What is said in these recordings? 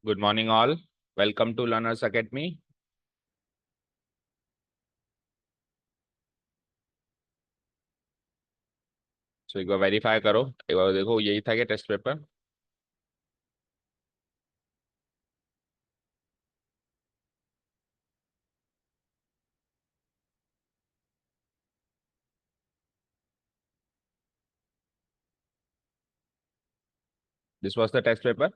Good morning, all. Welcome to Learners Academy. So एक बार verify करो, एक बार देखो यही था क्या test paper? This was the test paper.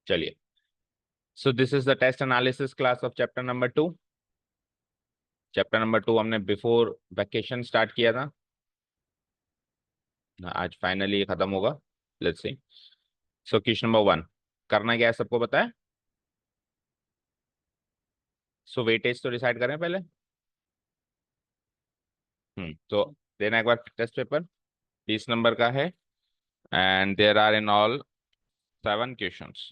चलिए. So this is the test analysis class of chapter number 2. Chapter number 2 हमने before vacation start किया था. आज फाइनली खत्म होगा. Let's see. So question number 1 करना क्या है सबको पता है. सो वेटेज तो डिसाइड करें पहले. तो देना एक बार टेस्ट पेपर 20 नंबर का है. And there are in all 7 questions.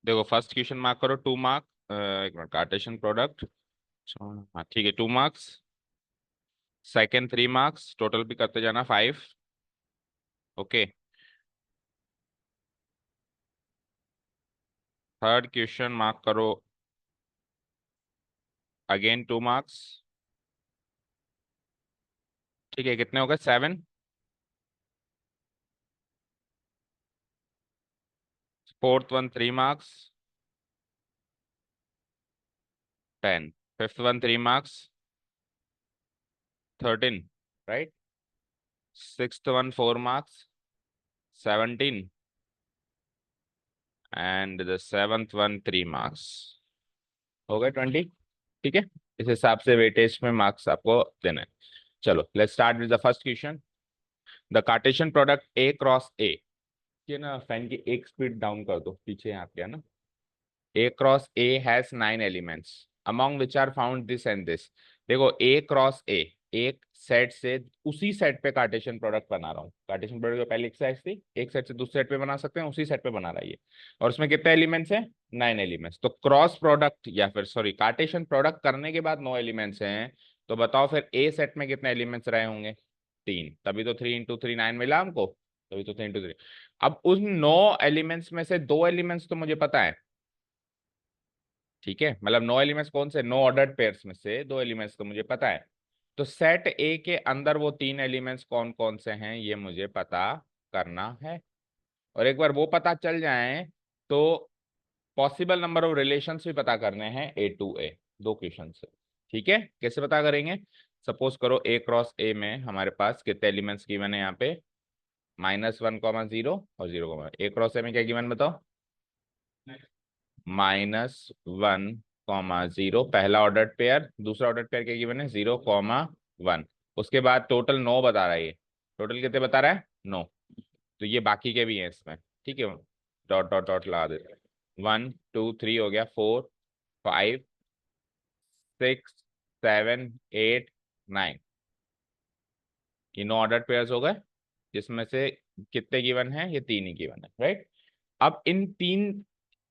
देखो फर्स्ट क्वेश्चन मार्क करो 2 मार्क. एक मिनट. Cartesian product. हाँ ठीक है 2 मार्क्स. Second 3 marks. टोटल भी करते जाना 5. ओके. थर्ड क्वेश्चन मार्क करो अगेन 2 मार्क्स. ठीक है कितने हो गए 7. Fourth one 3 marks 10. Fifth one 3 marks 13. Right. Sixth one 4 marks 17. And the seventh one 3 marks. हो गए 20. ठीक है. इस हिसाब से वेटेज में मार्क्स आपको देना है. चलो let's start with the first question. The Cartesian product A cross ए. ये ना फैन की एक स्पीड डाउन कर दो पीछे यहाँ पे है ना. A cross A has 9 elements among which are found this and this. देखो ए क्रॉस ए एक सेट से उसी सेट पे कार्टेशियन प्रोडक्ट बना रहा हूँ. कार्टेशियन प्रोडक्ट पहले एक सेट थी, एक सेट से दूसरे सेट पे बना सकते हैं, उसी सेट पे बना रहा है ये. और उसमें कितने एलिमेंट्स हैं 9 एलिमेंट्स. तो क्रॉस प्रोडक्ट या फिर सॉरी कार्टेशियन प्रोडक्ट करने के बाद 9 एलिमेंट्स हैं. तो बताओ फिर ए सेट में कितने एलिमेंट्स रहे होंगे 3. तभी तो 3 इंटू 3 9 मिला हमको. तभी तो 3 इंटू 3. अब उन 9 एलिमेंट्स में से 2 एलिमेंट्स तो मुझे पता है. ठीक है मतलब 9 एलिमेंट्स कौन से 9 ऑर्डर्ड पेयर्स में से 2 एलिमेंट्स तो मुझे पता है. तो सेट ए के अंदर वो 3 एलिमेंट्स कौन कौन से हैं ये मुझे पता करना है. और एक बार वो पता चल जाए तो पॉसिबल नंबर ऑफ रिलेशंस भी पता करने हैं ए टू ए. 2 क्वेश्चन से. ठीक है कैसे पता करेंगे. सपोज करो ए क्रॉस ए में हमारे पास कितने एलिमेंट्स गिवन है यहाँ पे -1, 0 और 0, ए क्रॉस ए में क्या गिवन बताओ. -1, 0 पहला ऑर्डर पेयर. दूसरा ऑर्डर पेयर क्या गिवन है 0, 1. उसके बाद टोटल 9 बता रहा है ये. टोटल कितने बता रहा है 9. तो ये बाकी के भी हैं इसमें. ठीक है डॉट डॉट डॉट लगा देते हैं. 1 2 3 हो गया 4 5 6 7 8 9. ये 9 ऑर्डर पेयर्स हो गए जिसमें से कितने गिवन है ये 3 ही गिवन है. राइट. अब इन 3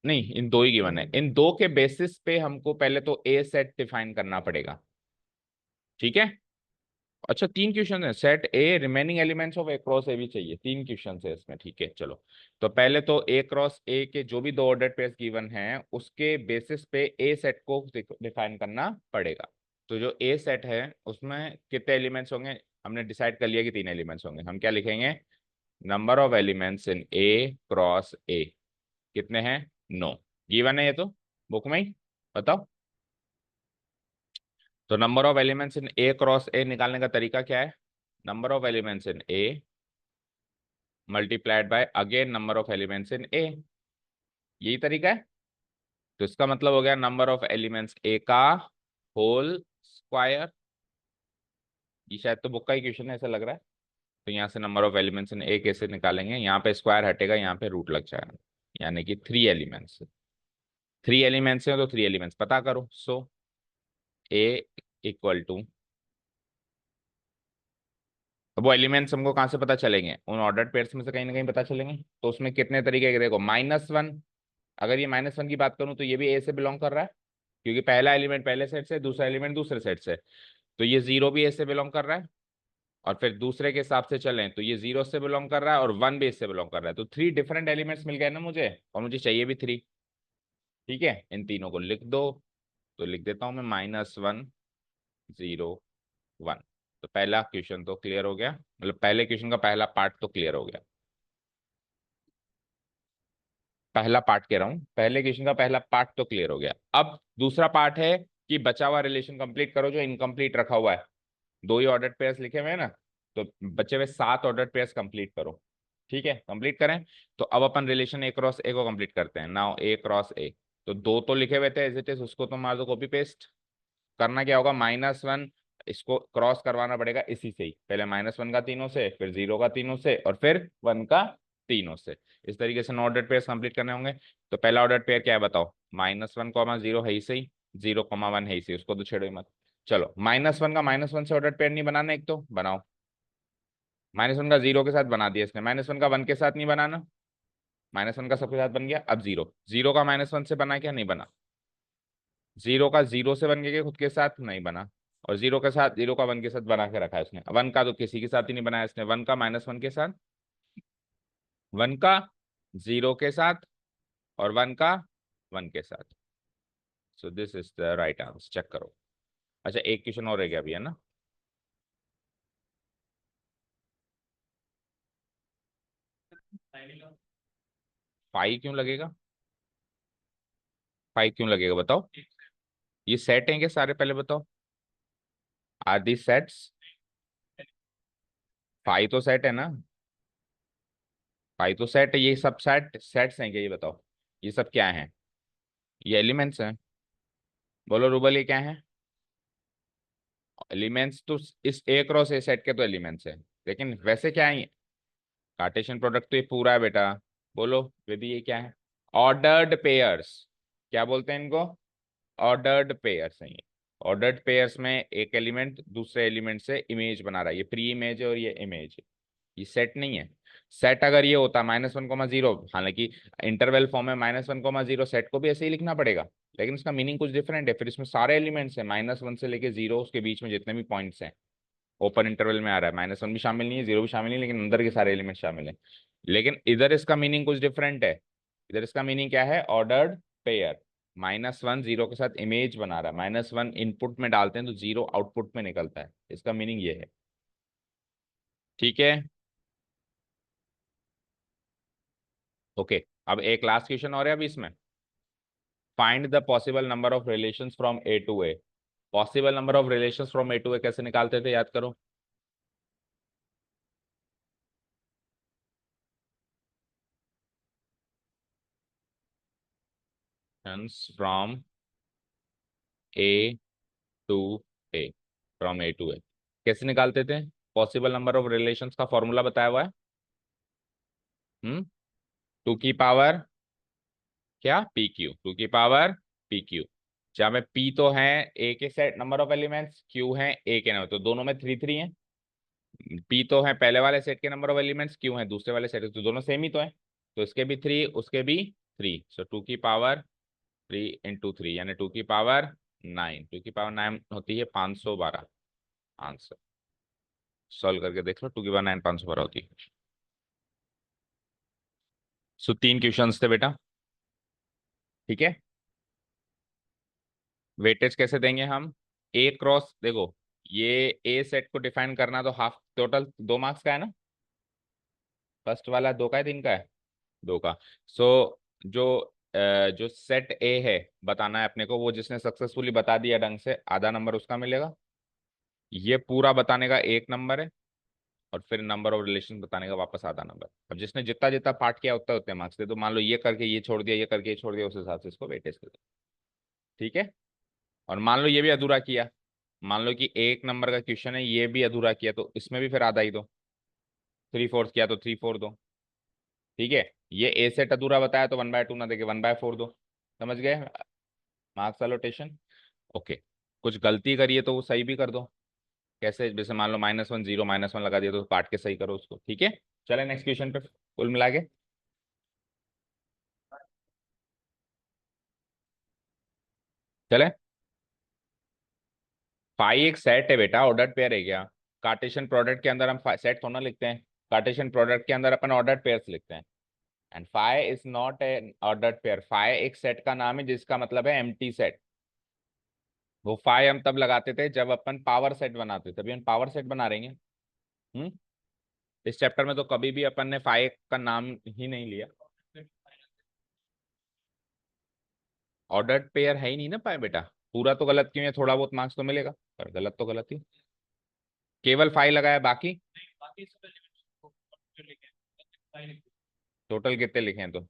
नहीं इन 2 ही गिवन है. इन 2 के बेसिस पे हमको पहले तो ए सेट डिफाइन करना पड़ेगा. ठीक है. अच्छा 3 क्वेश्चन है. Set A remaining elements of A cross ए भी चाहिए. 3 क्वेश्चन है इसमें. ठीक है चलो. तो पहले तो ए क्रॉस ए के जो भी 2 ऑर्डर पेयर्स गिवन हैं उसके बेसिस पे ए सेट को डिफाइन करना पड़ेगा. तो जो ए सेट है उसमें कितने एलिमेंट्स होंगे हमने डिसाइड कर लिया कि 3 एलिमेंट्स होंगे. हम क्या लिखेंगे number of elements in A cross ए कितने हैं 9 गिवन है ये तो बुक में ही. बताओ। तो number of elements in A cross A निकालने का तरीका क्या है? Number of elements in A multiplied by again number of elements in A, यही तरीका है। तो इसका मतलब हो गया नंबर ऑफ एलिमेंट्स ए का होल स्क्वायर। ये शायद तो बुक का ही क्वेश्चन है ऐसा लग रहा है। तो यहाँ से नंबर ऑफ एलिमेंट्स इन ए कैसे निकालेंगे? यहाँ पे स्क्वायर हटेगा, यहाँ पे रूट लग जाएगा, यानी कि 3 एलिमेंट्स। 3 एलिमेंट्स हैं तो 3 एलिमेंट्स पता करो। सो ए इक्वल टू, अब वो एलिमेंट्स हमको कहाँ से पता चलेंगे? उन ऑर्डर्ड पेयर्स में से कहीं ना कहीं पता चलेंगे। तो उसमें कितने तरीके के, देखो -1, अगर ये -1 की बात करूं तो ये भी ए से बिलोंग कर रहा है, क्योंकि पहला एलिमेंट पहले सेट से, दूसरा एलिमेंट दूसरे सेट से। तो ये 0 भी ए से बिलोंग कर रहा है। और फिर दूसरे के हिसाब से चलें तो ये 0 से बिलोंग कर रहा है और 1 भी इससे बिलोंग कर रहा है। तो 3 डिफरेंट एलिमेंट्स मिल गए ना मुझे, और मुझे चाहिए भी 3। ठीक है, इन तीनों को लिख दो। तो लिख देता हूं मैं -1 0 1। तो पहला क्वेश्चन तो क्लियर हो गया, मतलब पहले क्वेश्चन का पहला पार्ट तो क्लियर हो गया। पहला पार्ट कह रहा हूँ, पहले क्वेश्चन का पहला पार्ट तो क्लियर हो गया। अब दूसरा पार्ट है कि बचा हुआ रिलेशन कंप्लीट करो जो इनकम्प्लीट रखा हुआ है। 2 ही ऑर्डर्ड पेयर्स लिखे हुए हैं ना, तो बचे हुए 7 ऑर्डर्ड पेयर्स कंप्लीट करो। ठीक है, कंप्लीट करें। तो अब अपन रिलेशन ए क्रॉस ए को कंप्लीट करते हैं। नाउ ए क्रॉस ए, तो 2 तो लिखे हुए थे एज इट इज, उसको तो मार दो कॉपी पेस्ट। करना क्या होगा? -1 इसको क्रॉस करवाना पड़ेगा इसी से ही, पहले -1 का तीनों से, फिर 0 का तीनों से, और फिर 1 का तीनों से। इस तरीके से 9 ऑर्डर पेयर कंप्लीट करने होंगे। तो पहला ऑर्डर पेयर क्या है बताओ? -1, 0 है ही सही, 0, 1 है ही सही, उसको तो छेड़ो ही मत। चलो, -1 का -1 से ऑर्डर पेयर नहीं बनाना, एक तो बनाओ। -1 का 0 के साथ बना दिया इसने, -1 का 1 के साथ नहीं बनाना। -1 का सबके साथ बन गया। अब 0, 0 का -1 से बना क्या? नहीं बना। 0 का 0 से बन गया खुद के साथ? नहीं बना। और 0 के साथ, 0 का 1 के साथ बना के रखा है उसने। 1 का तो किसी के साथ ही नहीं बनाया इसने, 1 का -1 के साथ, 1 का 0 के साथ, और 1 का 1 के साथ। So this is the right answer, check करो। अच्छा, एक क्वेश्चन और रह गया अभी, है ना? फाइव क्यों लगेगा? फाइव क्यों लगेगा बताओ? ये सेट हैं क्या सारे, पहले बताओ। Are the sets? फाइव तो सेट है ना? फाइव तो सेट है, ये सब सेट्स हैं क्या, ये बताओ। ये सब क्या है? ये एलिमेंट्स हैं। बोलो रूबल, ये क्या है? एलिमेंट्स तो इस ए क्रॉस ए सेट के तो एलिमेंट्स है, लेकिन वैसे क्या है? कार्टेशियन प्रोडक्ट तो ये पूरा है बेटा। बोलो बेबी, ये क्या है? Ordered pairs. क्या बोलते हैं इनको? ऑर्डर्ड पेयर्स हैं ये। ऑर्डर्ड पेयर्स में एक एलिमेंट दूसरे एलिमेंट से इमेज बना रहा है, ये प्री इमेज है और ये इमेज है। ये सेट नहीं है। सेट अगर ये होता -1, 0, हालांकि इंटरवल फॉर्म में -1, 0 सेट को भी ऐसे ही लिखना पड़ेगा, लेकिन इसका मीनिंग कुछ डिफरेंट है। फिर इसमें सारे एलिमेंट्स हैं, -1 से लेके 0, उसके बीच में जितने भी पॉइंट्स हैं ओपन इंटरवल में आ रहा है। -1 भी शामिल नहीं है, 0 भी शामिल नहीं है, लेकिन अंदर के सारे एलिमेंट शामिल हैं। लेकिन इधर इसका मीनिंग कुछ डिफरेंट है। इधर इसका मीनिंग क्या है? Ordered pair. -1, 0 के साथ इमेज बना रहा है, -1 इनपुट में डालते हैं तो 0 आउटपुट में निकलता है, इसका मीनिंग ये है। ठीक है, ओके। अब एक लास्ट क्वेश्चन और है अभी इसमें। Find the possible number of relations from A to A. Possible number of relations from A to A कैसे निकालते थे, याद करो। From A to A, from A to A कैसे निकालते थे? पॉसिबल नंबर ऑफ रिलेशंस का फॉर्मूला बताया हुआ है। 2 की पावर क्या? पी क्यू, 2 की पावर पी क्यू। जहाँ में पी तो है ए के set number of elements, Q है ए के नंबर, तो दोनों में 3 3 है। पी तो है पहले वाले सेट के नंबर ऑफ एलिमेंट्स, क्यू है दूसरे वाले सेट, तो दोनों सेम ही तो है। तो इसके भी 3, उसके भी 3, सो 2 की पावर 3 × 3 यानी 2 की पावर 9। 2 की पावर 9 होती है 512। आंसर सॉल्व करके देख लो, 2 की पावर 9 512 होती है। सो 3 क्वेश्चन थे बेटा। ठीक है, वेटेज कैसे देंगे हम? ए क्रॉस, देखो ये ए सेट को डिफाइन करना, तो हाफ टोटल 2 मार्क्स का है ना। फर्स्ट वाला 2 का है 3 का है? 2 का। सो जो जो सेट ए है बताना है अपने को, वो जिसने सक्सेसफुली बता दिया ढंग से, आधा नंबर उसका मिलेगा। ये पूरा बताने का 1 नंबर है, और फिर नंबर ऑफ रिलेशन बताने का वापस आधा नंबर। अब जिसने जितना जितना पार्ट किया उतना उतने मार्क्स दे दो। मान लो ये करके ये छोड़ दिया, ये करके ये छोड़ दिया, उस हिसाब से इसको वेटेज दे दो। ठीक है। और मान लो ये भी अधूरा किया, मान लो कि 1 नंबर का क्वेश्चन है, ये भी अधूरा किया, तो इसमें भी फिर आधा ही दो। 3/4 किया तो 3/4 दो। ठीक है। ये ए सेट अधूरा बताया तो 1/2 ना देके 1/4 दो। समझ गए मार्क्स एलोटेशन? ओके। कुछ गलती करिए तो वो सही भी कर दो। कैसे? जैसे मान लो -1 0 -1 लगा दिया तो काट के सही करो उसको। ठीक है। चले नेक्स्ट क्वेश्चन पे कुल मिला के। चले। फाई एक सेट है बेटा, ऑर्डर्ड पेयर है क्या? कार्टेशियन प्रोडक्ट के अंदर हम सेट थोड़ा ना लिखते हैं। कार्टेशियन प्रोडक्ट के अंदर अपन ऑर्डर्ड पेयर्स लिखते हैं। And phi is not a ordered pair. Phi एक सेट का नाम है जिसका मतलब है एम्प्टी सेट। वो फाई हम तब लगाते थे जब अपन पावर सेट बनाते थे, अभी हम पावर सेट बना रहे हैं। हम्म। इस चैप्टर में तो कभी भी अपन ने फाई का नाम ही नहीं लिया। ऑर्डर्ड पेयर है ही नहीं ना पाए बेटा। पूरा तो गलत क्यों है? थोड़ा बहुत मार्क्स तो मिलेगा, पर गलत तो गलत ही। केवल फाइव लगाया, बाकी टोटल कितने लिखे हैं? तो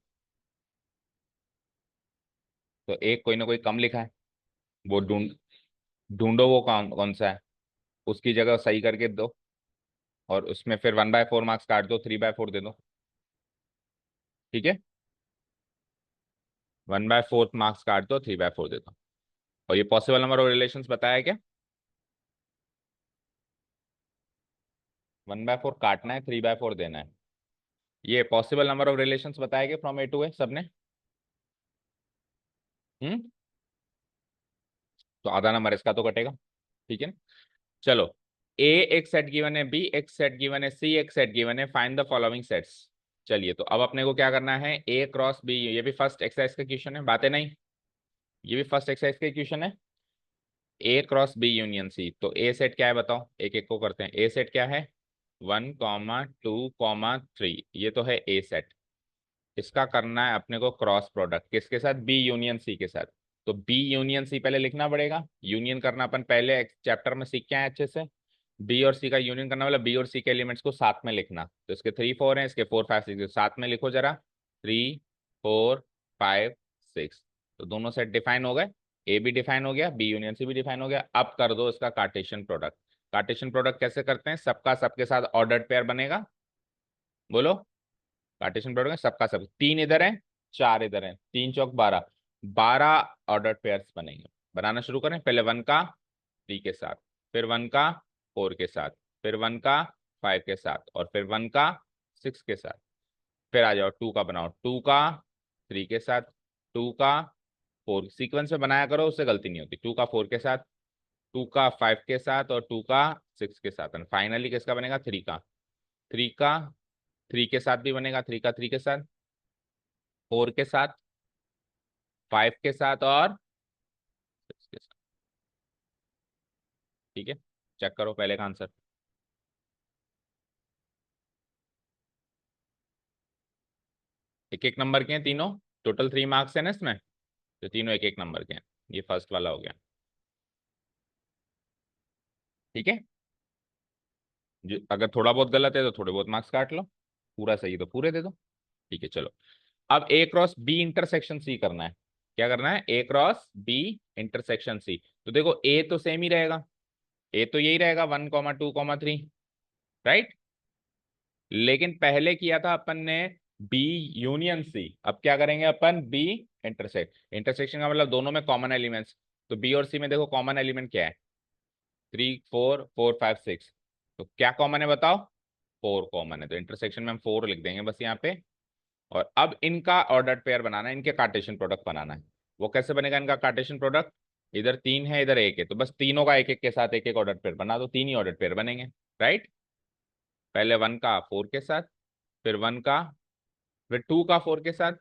एक कोई ना कोई कम लिखा है, वो ढूंढो वो कौन कौन सा है, उसकी जगह सही करके दो। और उसमें फिर 1/4 मार्क्स काट दो, 3/4 दे दो। ठीक है। 1/4 मार्क्स काट दो, 3/4 दे दो। और ये पॉसिबल नंबर ऑफ रिलेशंस बताया क्या? 1/4 काटना है, 3/4 देना है। ये पॉसिबल नंबर ऑफ रिलेशंस बताया क्या फ्रॉम ए टू ए सबने? हम्म। तो आधा नंबर इसका तो कटेगा। ठीक है। चलो। ए एक सेट गिवन है, बी एक सेट गिवन है, सी एक सेट गिवन है, फाइंड द फॉलोइंग सेट्स। चलिए, तो अब अपने को क्या करना है? ए क्रॉस बी, ये भी फर्स्ट एक्सरसाइज का क्वेश्चन है, बातें नहीं। ये भी फर्स्ट एक्सरसाइज का क्वेश्चन है। ए क्रॉस बी यूनियन सी, तो ए सेट क्या है बताओ, एक एक को करते हैं। ए सेट क्या है? 1,2,3, ये तो है ए सेट। इसका करना है अपने को क्रॉस प्रोडक्ट, किसके साथ? बी यूनियन सी के साथ। तो बी यूनियन सी पहले लिखना पड़ेगा। यूनियन करना अपन पहले चैप्टर में सीख के आए अच्छे से। बी और सी का यूनियन करना, मतलब बी और सी के एलिमेंट्स को साथ में लिखना। तो इसके 3 4 हैं, इसके 4 5 6, साथ में लिखो जरा। 3 4 5 6। तो दोनों सेट डिफाइन हो गए। ए भी डिफाइन हो गया, बी यूनियन सी भी डिफाइन हो गया। अब कर दो इसका कार्टेशियन प्रोडक्ट। कार्टेशियन प्रोडक्ट कैसे करते हैं? सबका सबके साथ ऑर्डर्ड पेयर बनेगा। बोलो। कार्टेशियन प्रोडक्ट में सबका सब, 3 इधर है, 4 इधर है, 3 चौक 12, 12 ऑर्डर पेयर्स बनेंगे। बनाना शुरू करें। पहले 1 का 3 के साथ, फिर 1 का 4 के साथ, फिर 1 का 5 के साथ, और फिर 1 का 6 के साथ। फिर आ जाओ 2 का बनाओ, 2 का 3 के साथ, 2 का 4, सीक्वेंस में बनाया करो, उससे गलती नहीं होती। 2 का 4 के साथ, 2 का 5 के साथ, और 2 का 6 के साथ, एंड फाइनली किसका बनेगा? 3 का 3 के साथ भी बनेगा, 3 का 3 के साथ, 4 के साथ, 5 के साथ, और 6 के साथ। ठीक है। चेक करो पहले का आंसर। एक एक नंबर के हैं तीनों। टोटल 3 मार्क्स है ना इसमें, तो तीनों एक एक नंबर के हैं। ये फर्स्ट वाला हो गया। ठीक है। जो अगर थोड़ा बहुत गलत है तो थोड़े बहुत मार्क्स काट लो, पूरा सही है तो पूरे दे दो। ठीक है। चलो। अब ए क्रॉस बी इंटरसेक्शन सी करना है। क्या करना है? ए क्रॉस बी इंटरसेक्शन सी। तो देखो, ए तो सेम ही रहेगा, ए तो यही रहेगा 1,2,3, राइट। लेकिन पहले किया था अपन ने बी यूनियन सी, अब क्या करेंगे अपन? B intersect. इंटरसेक्शन का मतलब दोनों में कॉमन एलिमेंट्स। तो बी और सी में देखो कॉमन एलिमेंट क्या है? 3 4 4 5 6। तो क्या कॉमन है बताओ? 4 कॉमन है, तो इंटरसेक्शन में हम 4 लिख देंगे बस यहाँ पे। और अब इनका ऑर्डर्ड पेयर बनाना है, इनके कार्टेशियन प्रोडक्ट बनाना है। वो कैसे बनेगा इनका कार्टेशियन प्रोडक्ट? इधर 3 है, इधर 1 है, तो बस तीनों का एक एक के साथ एक एक ऑर्डर पेयर बना दो, 3 ही ऑर्डर पेयर बनेंगे, राइट। पहले 1 का 4 के साथ, फिर 1 का, फिर 2 का 4 के साथ,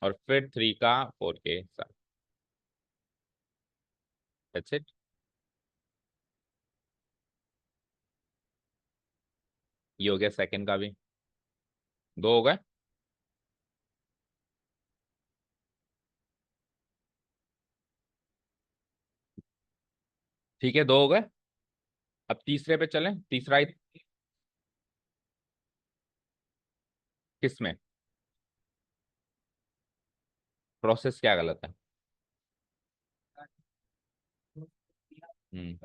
और फिर 3 का 4 के साथ। That's it. ये हो गया सेकंड का भी। 2 हो गए। ठीक है, दो हो गए। अब तीसरे पे चलें, तीसरा किसमें प्रोसेस क्या गलत है? हम्म।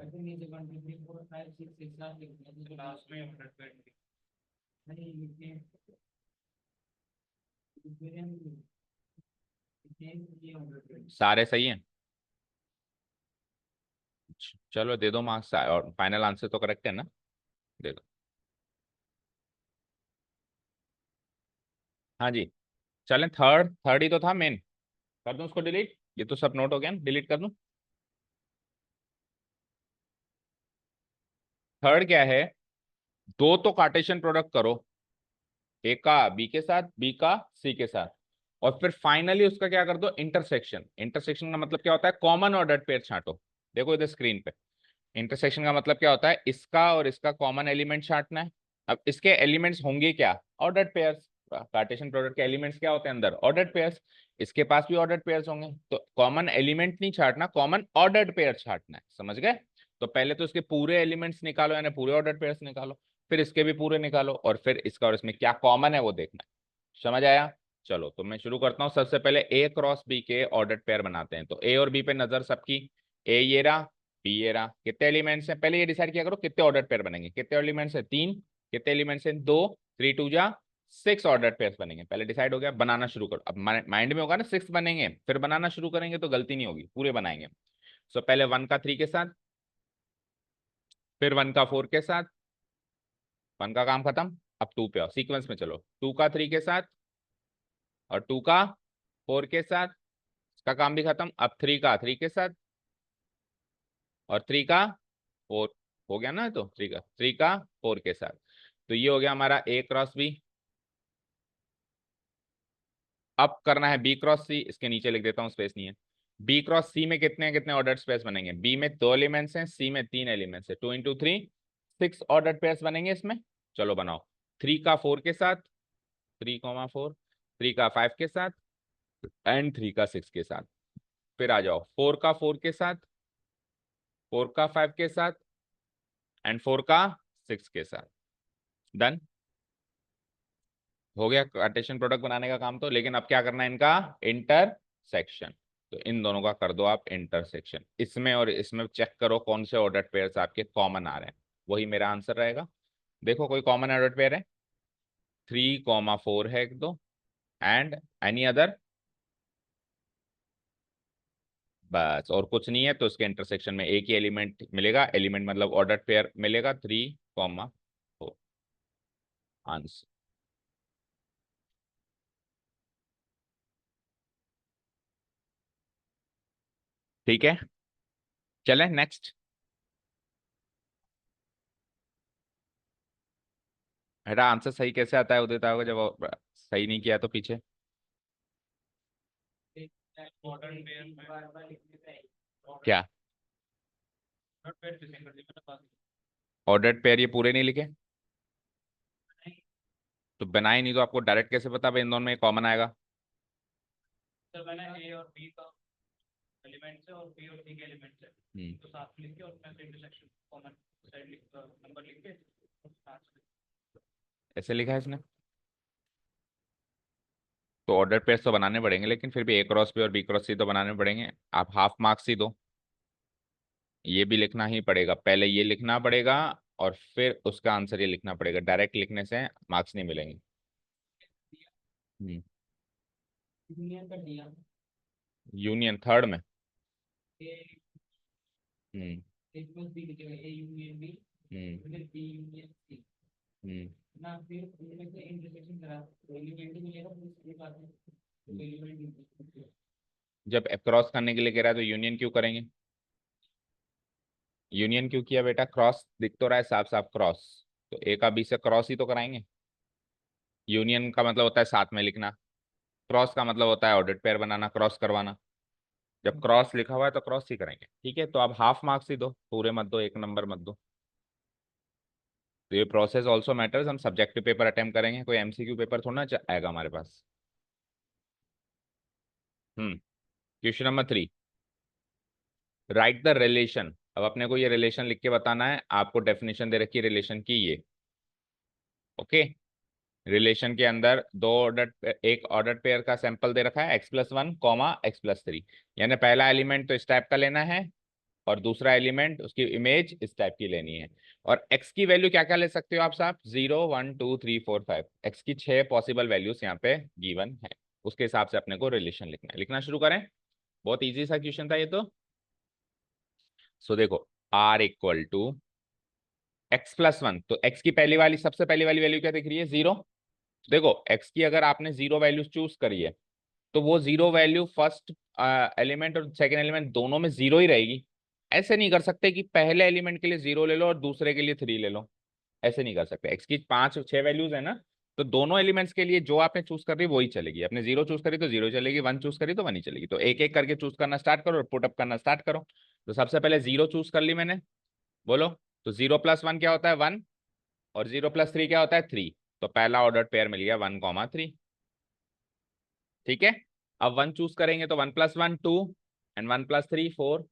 सारे सही हैं। चलो दे दो मार्क्स, और फाइनल आंसर तो करेक्ट है ना? दे दो। हाँ जी। चलें, थर्ड, थर्ड ही तो था मेन। कर दूं उसको डिलीट? ये तो सब नोट हो गया ना, डिलीट कर दूं? थर्ड क्या है? दो तो कार्टेशियन प्रोडक्ट करो, ए का बी के साथ, बी का सी के साथ, और फिर फाइनली उसका क्या कर दो, इंटरसेक्शन। इंटरसेक्शन का मतलब क्या होता है? कॉमन ऑर्डर्ड पेयर छांटो। देखो इधर स्क्रीन पे, इंटरसेक्शन का मतलब क्या होता है? इसका और इसका कॉमन एलिमेंट छांटना है। अब इसके एलिमेंट्स होंगे क्या? Ordered pairs. कार्टेशियन प्रोडक्ट के एलिमेंट्स क्या होते हैं अंदर? Ordered pairs. इसके पास भी ऑर्डर्ड पेयर्स होंगे, तो कॉमन एलिमेंट नहीं छांटना, कॉमन ऑर्डर्ड पेयर छांटना है। समझ गए? तो पहले तो इसके पूरे एलिमेंट्स निकालो, यानी पूरे ऑर्डर्ड पेयर्स निकालो, फिर इसके भी पूरे निकालो, और फिर इसका और इसमें क्या कॉमन है वो देखना है। समझ आया? चलो तो मैं शुरू करता हूँ। सबसे पहले ए क्रॉस बी के ऑर्डर्ड पेयर बनाते हैं। तो ए और बी पे नजर सबकी। ए ये रहा, बी ये रहा। कितने एलिमेंट्स हैं पहले ये डिसाइड किया करो, कितने ऑर्डर्ड पेयर बनेंगे। कितने एलिमेंट्स हैं? तीन। कितने एलिमेंट्स हैं? दो। थ्री टू जा सिक्स ऑर्डर्ड पेयर बनेंगे। पहले डिसाइड हो गया, बनाना शुरू करो। अब माइंड में होगा ना सिक्स बनेंगे, फिर बनाना शुरू करेंगे तो गलती नहीं होगी, पूरे बनाएंगे। सो पहले वन का थ्री के साथ, फिर वन का फोर के साथ। वन का काम खत्म। अब टू पे आओ, सीक्वेंस में चलो। टू का थ्री के साथ, और टू का फोर के साथ, इसका काम भी खत्म। अब थ्री का थ्री के साथ, और थ्री का फोर। हो गया ना? तो थ्री का फोर के साथ। तो ये हो गया हमारा ए क्रॉस बी। अब करना है बी क्रॉस सी। इसके नीचे लिख देता हूँ, स्पेस नहीं है। बी क्रॉस सी में कितने कितने ऑर्डर स्पेस बनेंगे? बी में दो एलिमेंट्स हैं, सी में तीन एलिमेंट्स है। Two into three, six order pairs बनेंगे इसमें। चलो बनाओ। थ्री का फोर के साथ, थ्री कॉमा फोर। थ्री का फाइव के साथ, एंड थ्री का सिक्स के साथ। फिर आ जाओ फोर का फोर के साथ, फोर का फाइव के साथ, एंड फोर का सिक्स के साथ। डन। हो गया कार्टेशियन प्रोडक्ट बनाने का काम तो। लेकिन अब क्या करना है इनका? इंटरसेक्शन। तो इन दोनों का कर दो आप इंटरसेक्शन। इसमें और इसमें चेक करो कौन से ऑर्डर पेयर्स आपके कॉमन आ रहे हैं, वही मेरा आंसर रहेगा। देखो कोई कॉमन ऑर्डर पेयर है? थ्री कॉमा फोर है एक दो, एंड एनी अदर? बस और कुछ नहीं है, तो इसके इंटरसेक्शन में एक ही एलिमेंट मिलेगा। एलिमेंट मतलब ऑर्डर पेयर मिलेगा, थ्री कॉमा फोर। आंसर। ठीक है, चलें नेक्स्ट। बेटा आंसर सही कैसे आता है उदित? होगा जब सही नहीं किया तो पीछे। क्या ऑर्डर्ड पेयर ये पूरे नहीं लिखे? तो बनाए नहीं तो आपको डायरेक्ट कैसे पता भाई इन दोनों में कॉमन आएगा? हम्म। ऐसे लिखा है इसने। तो ऑर्डर पेयर तो बनाने पड़ेंगे, लेकिन फिर भी ए क्रॉस बी और बी क्रॉस सी तो बनाने पड़ेंगे। आप हाफ मार्क्स ही दो। ये भी लिखना ही पड़ेगा, पहले ये लिखना पड़ेगा, और फिर उसका आंसर ये लिखना पड़ेगा। डायरेक्ट लिखने से मार्क्स नहीं मिलेंगे। हम्म। यूनियन थर्ड में। हम्म। हम्म। हम्म। जब क्रॉस करने के लिए कह रहा है तो यूनियन क्यों करेंगे? यूनियन क्यों किया बेटा? क्रॉस दिख तो रहा है साफ साफ क्रॉस। तो ए का बी से क्रॉस ही तो कराएंगे। यूनियन का मतलब होता है साथ में लिखना, क्रॉस का मतलब होता है ऑर्डर पेयर बनाना, क्रॉस करवाना। जब क्रॉस लिखा हुआ है तो क्रॉस ही करेंगे। ठीक है, तो आप हाफ मार्क्स ही दो, पूरे मत दो, एक नंबर मत दो। तो ये प्रोसेस ऑल्सो मैटर्स। हम सब्जेक्टिव पेपर अटेम्प्ट करेंगे, कोई एमसीक्यू पेपर थोड़ा ना आएगा हमारे पास। Question number three. Write the relation अब अपने को ये रिलेशन लिख के बताना है, आपको डेफिनेशन दे रखी है रिलेशन की ये। ओके, रिलेशन के अंदर दो ऑर्डर, एक ऑर्डर पेयर का सैंपल दे रखा है x+1 कॉमा x+3, यानी पहला एलिमेंट तो इस टाइप का लेना है और दूसरा एलिमेंट उसकी इमेज इस टाइप की लेनी है। और x की वैल्यू क्या क्या ले सकते हो आप साहब, 0 1 2 3 4 5, x की 6 पॉसिबल वैल्यूज यहाँ पे गिवन है। उसके हिसाब से अपने को रिलेशन लिखना है। लिखना शुरू करें, बहुत इजी सा क्वेश्चन था ये तो। सो देखो, r = x+1, तो x की पहली वाली सबसे पहली वाली वैल्यू क्या दिख रही है, 0। देखो x की अगर आपने 0 वैल्यू चूज करी है तो वो 0 वैल्यू फर्स्ट एलिमेंट और सेकंड एलिमेंट दोनों में 0 ही रहेगी। ऐसे नहीं कर सकते कि पहले एलिमेंट के लिए 0 ले लो और दूसरे के लिए 3 ले लो, ऐसे नहीं कर सकते। x की 5 6 वैल्यूज है ना, तो दोनों एलिमेंट्स के लिए जो आपने चूज कर रही वही चलेगी। आपने 0 चूज करी तो 0 चलेगी, 1 चूज करी तो 1 ही चलेगी। तो एक एक करके चूज करना स्टार्ट करो और पुट अप करना स्टार्ट करो। तो सबसे पहले 0 चूज कर ली मैंने, बोलो। तो 0+1 क्या होता है, 1, और 0+3 क्या होता है, 3। तो पहला ऑर्डर पेयर मिल गया 1, 3। ठीक है, अब 1 चूज करेंगे तो 1+1 2 एंड 1+3 4।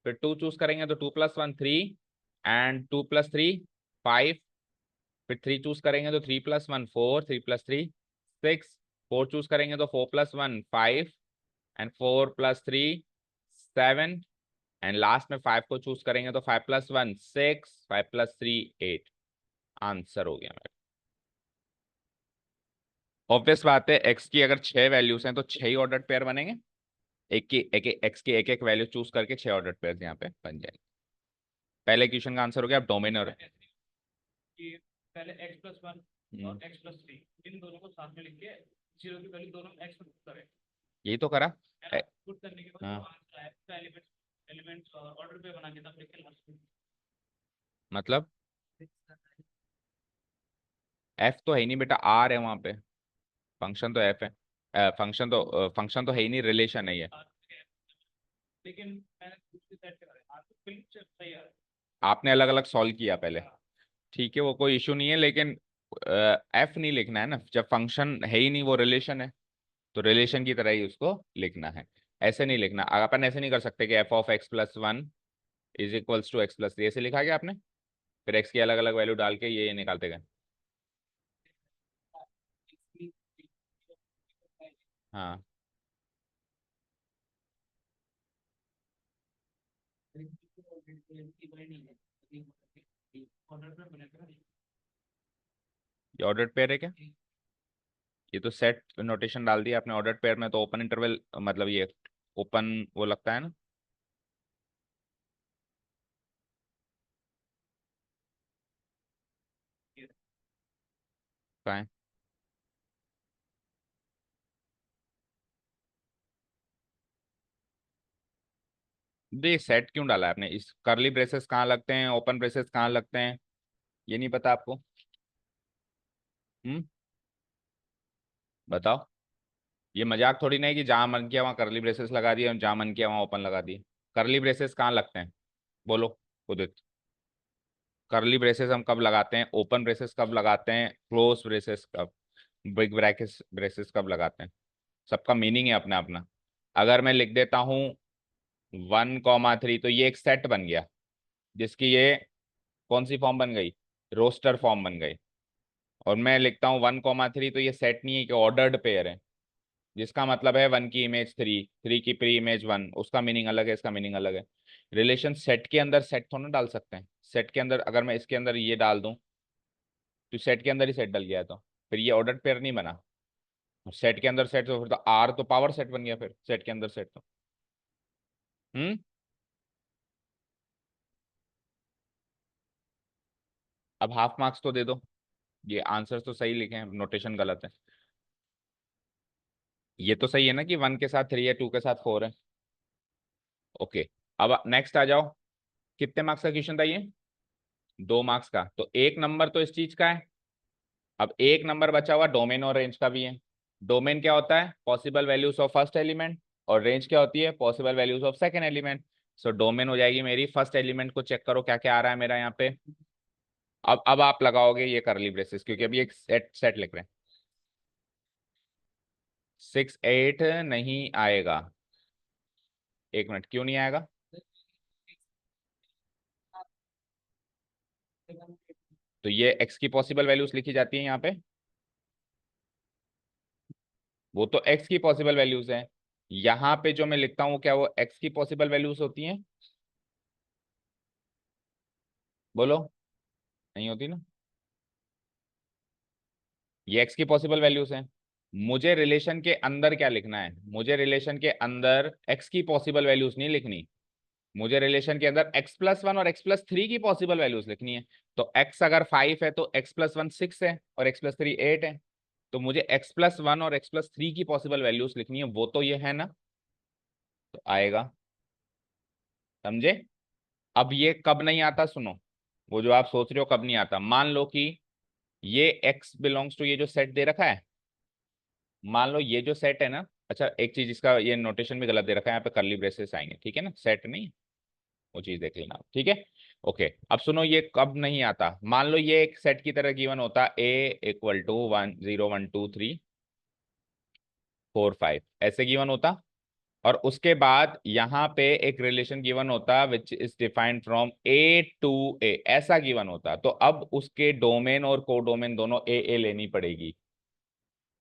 फिर 2 चूज करेंगे तो 2+1 3 एंड 2+3 5। फिर 3 चूज करेंगे तो 3+1 4, 3+3 6। 4 चूज करेंगे तो 4+1 5 एंड 4+3 7। एंड लास्ट में 5 को चूज करेंगे तो 5+1 6, 5+3 8। आंसर हो गया मेरा। ऑब्वियस बात है, एक्स की अगर 6 वैल्यूज हैं तो 6 ही ऑर्डर पेयर बनेंगे। एक की एक एक्स की एक एक वैल्यू चूज करके 6 ऑर्डर पेयर यहाँ पे बन जाएंगे। पहले क्वेश्चन का आंसर हो गया। अब डोमेन और कि पहले x+1 और x+3 इन दोनों को साथ में लिख के 0 की वैल्यू दोनों x में पुट करें, यही तो करा। है ना। पुट करने के बाद जो हाँ, आंसर आया उसका एलिमेंट्स ऑर्डर पे बना के तब लिख के लास्ट में मतलब fix करना है। एफ तो है ही नहीं बेटा, आर है वहां पे। फंक्शन तो एफ है, फंक्शन तो है ही नहीं, रिलेशन है ये। लेकिन मैंने दूसरी साइड से करा आपको बिल्कुल सही आ रहा है। आपने अलग अलग सॉल्व किया पहले, ठीक है, वो कोई इशू नहीं है, लेकिन एफ नहीं लिखना है ना, जब फंक्शन है ही नहीं, वो रिलेशन है, तो रिलेशन की तरह ही उसको लिखना है। ऐसे नहीं लिखना, अपन ऐसे नहीं कर सकते कि f(x+1) = x+3, ऐसे लिखा गया आपने, फिर x की अलग अलग वैल्यू डाल के ये निकालते गए। हाँ, ऑर्डर पे बनेगा। ये ऑर्डर पेयर है क्या, ये तो सेट नोटेशन डाल दिया आपने। ऑर्डर पेयर में तो ओपन इंटरवल, मतलब ये ओपन वो लगता है ना। कहाँ है? दे सेट क्यों डाला है आपने, इस करली ब्रेसेस कहाँ लगते हैं, ओपन ब्रेसेस कहाँ लगते हैं, ये नहीं पता आपको? हम्म, बताओ। ये मजाक थोड़ी ना है कि जहां मन किया वहां करली ब्रेसेस लगा दिए और जहां मन किया वहां ओपन लगा दिए। करली ब्रेसेस कहाँ लगते हैं, बोलो उदित। करली ब्रेसेस हम कब लगाते हैं, ओपन ब्रेसेस कब लगाते हैं, क्लोज ब्रेसेस कब, बिग ब्रैकेट ब्रेसेस कब लगाते हैं, सबका मीनिंग है अपना अपना। अगर मैं लिख देता हूँ 1, 3, तो ये एक सेट बन गया, जिसकी ये कौन सी फॉर्म बन गई, रोस्टर फॉर्म बन गई। और मैं लिखता हूँ 1, 3, तो ये सेट नहीं है कि ऑर्डर्ड पेयर है, जिसका मतलब है 1 की इमेज 3, 3 की प्री इमेज 1, उसका मीनिंग अलग है, इसका मीनिंग अलग है। रिलेशन सेट के अंदर सेट थोड़ा ना डाल सकते हैं। सेट के अंदर अगर मैं इसके अंदर ये डाल दूं तो सेट के अंदर ही सेट डल गया, तो फिर ये ऑर्डर पेयर नहीं बना। सेट के अंदर सेट, तो फिर तो आर तो पावर सेट बन गया, फिर सेट के अंदर सेट तो। हम्म, अब हाफ मार्क्स तो दे दो, ये आंसर तो सही लिखे हैं, नोटेशन गलत है। ये तो सही है ना कि 1 के साथ 3 है, 2 के साथ 4 है। ओके, अब नेक्स्ट आ जाओ। कितने मार्क्स का क्वेश्चन था ये, 2 मार्क्स का। तो एक नंबर तो इस चीज का है। अब एक नंबर बचा हुआ डोमेन और रेंज का भी है। डोमेन क्या होता है, possible values of first element, और रेंज क्या होती है, possible values of second element. So domain हो जाएगी मेरी, फर्स्ट एलिमेंट को चेक करो क्या क्या आ रहा है मेरा यहाँ पे। अब आप लगाओगे ये करली ब्रेसेस, क्योंकि अभी एक सेट सेट लिख रहे हैं। 6 8 नहीं आएगा, 1 मिनट, क्यों नहीं आएगा? तो ये x की पॉसिबल वैल्यूज लिखी जाती है यहाँ पे, वो तो x की पॉसिबल वैल्यूज है। यहाँ पे जो मैं लिखता हूँ क्या वो x की पॉसिबल वैल्यूज होती हैं? बोलो, नहीं होती ना, ये x की पॉसिबल वैल्यूज हैं। मुझे रिलेशन के अंदर क्या लिखना है, मुझे रिलेशन के अंदर x की पॉसिबल वैल्यूज नहीं लिखनी, मुझे रिलेशन के अंदर x+1 और x+3 की पॉसिबल वैल्यूज लिखनी है। तो x अगर 5 है तो x+1 6 है और x+3 8 है, तो मुझे x+1 और x+3 की पॉसिबल वैल्यूज लिखनी है, वो तो ये है ना, तो आएगा, समझे? अब ये कब नहीं आता सुनो, वो जो आप सोच रहे हो कब नहीं आता, मान लो कि ये x बिलोंग्स टू ये जो सेट दे रखा है, मान लो ये जो सेट है ना, अच्छा एक चीज इसका ये नोटेशन भी गलत दे रखा है, यहाँ पे कर्ली ब्रेसेस आएंगे, ठीक है ना, सेट नहीं, वो चीज देख लेना, ठीक है। ओके, अब सुनो ये कब नहीं आता, मान लो ये एक सेट की तरह गिवन होता A=1 0 1 2 3 4 5 ऐसे गिवन होता, और उसके बाद यहाँ पे एक रिलेशन गिवन होता which is defined from A to A, ऐसा गिवन होता, तो अब उसके डोमेन और कोडोमेन दोनों ए लेनी पड़ेगी।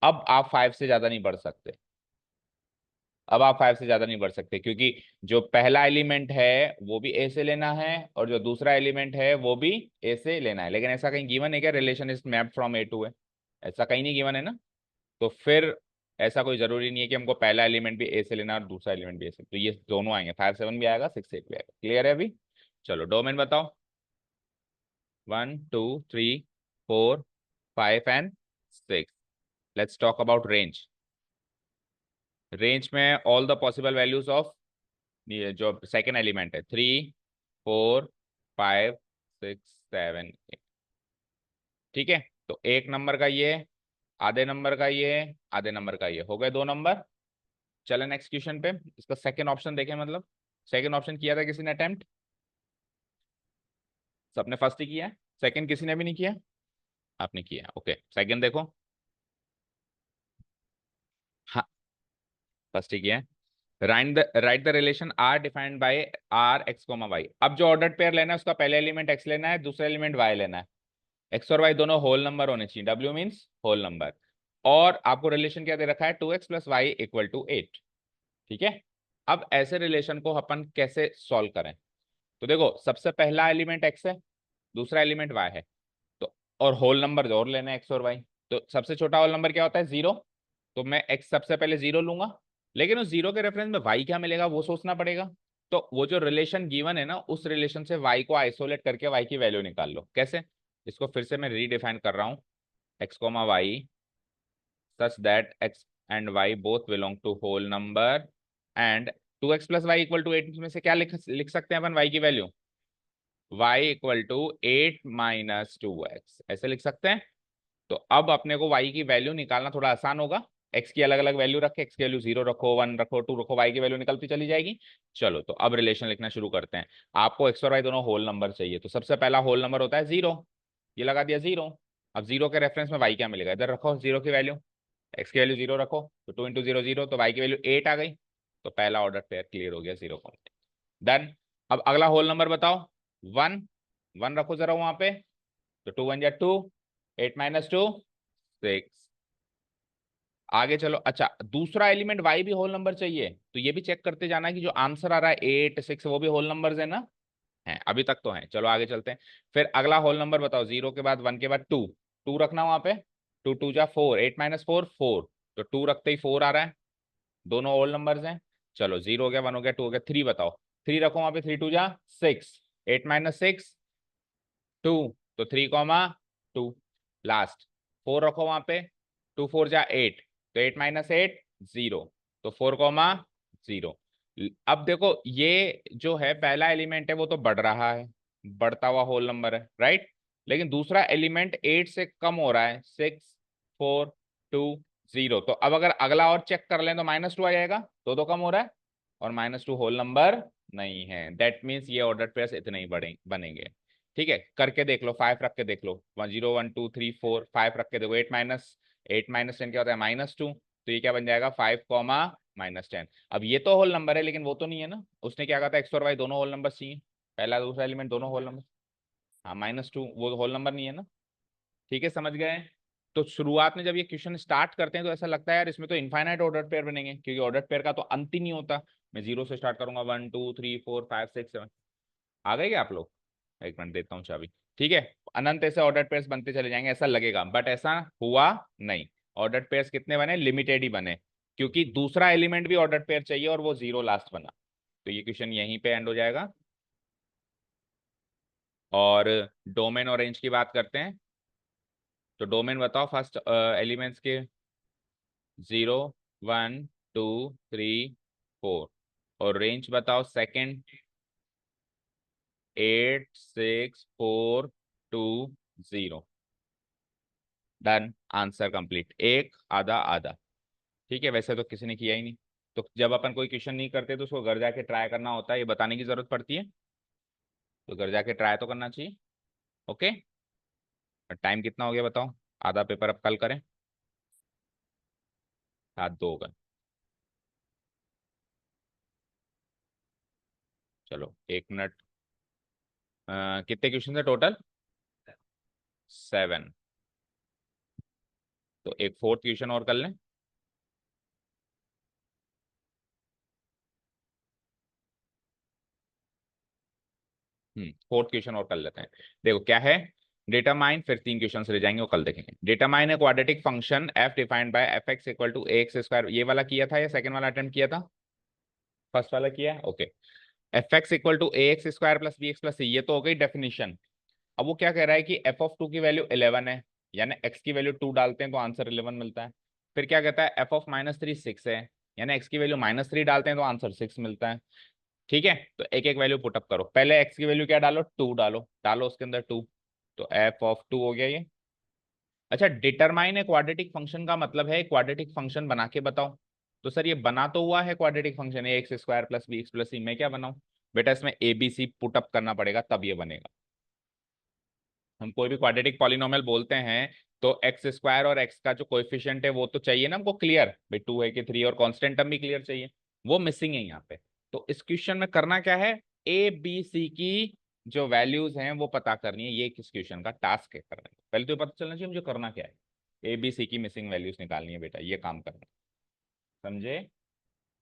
अब आप 5 से ज्यादा नहीं बढ़ सकते, अब आप 5 से ज्यादा नहीं बढ़ सकते, क्योंकि जो पहला एलिमेंट है वो भी ए से लेना है और जो दूसरा एलिमेंट है वो भी ए से लेना है, लेकिन ऐसा कहीं गिवन है क्या relation is mapped from A to A? ऐसा कहीं नहीं गिवन है ना, तो फिर ऐसा कोई जरूरी नहीं है कि हमको पहला एलिमेंट भी ए से लेना और दूसरा एलिमेंट भी ए से, तो ये दोनों आएंगे, 5 7 भी आएगा 6 8 भी आएगा। क्लियर है अभी? चलो डोमेन बताओ, 1 2 3 4 5 and 6। Let's talk about range. Range में all the possible values of ये जो सेकेंड एलिमेंट है, 3 4 5 6 7 8, ठीक है। तो एक नंबर का ये, आधे नंबर का ये, आधे नंबर का ये, हो गए 2 नंबर। चले नेक्स्ट क्वेश्चन पे, इसका सेकंड ऑप्शन देखें, मतलब सेकंड ऑप्शन किया था किसी ने अटेम्प्ट? सबने फर्स्ट ही किया है, सेकंड किसी ने भी नहीं किया? आपने किया, ओके सेकंड देखो। हाँ, फर्स्ट ही किया है। Write the relation R defined by R x, y। अब जो ऑर्डर पेयर लेना है उसका पहले एलिमेंट x लेना है, दूसरा एलिमेंट y लेना है, x और y दोनों होल नंबर होने चाहिए, w मीन्स होल नंबर, और आपको रिलेशन क्या दे रखा है 2x + y = 8, ठीक है। अब ऐसे रिलेशन को अपन कैसे सॉल्व करें, तो देखो सबसे पहला एलिमेंट x है, दूसरा एलिमेंट y है, तो और होल नंबर और लेना है x और y, तो सबसे छोटा होल नंबर क्या होता है 0, तो मैं x सबसे पहले 0 लूंगा, लेकिन उस 0 के रेफरेंस में y क्या मिलेगा वो सोचना पड़ेगा। तो वो जो रिलेशन गिवन है ना, उस रिलेशन से y को आइसोलेट करके y की वैल्यू निकाल लो। कैसे? इसको फिर से मैं रीडिफाइन कर रहा हूँ, x, y such that x and y both belong to whole number and 2x + y = 8 में से क्या लिख सकते हैं अपन y की वैल्यू, y = 8 - 2x, ऐसे लिख सकते हैं। तो अब अपने को y की वैल्यू निकालना थोड़ा आसान होगा, x की अलग अलग वैल्यू रखे, x की वैल्यू 0 रखो, 1 रखो, 2 रखो, y की वैल्यू निकलती चली जाएगी। चलो तो अब रिलेशन लिखना शुरू करते हैं। आपको x और y दोनों होल नंबर चाहिए, तो सबसे पहला होल नंबर होता है 0, ये लगा दिया 0। अब 0 के रेफरेंस में y क्या मिलेगा, इधर रखो 0 की वैल्यू, x की वैल्यू 0 रखो, तो 2 × 0 0, तो y की वैल्यू 8 आ गई, तो पहला ऑर्डर पेयर क्लियर हो गया 0, डन। अब अगला होल नंबर बताओ, 1 1 रखो जरा वहां पे, तो 2 1 2, 8 - 2 6। आगे चलो, अच्छा दूसरा एलिमेंट y भी होल नंबर चाहिए, तो ये भी चेक करते जाना कि जो आंसर आ रहा है 8 6 वो भी होल नंबर्स है ना, है अभी तक तो है। चलो आगे चलते हैं, फिर अगला होल नंबर बताओ, 0 के बाद 1 के बाद 2, 2 रखना वहां पे, 2 2 जा 4, 8 - 4 4, तो 2 रखते ही 4 आ रहा है, दोनों होल नंबर्स हैं। चलो 0 हो गया, 1 हो गया, 2 हो गया, 3 बताओ, 3 रखो वहां पे, 3 2 जा 6, 8 - 6 2, तो 3, 2, लास्ट 4 रखो वहां पे, 2 4 जा 8, तो 8 - 8 0, तो 4, 0। अब देखो ये जो है पहला एलिमेंट है वो तो बढ़ रहा है, बढ़ता हुआ होल नंबर है, राइट, लेकिन दूसरा एलिमेंट 8 से कम हो रहा है, 6 4 2 0, तो अब अगर अगला और चेक कर लें तो -2 आ जाएगा, तो कम हो रहा है, और -2 होल नंबर नहीं है, दैट मीन्स ये ऑर्डर पेयर्स इतने ही बनेंगे। ठीक है, करके देख लो, 5 रख के देख लो, 1 0 1 2 3 4 5 रख के देखो, 8 - 10 क्या होता है -2, तो ये क्या बन जाएगा 5, -10। अब ये तो होल नंबर है लेकिन वो तो नहीं है ना, उसने क्या कहा था x और y दोनों होल नंबर चाहिए, पहला दूसरा एलिमेंट दोनों होल नंबर। हाँ -2 वो होल नंबर नहीं है ना, ठीक है समझ गए। तो शुरुआत में जब ये क्वेश्चन स्टार्ट करते हैं तो ऐसा लगता है यार इसमें तो इनफाइनाइट ऑर्डर पेयर बनेंगे, क्योंकि ऑर्डर पेयर का तो अंत ही नहीं होता। मैं 0 से स्टार्ट करूंगा, 1 2 3 4 5 6 7। आ गए क्या आप लोग? एक मिनट देता हूँ चाबी। ठीक है, अनंत ऐसे ऑर्डर पेयर्स बनते चले जाएंगे ऐसा लगेगा, बट ऐसा हुआ नहीं। ऑर्डर पेयर्स कितने बने? लिमिटेड ही बने, क्योंकि दूसरा एलिमेंट भी ऑर्डर पेयर चाहिए और वो 0 लास्ट बना। तो ये क्वेश्चन यहीं पे एंड हो जाएगा। और डोमेन और रेंज की बात करते हैं। तो डोमेन बताओ फर्स्ट एलिमेंट्स के, 0 1 2 3 4। और रेंज बताओ सेकंड, 8 6 4 2 0। डन, आंसर कंप्लीट, एक आधा आधा। ठीक है, वैसे तो किसी ने किया ही नहीं। तो जब अपन कोई क्वेश्चन नहीं करते तो उसको घर जाके ट्राई करना होता है, ये बताने की जरूरत पड़ती है। तो घर जाके ट्राई तो करना चाहिए। ओके, टाइम कितना हो गया बताओ? आधा पेपर अब कल करें, हाथ दो होगा। चलो 1 मिनट। कितने क्वेश्चन है टोटल? 7। तो एक फोर्थ क्वेश्चन और कर लें। फोर्थ क्वेश्चन और कर लेते हैं। देखो क्या है, डेटा माइन, फिर 3 क्वेश्चन रह जाएंगे वो कल देखेंगे। डेटा माइन है quadratic function F defined by F x equal to A X square. ये वाला किया था या सेकंड वाला अटेम्प्ट किया था? फर्स्ट वाला किया है, okay. F x equal to A X square plus B X plus C, ये तो हो गई डेफिनेशन। अब वो क्या कह रहा है कि एफ ऑफ 2 की वैल्यू 11 है, यानी एक्स की वैल्यू 2 डालते हैं तो आंसर 11 मिलता है। फिर क्या कहता है, एफ ऑफ -3 6 है, यानी एक्स की वैल्यू -3 डालते हैं तो आंसर 6 मिलता है। ठीक है, तो एक एक वैल्यू पुटअप करो। पहले एक्स की वैल्यू क्या डालो, 2 डालो, डालो उसके अंदर 2। तो एफ ऑफ 2 हो गया ये। अच्छा, डिटरमाइन है क्वाड्रेटिक फंक्शन का मतलब है क्वाड्रेटिक फंक्शन बना के बताओ। तो सर ये बना तो हुआ है quadratic function, A X square plus B X plus C. मैं क्या बनाऊं बेटा, इसमें ए बी सी पुटअप करना पड़ेगा तब ये बनेगा। हम कोई भी क्वाड्रेटिक पॉलिनोमियल बोलते हैं तो एक्स स्क्वायर और एक्स का जो कोएफिशिएंट है वो तो चाहिए ना हमको क्लियर, भाई 2 है कि 3, और कांस्टेंट टर्म भी क्लियर चाहिए। वो मिसिंग है यहाँ पे। तो इस क्वेश्चन में करना क्या है, ए बी सी की जो वैल्यूज हैं वो पता करनी है। ये किस क्वेश्चन का टास्क है करने का, पहले तो ये पता चलना चाहिए मुझे करना क्या है। ए बी सी की मिसिंग वैल्यूज निकालनी है बेटा, ये काम करना है। समझे?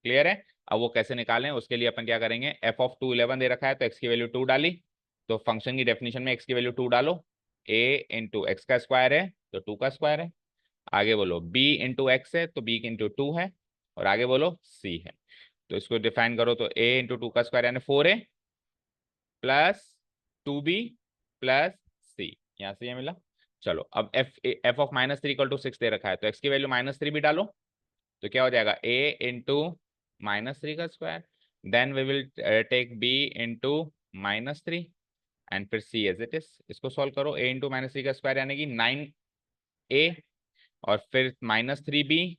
क्लियर है? अब वो कैसे निकालें उसके लिए अपन क्या करेंगे, एफ ऑफ 2 11 दे रखा है तो एक्स की वैल्यू 2 डाली। तो फंक्शन की डेफिनेशन में एक्स की वैल्यू 2 डालो। ए इंटू एक्स का स्क्वायर है तो 2 का स्क्वायर है। आगे बोलो बी इंटू एक्स है तो बी इंटू 2 है। और आगे बोलो सी है। तो इसको डिफाइन करो तो ए इंटू 2 का स्क्वायर यानी 4a प्लस 2b प्लस सी, यहाँ से ये मिला। चलो अब एफ ऑफ -3 इक्वल टू 6 दे रखा है तो एक्स की वैल्यू -3 भी डालो। तो क्या हो जाएगा, a इंटू -3 का square, then we will take b into -3 and फिर c एज इट इज। इसको सॉल्व करो, a इंटू -3 का स्क्वायर यानी कि 9a, और फिर -3b,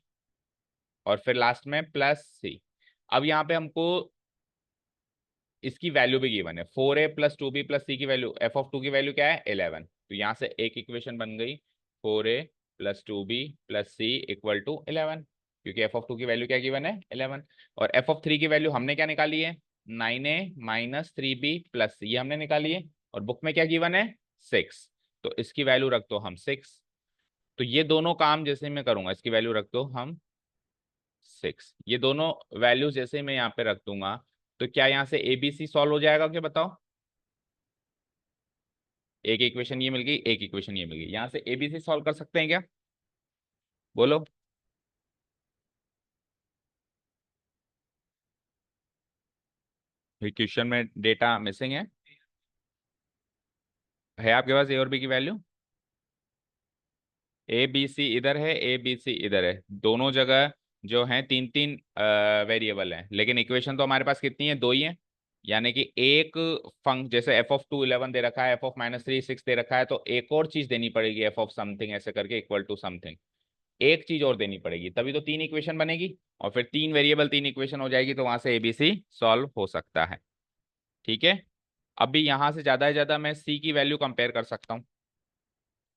और फिर लास्ट में प्लस c। अब यहाँ पे हमको इसकी वैल्यू भी गिवन है, 4a plus 2b plus c की वैल्यू, एफ ऑफ 2 की वैल्यू क्या है 11। तो यहाँ से एक इक्वेशन बन गई, 4a plus 2b plus c equal to 11, क्योंकि एफ ऑफ 2 की वैल्यू क्या गिवन है 11। और एफ ऑफ 3 की वैल्यू हमने क्या निकाली है, 9a minus 3b plus c, ये हमने निकाली है। और बुक में क्या गिवन है 6, तो इसकी वैल्यू रख दो हम 6। तो ये दोनों काम जैसे मैं करूंगा, इसकी वैल्यू रख दो हम 6, ये दोनों वैल्यू जैसे मैं यहाँ पे रख दूंगा तो क्या यहाँ से एबीसी सॉल्व हो जाएगा क्या बताओ? एक इक्वेशन ये मिल गई, एक इक्वेशन ये मिल गई, यहाँ से एबीसी सॉल्व कर सकते हैं क्या? बोलो। इक्वेशन में डेटा मिसिंग है आपके पास ए और बी की वैल्यू? ए बी सी इधर है, ए बी सी इधर है, दोनों जगह जो है 3 3 वेरिएबल हैं, लेकिन इक्वेशन तो हमारे पास कितनी है, 2 ही है। यानी कि एक फंक्शन जैसे एफ ऑफ 2 11 दे रखा है, एफ ऑफ -3 6 दे रखा है, तो एक और चीज देनी पड़ेगी, एफ ऑफ समथिंग ऐसे करके इक्वल टू समथिंग, एक चीज और देनी पड़ेगी, तभी तो 3 इक्वेशन बनेगी। और फिर 3 वेरिएबल 3 इक्वेशन हो जाएगी, तो वहां से एबीसी सॉल्व हो सकता है। ठीक है, अभी यहां से ज्यादा से ज्यादा मैं सी की वैल्यू कंपेयर कर सकता हूँ,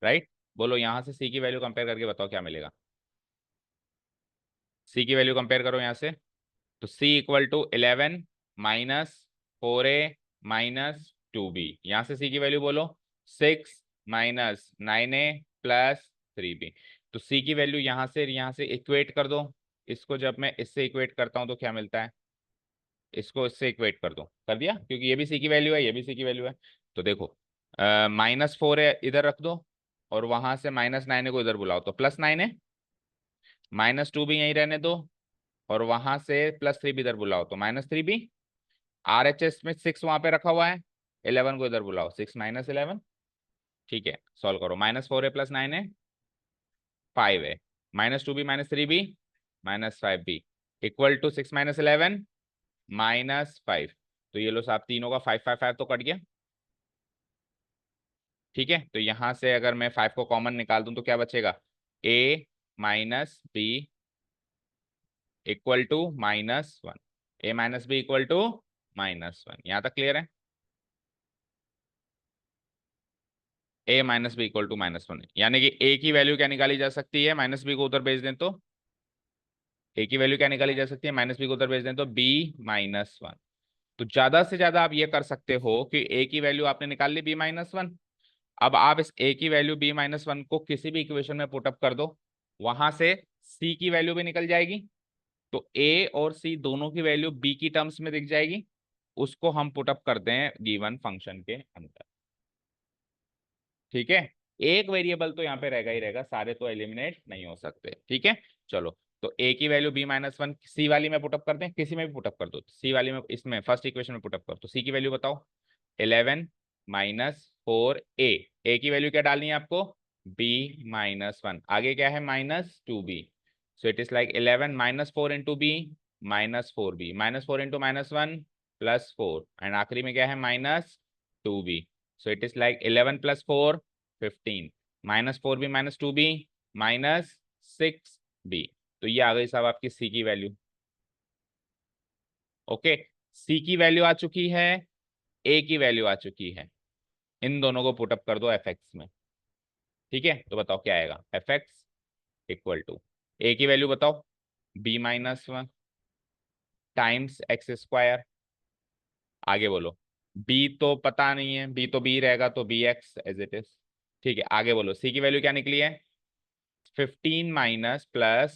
राइट? बोलो यहाँ से सी की वैल्यू कंपेयर करके बताओ क्या मिलेगा। सी की वैल्यू कंपेयर करो यहाँ से, तो C equal to 11 minus 4a minus 2b, यहाँ से सी की वैल्यू बोलो 6 माइनस 9a प्लस 3b। तो c की वैल्यू यहाँ से इक्वेट कर दो। इसको जब मैं इससे इक्वेट करता हूँ तो क्या मिलता है, इसको इससे इक्वेट कर दो, कर दिया, क्योंकि ये भी c की वैल्यू है, ये भी c की वैल्यू है। तो देखो -4 है इधर रख दो, और वहां से -9 को इधर बुलाओ तो +9 है, -2 भी यहीं रहने दो, और वहां से +3 भी इधर बुलाओ तो -3b। RHS में 6 वहां पे रखा हुआ है, 11 को इधर बुलाओ, 6 - 11। ठीक है, सॉल्व करो, -4 है +9 है 5 है, -2b -3b -5b equal to 6 - 11 -5। तो ये लो साहब, तीनों का 5 5 5 तो कट गया। ठीक है, तो यहां से अगर मैं 5 को कॉमन निकाल दूं तो क्या बचेगा, a - b equal to -1। a - b equal to -1। यहां तक क्लियर है, a - b इक्वल टू -1, यानी कि a की वैल्यू क्या निकाली जा सकती है, -b को उधर भेज दें तो a की वैल्यू क्या निकाली जा सकती है, -b को उधर भेज दें तो b -1। तो ज्यादा से ज्यादा आप ये कर सकते हो कि a की वैल्यू आपने निकाल ली b-1। अब आप इस a की वैल्यू b-1 को किसी भी इक्वेशन में पुटअप कर दो, वहां से c की वैल्यू भी निकल जाएगी। तो a और c दोनों की वैल्यू b की टर्म्स में दिख जाएगी, उसको हम पुटअप करते हैं गिवन फंक्शन के अंदर। ठीक है, एक वेरिएबल तो यहाँ पे रहेगा ही रहेगा, सारे तो एलिमिनेट नहीं हो सकते। ठीक है, चलो, तो a की वैल्यू b-1 सी वाली में पुटअप करते हैं, किसी में भी पुटअप कर दो, सी वाली में, इसमें फर्स्ट इक्वेशन में पुटअप कर, तो सी की वैल्यू बताओ, 11 -4a। a की वैल्यू क्या डालनी है आपको, b-1, आगे क्या है -2b। So it is like 11 -4 into b -4b, -4 into -1 +4, and आखिरी में क्या है -2b। So it is like 11 + 4 15, -4b -2b -6b। तो ये आ गई साहब आपकी सी की वैल्यू। ओके, सी की वैल्यू आ चुकी है, ए की वैल्यू आ चुकी है, इन दोनों को पुटअप कर दो एफ एक्स में। ठीक है, तो बताओ क्या आएगा, एफ एक्स इक्वल टू, ए की वैल्यू बताओ, b-1 टाइम्स x²। आगे बोलो, b तो पता नहीं है, b तो b रहेगा, तो bx एज इट इज। ठीक है, आगे बोलो, c की वैल्यू क्या निकली है, 15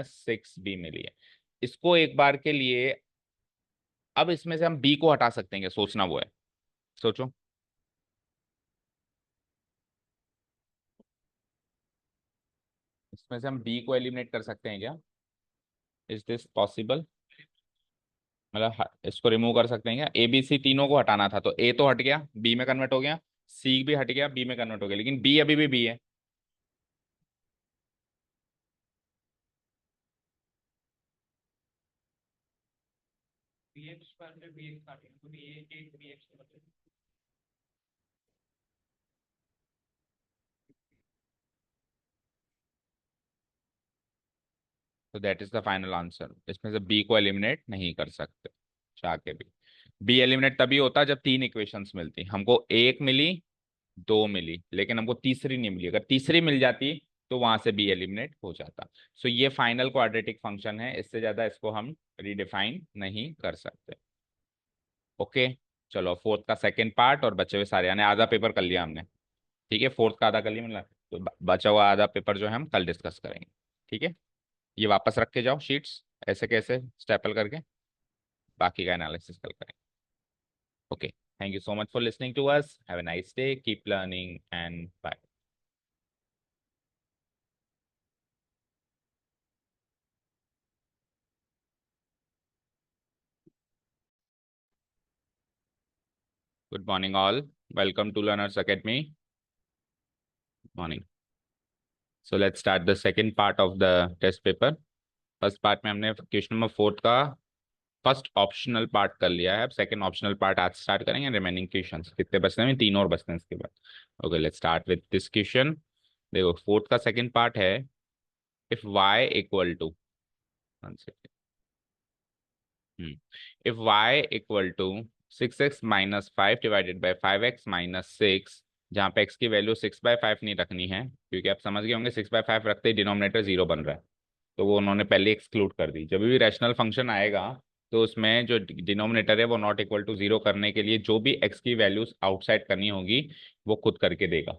6 b मिली है। इसको एक बार के लिए, अब इसमें से हम b को हटा सकते हैं क्या, सोचना वो है, सोचो। इसमें से हम b को एलिमिनेट कर सकते हैं क्या, इज दिस पॉसिबल, मतलब इसको रिमूव कर सकते हैं क्या, ए बी सी तीनों को हटाना था, तो ए तो हट गया, बी में कन्वर्ट हो गया, सी भी हट गया, बी में कन्वर्ट हो गया, लेकिन बी अभी भी बी है। bx पर में bx काटेंगे तो ये 8 bx तो बचेगा। तो that is the final answer, इसमें से बी को एलिमिनेट नहीं कर सकते चाह के भी। बी एलिमिनेट तभी होता जब तीन इक्वेशंस मिलती, हमको एक मिली, दो मिली, लेकिन हमको तीसरी नहीं मिली, अगर तीसरी मिल जाती तो वहां से बी एलिमिनेट हो जाता। सो ये फाइनल क्वाड्रेटिक फंक्शन है, इससे ज्यादा इसको हम रिडिफाइन नहीं कर सकते। ओके, चलो, फोर्थ का सेकंड पार्ट और बचे हुए सारे, यानी आधा पेपर कर लिया हमने। ठीक है, फोर्थ का आधा कर लिया, मतलब तो बचा हुआ आधा पेपर जो है हम कल डिस्कस करेंगे। ठीक है, ये वापस रख के जाओ शीट्स, ऐसे कैसे स्टेपल करके, बाकी का एनालिसिस कल करेंगे। Okay, thank you so much for listening to us, have a nice day, keep learning and bye. Good morning all, welcome to Learners Academy. Morning. So let's start the second part of the test paper. First part में हमने question number 4 का first optional part कर लिया है, अब second optional part आज start करेंगे। Remaining questions कितने बचने हैं, तीन और बचने हैं इसके बाद। Okay, let's start with this question. देखो, फोर्थ का सेकंड पार्ट है, if y equal to, if y equal to 6x - 5 divided by 5x - 6, जहाँ पे x की वैल्यू 6/5 नहीं रखनी है, क्योंकि आप समझ गए होंगे 6/5 रखते ही डिनोमिनेटर 0 बन रहा है, तो वो उन्होंने पहले एक्सक्लूड कर दी। जब भी रैशनल फंक्शन आएगा तो उसमें जो डिनोमिनेटर है वो नॉट इक्वल टू 0 करने के लिए जो भी एक्स की वैल्यूज आउटसाइड करनी होगी वो खुद करके देगा।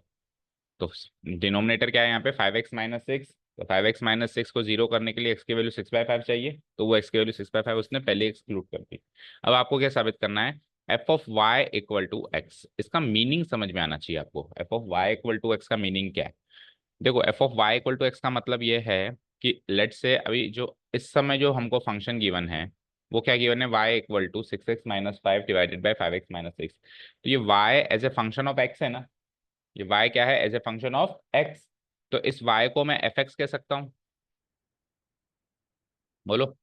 तो डिनोमिनेटर क्या है यहाँ पे 5x-6, तो 5x-6 को 0 करने के लिए x की वैल्यू 6/5 चाहिए, तो वो x की वैल्यू 6/5 उसने पहले एक्सक्लूड कर दी। अब आपको क्या साबित करना है, f(y) = x। इसका मीनिंग समझ में आना चाहिए आपको। f(y) = x का मीनिंग क्या है? देखो f(y) = x का मतलब ये है कि लेट से अभी जो इस समय जो हमको फंक्शन गिवन है वो क्या गिवन है, y = 6x-5 / 5x-6। तो ये y as a function of x है ना, ये y क्या है, as a function of x। तो इस y को मैं fx कह सकता हूँ, बोलो।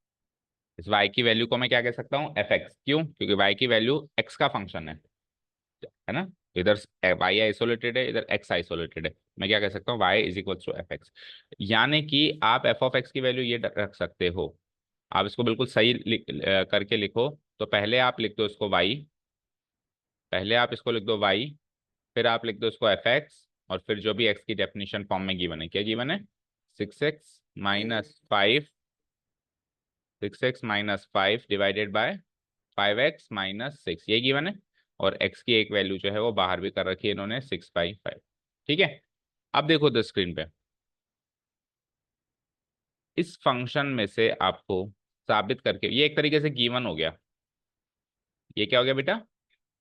इस y की वैल्यू को मैं क्या कह सकता हूँ, fx। क्यों? क्योंकि y की वैल्यू x का फंक्शन है ना। इधर y आइसोलेटेड है, इधर x आइसोलेटेड है, मैं क्या कह सकता हूँ, y = fx। यानी कि आप f(x) की वैल्यू ये रख सकते हो। आप इसको बिल्कुल सही करके लिखो। तो पहले आप लिख दो इसको y, पहले आप इसको लिख दो y, फिर आप लिख दो इसको fx, और फिर जो भी x की डेफिनेशन फॉर्म में गिवन है, क्या गिवन है, 6x-5, 6x-5 / 5x-6, ये गिवन है। और x की एक वैल्यू जो है वो बाहर भी कर रखी है इन्होंने, 6/5। ठीक है। अब देखो द स्क्रीन पे, इस फंक्शन में से आपको साबित करके, ये एक तरीके से गिवन हो गया, ये क्या हो गया बेटा,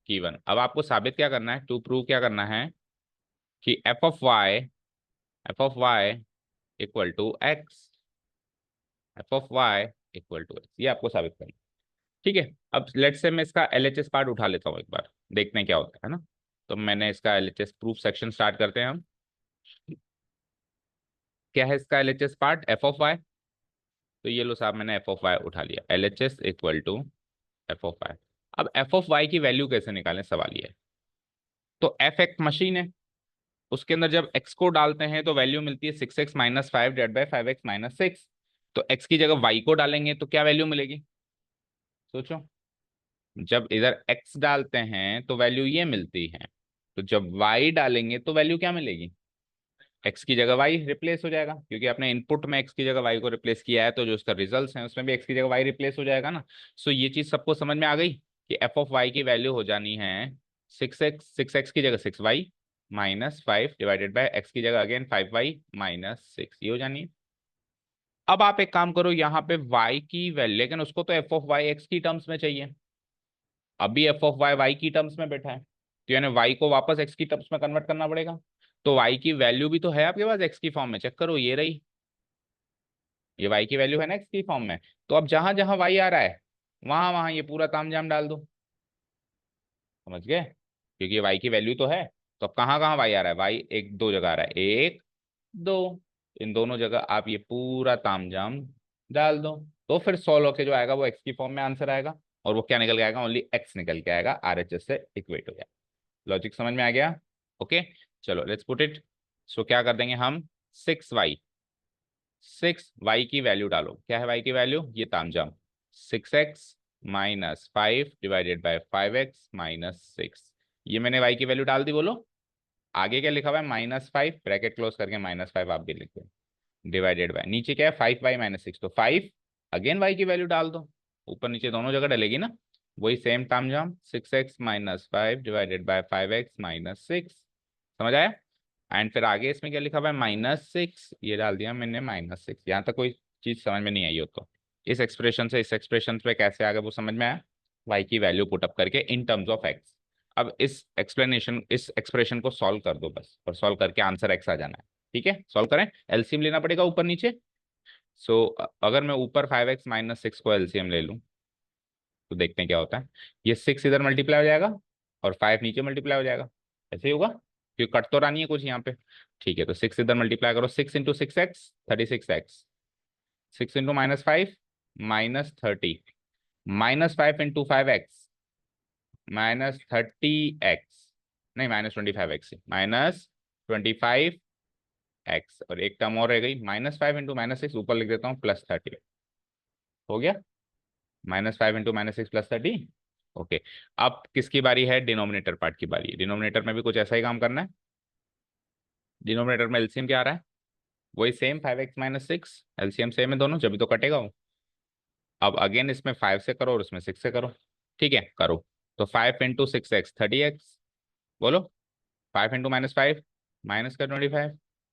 गिवन। अब आपको साबित क्या करना है, टू प्रूव क्या करना है कि f(y) = x, f(y) = x, ये आपको साबित करना है। ठीक है। अब लेट्स से मैं इसका एलएचएस पार्ट उठा लेता हूँ एक बार, देखते हैं क्या होता है ना। तो मैंने इसका एलएचएस प्रूफ सेक्शन स्टार्ट करते हैं हम। क्या है इसका एलएचएस पार्ट, f(y)। तो ये लो साहब, मैंने f(y) उठा लिया, एलएचएस = f(y). अब f(y) की वैल्यू कैसे निकालें, सवाल ये है। तो f एक मशीन है, उसके अंदर जब x को डालते हैं तो वैल्यू मिलती है 6x-5 / 5x-6। तो x की जगह y को डालेंगे तो क्या वैल्यू मिलेगी, सोचो। जब इधर x डालते हैं तो वैल्यू ये मिलती है, तो जब y डालेंगे तो वैल्यू क्या मिलेगी, x की जगह y रिप्लेस हो जाएगा, क्योंकि आपने इनपुट में x की जगह y को रिप्लेस किया है, तो जो उसका रिजल्ट है उसमें भी x की जगह y रिप्लेस हो जाएगा ना। सो ये चीज सबको समझ में आ गई कि f(y) की वैल्यू हो जानी है 6x की जगह 6y -5 / x की जगह अगेन 5y -6, ये हो जानी है। अब आप एक काम करो, यहाँ पे y की वैल्यू, लेकिन उसको तो f(y) x की टर्म्स में चाहिए, अभी f(y) y की टर्म्स में बैठा है, तो यानी y को वापस x की टर्म्स में कन्वर्ट करना पड़ेगा। तो y की वैल्यू भी तो है आपके पास x की फॉर्म में, चेक करो, ये रही, ये y की वैल्यू है ना x की फॉर्म में। तो अब जहां जहां y आ रहा है वहां वहां ये पूरा तामझाम डाल दो, समझ गए, क्योंकि y की वैल्यू तो है। तो अब कहाँ कहाँ y आ रहा है, y एक दो जगह आ रहा है, 1 2, इन दोनों जगह आप ये पूरा तामझाम डाल दो। तो फिर सॉल्व होके जो आएगा वो x की फॉर्म में आंसर आएगा, और वो क्या निकल के आएगा, ओनली x निकल के आएगा, RHS से इक्वेट हो जाएगा। लॉजिक समझ में आ गया? ओके, चलो लेट्स पुट इट। सो क्या कर देंगे हम, 6y, 6y की वैल्यू डालो, क्या है y की वैल्यू, ये तामझाम 6x-5 / 5x-6, ये मैंने y की वैल्यू डाल दी, बोलो। आगे क्या लिखा हुआ है, -5, ब्रैकेट क्लोज करके -5 आप भी लिख दो, डिवाइडेड बाय, नीचे क्या है 5y-6, तो 5 अगेन y की वैल्यू डाल दो, ऊपर नीचे दोनों जगह डलेगी ना, वही सेम तामझाम 6x-5 / 5x-6, समझ आया। एंड फिर आगे इसमें क्या लिखा हुआ है, -6, ये डाल दिया मैंने -6। यहाँ तक कोई चीज समझ में नहीं आई हो तो इस एक्सप्रेशन से इस एक्सप्रेशन पे कैसे आ गए वो समझ में आया, y की वैल्यू पुटअप करके इन टर्म्स ऑफ x। अब इस एक्सप्रेशन को सॉल्व कर दो बस, और सॉल्व करके आंसर x आ जाना है। ठीक है, सॉल्व करें, एलसीएम लेना पड़ेगा ऊपर नीचे। सो अगर मैं ऊपर 5x-6 को एलसीएम ले लूं तो देखते हैं क्या होता है। ये 6 इधर मल्टीप्लाई हो जाएगा और 5 नीचे मल्टीप्लाई हो जाएगा, ऐसे ही होगा, क्योंकि कट तो रहा नहीं है कुछ यहाँ पे। ठीक है, तो 6 इधर मल्टीप्लाई करो, 6 × 6x 36x, 6 × -5 -30, -5 × 5x -30x, नहीं -25x, -25x, और एक टर्म और रह गई, -5 × -6, ऊपर लिख देता हूँ +30, हो गया, -5 × -6 +30। ओके, अब किसकी बारी है, डिनोमिनेटर पार्ट की बारी है। डिनोमिनेटर में भी कुछ ऐसा ही काम करना है। डिनोमिनेटर में एलसीएम क्या आ रहा है, वही सेम 5x-6, एलसीएम सेम है दोनों, जब भी तो कटेगा वो। अब अगेन इसमें 5 से करो और इसमें 6 से करो। ठीक है, करो। तो 5 × 6x 30x। बोलो। 5 × -5 -का 25,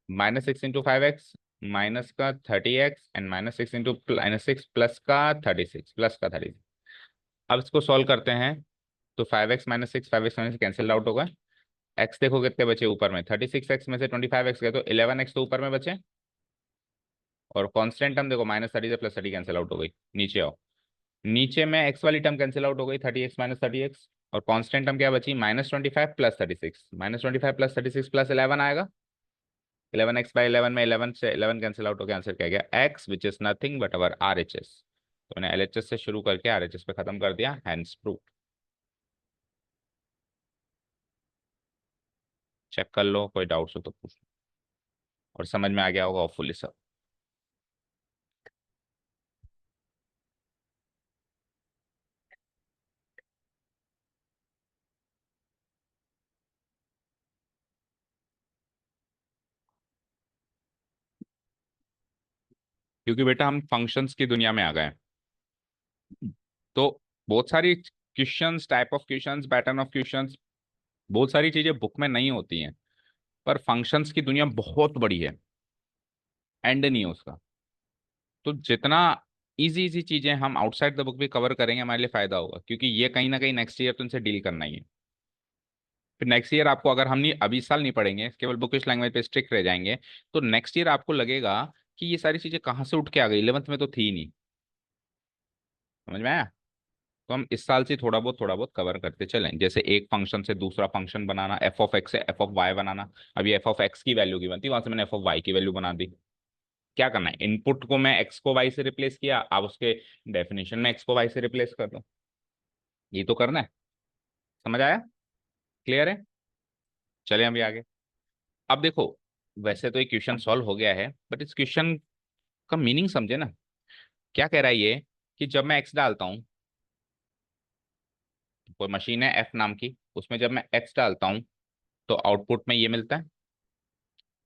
-6 × 5x -का 30x एंड -6 × -6 +का 36 अब इसको सॉल्व करते हैं। तो 5x - 6 5x - 6 कैंसिल आउट होगा। x देखो कितने बचे ऊपर में, 36x में से 25x गए तो 11x तो ऊपर में बचे। और कांस्टेंट टर्म देखो -30 से +30 कैंसिल आउट हो गई। नीचे आओ, नीचे में x वाली टर्म कैंसिल आउट हो गई, 30x - 30x। और कांस्टेंट टर्म क्या बची, -25 +36, -25 +36 +11 आएगा। 11x/11 में 11 से 11 कैंसिल आउट हो गया। आंसर क्या गया, x which is nothing but our RHS। तो मैंने LHS से शुरू करके RHS पे खत्म कर दिया, हैंस प्रूफ। चेक कर लो, कोई डाउट्स हो तो पूछ लो। और समझ में आ गया होगा होपफुली सब। क्योंकि बेटा हम फंक्शंस की दुनिया में आ गए हैं, तो बहुत सारी questions, type of questions, pattern of questions, बहुत सारी चीजें बुक में नहीं होती हैं। पर फंक्शंस की दुनिया बहुत बड़ी है, एंड नहीं है उसका। तो जितना इजी इजी चीजें हम आउटसाइड द बुक भी कवर करेंगे हमारे लिए फायदा होगा, क्योंकि ये कहीं ना कहीं नेक्स्ट ईयर तो इनसे डील करना ही है। फिर नेक्स्ट ईयर आपको, अगर हम नहीं अभी इस साल नहीं पढ़ेंगे, केवल बुकिश लैंग्वेज पे स्ट्रिक्ट रह जाएंगे, तो नेक्स्ट ईयर आपको लगेगा कि ये सारी चीजें कहाँ से उठ के आ गई, 11th में तो थी ही नहीं। समझ में आया। तो हम इस साल से थोड़ा बहुत कवर करते चलें, जैसे एक फंक्शन से दूसरा फंक्शन बनाना, f(x) से f(y) बनाना। अभी f(x) की वैल्यू की बनती, वहां से मैंने f(y) की वैल्यू बना दी। क्या करना है, इनपुट को मैं x को y से रिप्लेस किया, अब उसके डेफिनेशन में x को y से रिप्लेस कर दो। ये तो करना है। समझ आया, क्लियर है। चलें अभी आगे। अब देखो, वैसे तो ये क्वेश्चन सॉल्व हो गया है, बट इस क्वेश्चन का मीनिंग समझे ना। क्या कह रहा है ये, कि जब मैं x डालता हूँ, कोई मशीन है f नाम की, उसमें जब मैं x डालता हूँ तो आउटपुट में ये मिलता है।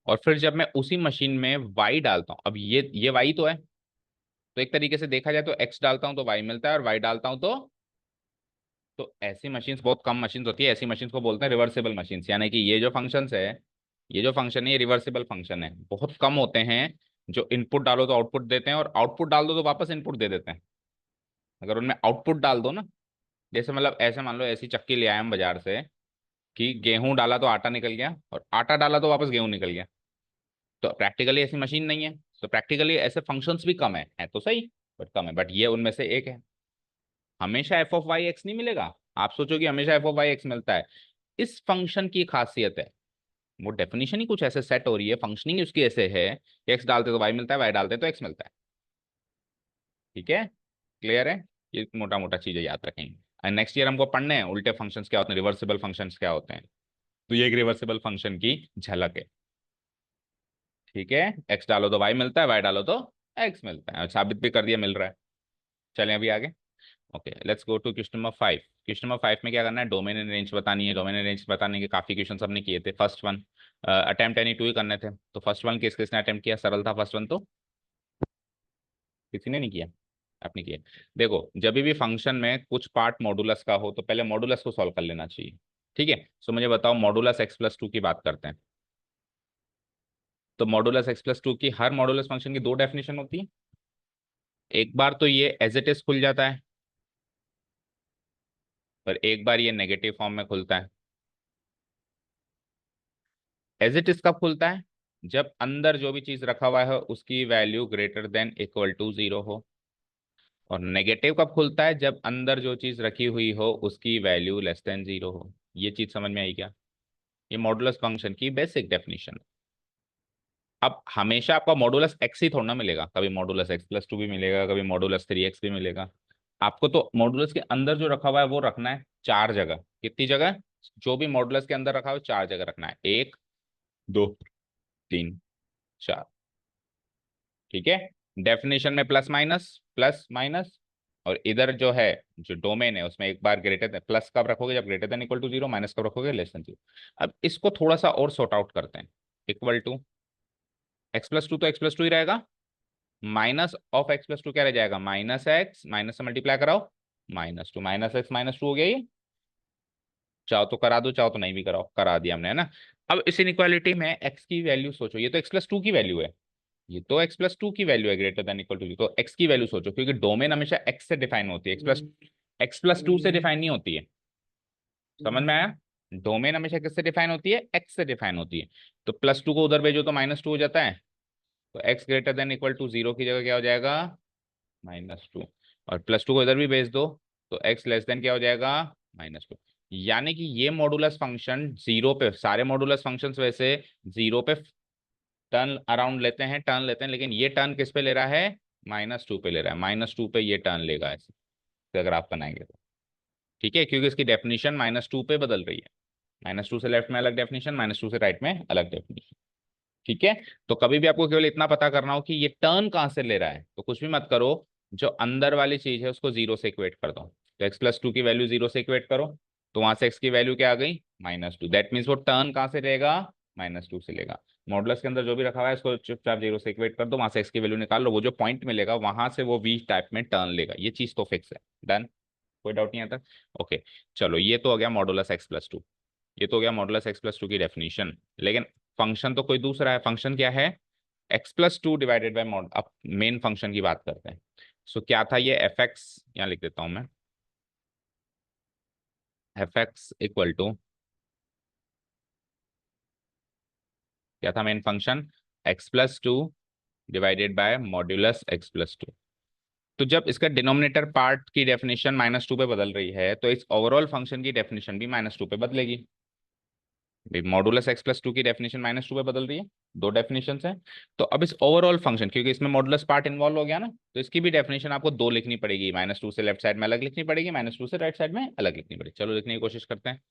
और फिर जब मैं उसी मशीन में y डालता हूँ, अब ये y तो है, तो एक तरीके से देखा जाए तो x डालता हूँ तो y मिलता है, और y डालता हूँ तो ऐसी मशीन्स बहुत कम मशीन्स होती है, ऐसी मशीन्स को बोलते हैं रिवर्सिबल मशीन्स। यानी कि ये जो फंक्शंस है, ये जो फंक्शन है, ये रिवर्सिबल फंक्शन है। बहुत कम होते हैं जो इनपुट डालो तो आउटपुट देते हैं, और आउटपुट डाल दो तो वापस इनपुट दे देते हैं। अगर उनमें आउटपुट डाल दो ना, जैसे मतलब ऐसे मान लो, ऐसी चक्की ले आए हम बाजार से, कि गेहूं डाला तो आटा निकल गया, और आटा डाला तो वापस गेहूं निकल गया। तो प्रैक्टिकली ऐसी मशीन नहीं है। तो प्रैक्टिकली ऐसे फंक्शंस भी कम है तो सही, बट कम है। बट ये उनमें से एक है। हमेशा f(y)(x) नहीं मिलेगा। आप सोचो कि हमेशा f(y)(x) मिलता है। इस फंक्शन की खासियत है, वो डेफिनेशन ही कुछ ऐसे सेट हो रही है, फंक्शनिंग उसकी ऐसे है कि x डालते तो y मिलता है, y डालते तो x मिलता है। ठीक है, क्लियर है। ये मोटा मोटा चीजें याद रखेंगे, और नेक्स्ट ईयर हमको पढ़ने हैं उल्टे फंक्शंस क्या होते हैं, रिवर्सिबल फंक्शंस क्या होते हैं। तो ये एक रिवर्सिबल फंक्शन की झलक है। ठीक है, x डालो तो y मिलता है, y डालो तो x मिलता है, और साबित भी कर दिया मिल रहा है। चलें अभी आगे। Okay, let's go to question number 5। Question number 5 में क्या करना है, डोमेन एंड रेंज बतानी है। डोमेन एंड रेंज बताने के काफी क्वेश्चन हमने किए थे। First one attempt any two ही करने थे, तो फर्स्ट वन किसने अटेम्प्ट किया, सरल था फर्स्ट वन, तो किसी ने नहीं किया, आपने किया। देखो, जब भी फंक्शन में कुछ पार्ट मॉडुलस का हो तो पहले मॉडुलस को सॉल्व कर लेना चाहिए। ठीक है, सो मुझे बताओ, मॉडुलस x+2 की बात करते हैं। तो मॉडुलस x+2 की, हर मॉडुलस फंक्शन की दो डेफिनेशन होती है। एक बार तो ये एज इट इज खुल जाता है, पर एक बार ये नेगेटिव फॉर्म में खुलता है। एज इट इज कब खुलता है, जब अंदर जो भी चीज रखा हुआ है उसकी value greater than equal to 0 हो। और नेगेटिव कब खुलता है, जब अंदर जो चीज रखी हुई हो उसकी वैल्यू लेस देन 0 हो। ये चीज समझ में आई क्या। ये मॉडुलस फंक्शन की बेसिक डेफिनेशन। अब हमेशा आपका मॉडुलस एक्स ही थोड़ा ना मिलेगा, कभी मॉडुलस x+2 भी मिलेगा, कभी मॉडुलस 3x भी मिलेगा। आपको तो मॉडुलस के अंदर जो रखा हुआ है वो रखना है चार जगह। कितनी जगह, जो भी मॉडुलस के अंदर रखा हुआ है चार जगह रखना है, 1 2 3 4। ठीक है, डेफिनेशन में प्लस माइनस प्लस माइनस। और इधर जो है, जो डोमेन है उसमें एक बार ग्रेटर देन, प्लस कब रखोगे जब greater than equal to 0, minus कब रखोगे लेस देन 0। अब इसको थोड़ा सा और सॉर्ट आउट करते हैं। इक्वल टू x+2 तो x+2 ही रहेगा, minus of x plus to क्या रह जाएगा, माइनस एक्स, माइनस से मल्टीप्लाई कराओ, minus two, minus x minus two हो गया ये। चाहो तो करा दो, चाहो तो नहीं भी कराओ, करा दिया हमने, है ना। अब इस इनइक्वालिटी में एक्स की वैल्यू सोचो, ये तो एक्स प्लस टू की वैल्यू है, ये तो एक्स प्लस टू की वैल्यू है ग्रेटर देन इक्वल टू, तो एक्स की वैल्यू सोचो, क्योंकि डोमेन हमेशा एक्स से डिफाइन होती है, एक्स प्लस टू से डिफाइन नहीं होती है। समझ में आया, डोमेन हमेशा किससे डिफाइन होती है, एक्स से डिफाइन होती है। तो प्लस टू को उधर भेजो तो माइनस टू हो जाता है, तो X greater than equal to zero की जगह क्या हो जाएगा, माइनस टू। और प्लस टू को इधर भी भेज दो तो एक्स लेस देन क्या हो जाएगा, माइनस टू। यानी कि ये मॉडुलस फंक्शन जीरो पे, सारे मॉडुलस फंक्शंस वैसे जीरो पे टर्न अराउंड लेते हैं, टर्न लेते हैं, लेकिन ये टर्न किस पे ले रहा है, माइनस टू पे ले रहा है, माइनस टू पे ये टर्न लेगा ऐसे, तो अगर आप बनाएंगे तो ठीक है, क्योंकि इसकी डेफिनेशन माइनस टू पे बदल रही है, माइनस टू से लेफ्ट में अलग डेफिनेशन, माइनस टू से राइट में अलग डेफिनेशन। ठीक है, तो कभी भी आपको केवल इतना पता करना हो कि ये टर्न कहां से ले रहा है, तो कुछ भी मत करो, जो अंदर वाली चीज है उसको जीरो से इक्वेट कर दो। तो एक्स प्लस टू की वैल्यू जीरो से इक्वेट करो, तो वहां से एक्स की वैल्यू क्या आ गई, माइनस टू। दैट मीन्स वो टर्न कहां से लेगा, माइनस टू से लेगा। मॉडुलस के अंदर जो भी रखा हुआ है इसको चुपचाप जीरो से इक्वेट कर दो, वहां से एक्स की वैल्यू निकाल लो, वो जो पॉइंट मिलेगा वहां से वो वी टाइप में टर्न लेगा, ये चीज तो फिक्स है। डन, कोई डाउट नहीं आता। ओके, चलो ये तो हो गया मॉडुलस एक्स प्लस टू, ये तो हो गया मॉडुलस एक्स प्लस टू की डेफिनेशन। लेकिन फंक्शन तो कोई दूसरा है, फंक्शन क्या है, x plus two divided by mod. अब मेन फंक्शन की बात करते हैं। सो क्या था ये, एफ एक्स, यहाँ लिख देता हूं मैं, एफ एक्स इक्वल टू क्या था main function, x plus two divided by modulus x plus to. तो जब इसका डिनोमिनेटर पार्ट की डेफिनेशन माइनस टू पे बदल रही है, तो इस ओवरऑल फंक्शन की डेफिनेशन भी माइनस टू पे बदलेगी। मॉडुलस एक्स प्लस टू की डेफिनेशन माइनस टू पे बदल रही है, दो डेफिनेशन है। तो अब इस ओवरऑल फंक्शन, क्योंकि इसमें मॉडुलस पार्ट इन्वॉल्व हो गया ना, तो इसकी भी डेफिनेशन आपको दो लिखनी पड़ेगी, माइनस टू से लेफ्ट साइड में अलग लिखनी पड़ेगी, माइनस टू से राइट साइड में अलग लिखनी पड़ेगी। चलो लिखने की कोशिश करते हैं।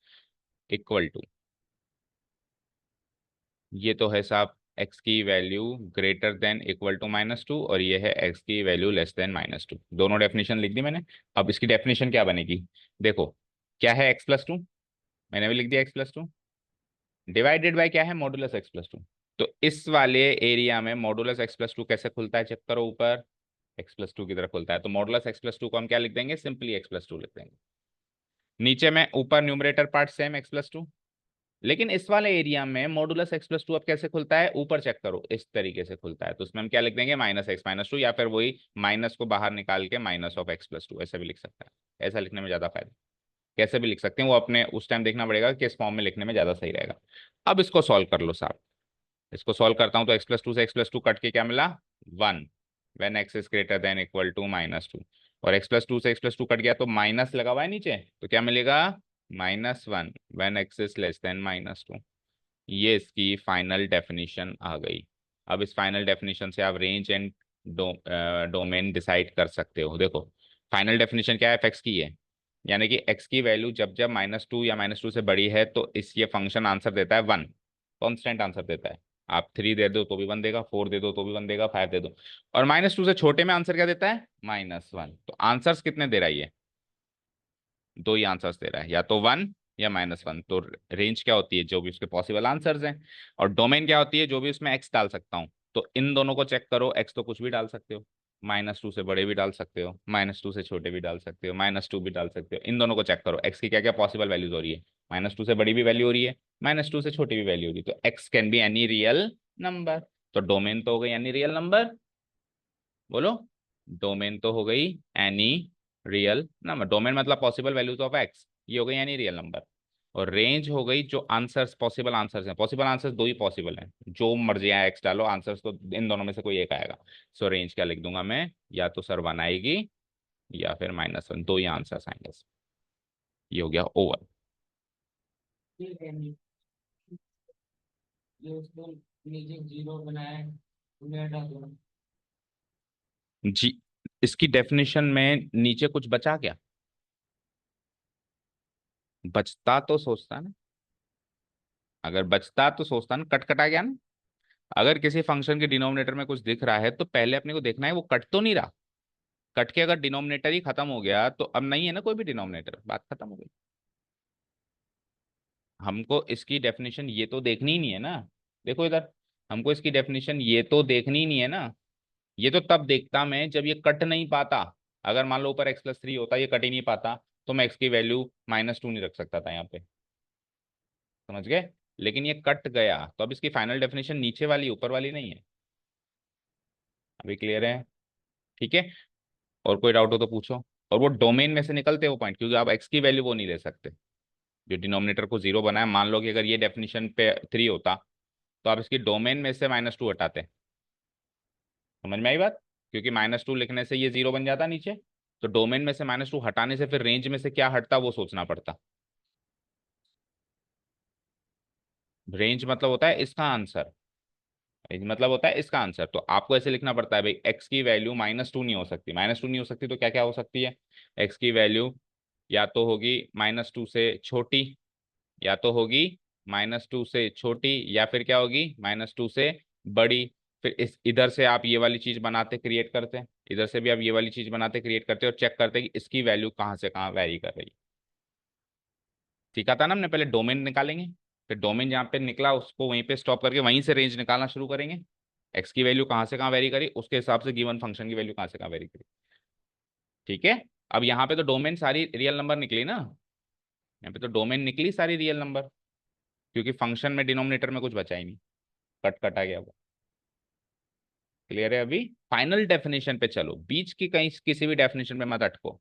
इक्वल टू, ये तो है साहब एक्स की value greater than equal to minus two, और ये है एक्स की value less than minus two. दोनों डेफिनेशन लिख दी मैंने। अब इसकी डेफिनेशन क्या बनेगी, देखो, क्या है एक्स प्लस टू, मैंने भी लिख दिया x plus to, divided by क्या है, मॉडुलस एक्स प्लस टू। तो इस वाले एरिया में मॉडुलस एक्स प्लस टू कैसे खुलता है, चेक करो, ऊपर एक्स प्लस टू की तरफ खुलता है, तो मॉडुलस एक्स प्लस टू को हम क्या लिख देंगे, सिंपली एक्स प्लस टू लिख देंगे। नीचे में ऊपर numerator part same x plus to, लेकिन इस वाले एरिया में मॉडुलस एक्स प्लस टू अब कैसे खुलता है, ऊपर चेक करो, इस तरीके से खुलता है, तो उसमें हम क्या लिख देंगे, माइनस एक्स माइनस टू, या फिर वही माइनस को बाहर निकाल के minus of x plus to, ऐसा भी लिख सकता है। ऐसा लिखने में ज्यादा फायदा, कैसे भी लिख सकते हैं वो अपने उस टाइम देखना पड़ेगा कि इस फॉर्म में लिखने में ज्यादा सही रहेगा। अब इसको सॉल्व कर लो साहब, इसको सॉल्व करता हूं तो एक्स प्लस टू से एक्स प्लस टू कट के क्या मिला, one, when X is greater than equal to minus two. और एक्स प्लस टू से एक्स प्लस टू कट गया तो माइनस लगा हुआ है नीचे, तो क्या मिलेगा, minus one, when X is less than minus to. ये इसकी फाइनल डेफिनेशन आ गई। अब इस फाइनल डेफिनेशन से आप रेंज एंड डोमेन डिसाइड कर सकते हो। देखो फाइनल डेफिनेशन क्या है, एफ एक्स की है, यानी कि एक्स की वैल्यू जब जब माइनस टू या माइनस टू से बड़ी है तो इस ये फंक्शन आंसर देता है वन, कॉन्स्टेंट आंसर देता है। आप थ्री दे दो तो भी वन देगा, फोर दे दो तो भी वन देगा, फाइव दे दो। और माइनस टू से छोटे में आंसर क्या देता है, माइनस वन। तो आंसर्स कितने दे रहा है ये, दो ही आंसर्स दे रहा है, या तो वन या माइनस वन। तो रेंज क्या होती है, जो भी उसके पॉसिबल आंसर्स हैं। और डोमेन क्या होती है, जो भी उसमें एक्स डाल सकता हूँ। तो इन दोनों को चेक करो, एक्स तो कुछ भी डाल सकते हो, माइनस टू से बड़े भी डाल सकते हो, माइनस टू से छोटे भी डाल सकते हो, माइनस टू भी डाल सकते हो। इन दोनों को चेक करो, एक्स की क्या क्या पॉसिबल वैल्यूज हो रही है, माइनस टू से बड़ी भी वैल्यू हो रही है, माइनस टू से छोटी भी वैल्यू हो रही है, तो x can be any real number. तो डोमेन तो हो गई एनी रियल नंबर, बोलो, डोमेन तो हो गई एनी रियल नंबर। डोमेन मतलब पॉसिबल वैल्यूज ऑफ एक्स, ये हो गई एनी रियल नंबर। और रेंज हो गई जो आंसर्स, पॉसिबल आंसर्स हैं, पॉसिबल आंसर्स दो ही पॉसिबल हैं, जो मर्जी आए एक्स डालो, आंसर्स तो इन दोनों में से कोई एक आएगा। सो रेंज क्या लिख दूंगा मैं, या तो सर वन आएगी या फिर माइनस वन, दो ही आंसर्स आएंगे। ये हो गया ओवर। ठीक है, ये उसको नीचे जीरो बनाया, उन्हें हटा दो। जी, इसकी डेफिनेशन में नीचे कुछ बचा क्या, बचता तो सोचता ना, अगर बचता तो सोचता ना, कट कटा गया ना। अगर किसी फंक्शन के डिनोमिनेटर में कुछ दिख रहा है तो पहले अपने को देखना है वो कट तो नहीं रहा। कट के अगर डिनोमिनेटर ही खत्म हो गया तो अब नहीं है ना कोई भी डिनोमिनेटर, बात खत्म हो गई। हमको इसकी डेफिनेशन ये तो देखनी ही नहीं है ना, देखो इधर, हमको इसकी डेफिनेशन ये तो देखनी ही नहीं है ना। ये तो तब देखता मैं जब ये कट नहीं पाता। अगर मान लो ऊपर x+3 होता, ये कट ही नहीं पाता, तो मैं x की वैल्यू -2 नहीं रख सकता था यहाँ पे, समझ गए। लेकिन ये कट गया, तो अब इसकी फाइनल डेफिनेशन नीचे वाली ऊपर वाली नहीं है। अभी क्लियर है? ठीक है। और कोई डाउट हो तो पूछो। और वो डोमेन में से निकलते हो पॉइंट, क्योंकि आप x की वैल्यू वो नहीं ले सकते। जो डिनोमिनेटर को 0 बनाया, मान लो कि अगर ये डेफिनेशन पे 3 होता, तो आप इसकी डोमेन में से -2 हटाते। समझ में आई बात? क्योंकि -2 लिखने से ये 0 बन जाता नीचे। तो डोमेन में से -2 हटाने से फिर रेंज में से क्या हटता वो सोचना पड़ता। रेंज मतलब होता है इसका आंसर। रेंज मतलब होता है इसका आंसर। तो आपको ऐसे लिखना पड़ता है भाई, x की वैल्यू -2 नहीं हो सकती। -2 नहीं हो सकती तो क्या क्या हो सकती है? x की वैल्यू या तो होगी -2 से छोटी, या तो होगी -2 से छोटी, या फिर क्या होगी -2 से बड़ी। फिर इस इधर से आप ये वाली चीज बनाते क्रिएट करते हैं, इधर से भी आप ये वाली चीज बनाते क्रिएट करते और चेक करते कि इसकी वैल्यू कहाँ से कहाँ वेरी कर रही है। सीखा था ना हमने, पहले डोमेन निकालेंगे, फिर डोमेन जहाँ पे निकला उसको वहीं पे स्टॉप करके वहीं से रेंज निकालना शुरू करेंगे। एक्स की वैल्यू कहाँ से कहाँ वेरी करी, उसके हिसाब से गिवन फंक्शन की वैल्यू कहाँ से कहाँ वेरी करी। ठीक है। अब यहाँ पे तो डोमेन सारी रियल नंबर निकली ना, यहाँ पे तो डोमेन निकली सारी रियल नंबर, क्योंकि फंक्शन में डिनोमिनेटर में कुछ बचा ही नहीं, कट कटा गया वो। क्लियर है? अभी फाइनल डेफिनेशन पे चलो, बीच की कहीं किसी भी डेफिनेशन पे मत अटको।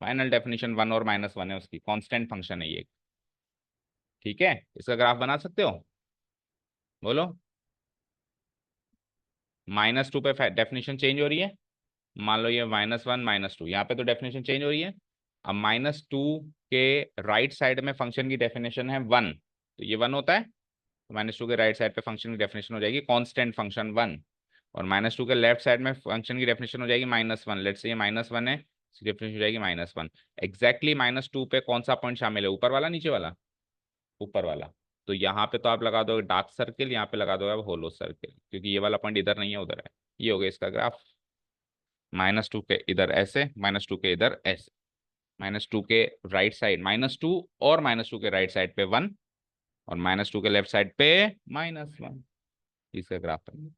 फाइनल डेफिनेशन 1 और -1 है, उसकी कांस्टेंट फंक्शन है ये। ठीक है, इसका ग्राफ बना सकते हो? बोलो। -2 पे डेफिनेशन चेंज हो रही है। मान लो ये -1 -2, यहाँ पे तो डेफिनेशन चेंज हो रही है। अब -2 के राइट साइड में फंक्शन की डेफिनेशन है 1, तो ये 1 होता है। तो -2 के राइट साइड पे फंक्शन की डेफिनेशन हो जाएगी कांस्टेंट फंक्शन 1। और -2 के लेफ्ट साइड में फंक्शन की डेफिनेशन हो जाएगी -1। लेट्स से ये -1 है, इसकी डेफिनेशन हो जाएगी -1। एग्जैक्टली -2 पे कौन सा पॉइंट शामिल है, ऊपर वाला नीचे वाला? ऊपर वाला। तो यहाँ पे तो आप लगा दोगे डार्क सर्किल, यहाँ पे लगा दोगे आप होलो सर्किल, क्योंकि ये वाला पॉइंट इधर नहीं है उधर है। ये हो गया इसका ग्राफ। -2 के इधर ऐसे, -2 के इधर ऐसे, -2 के राइट साइड -2, और -2 के राइट साइड पे 1, और -2 के लेफ्ट साइड पे -1। इसका ग्राफ है।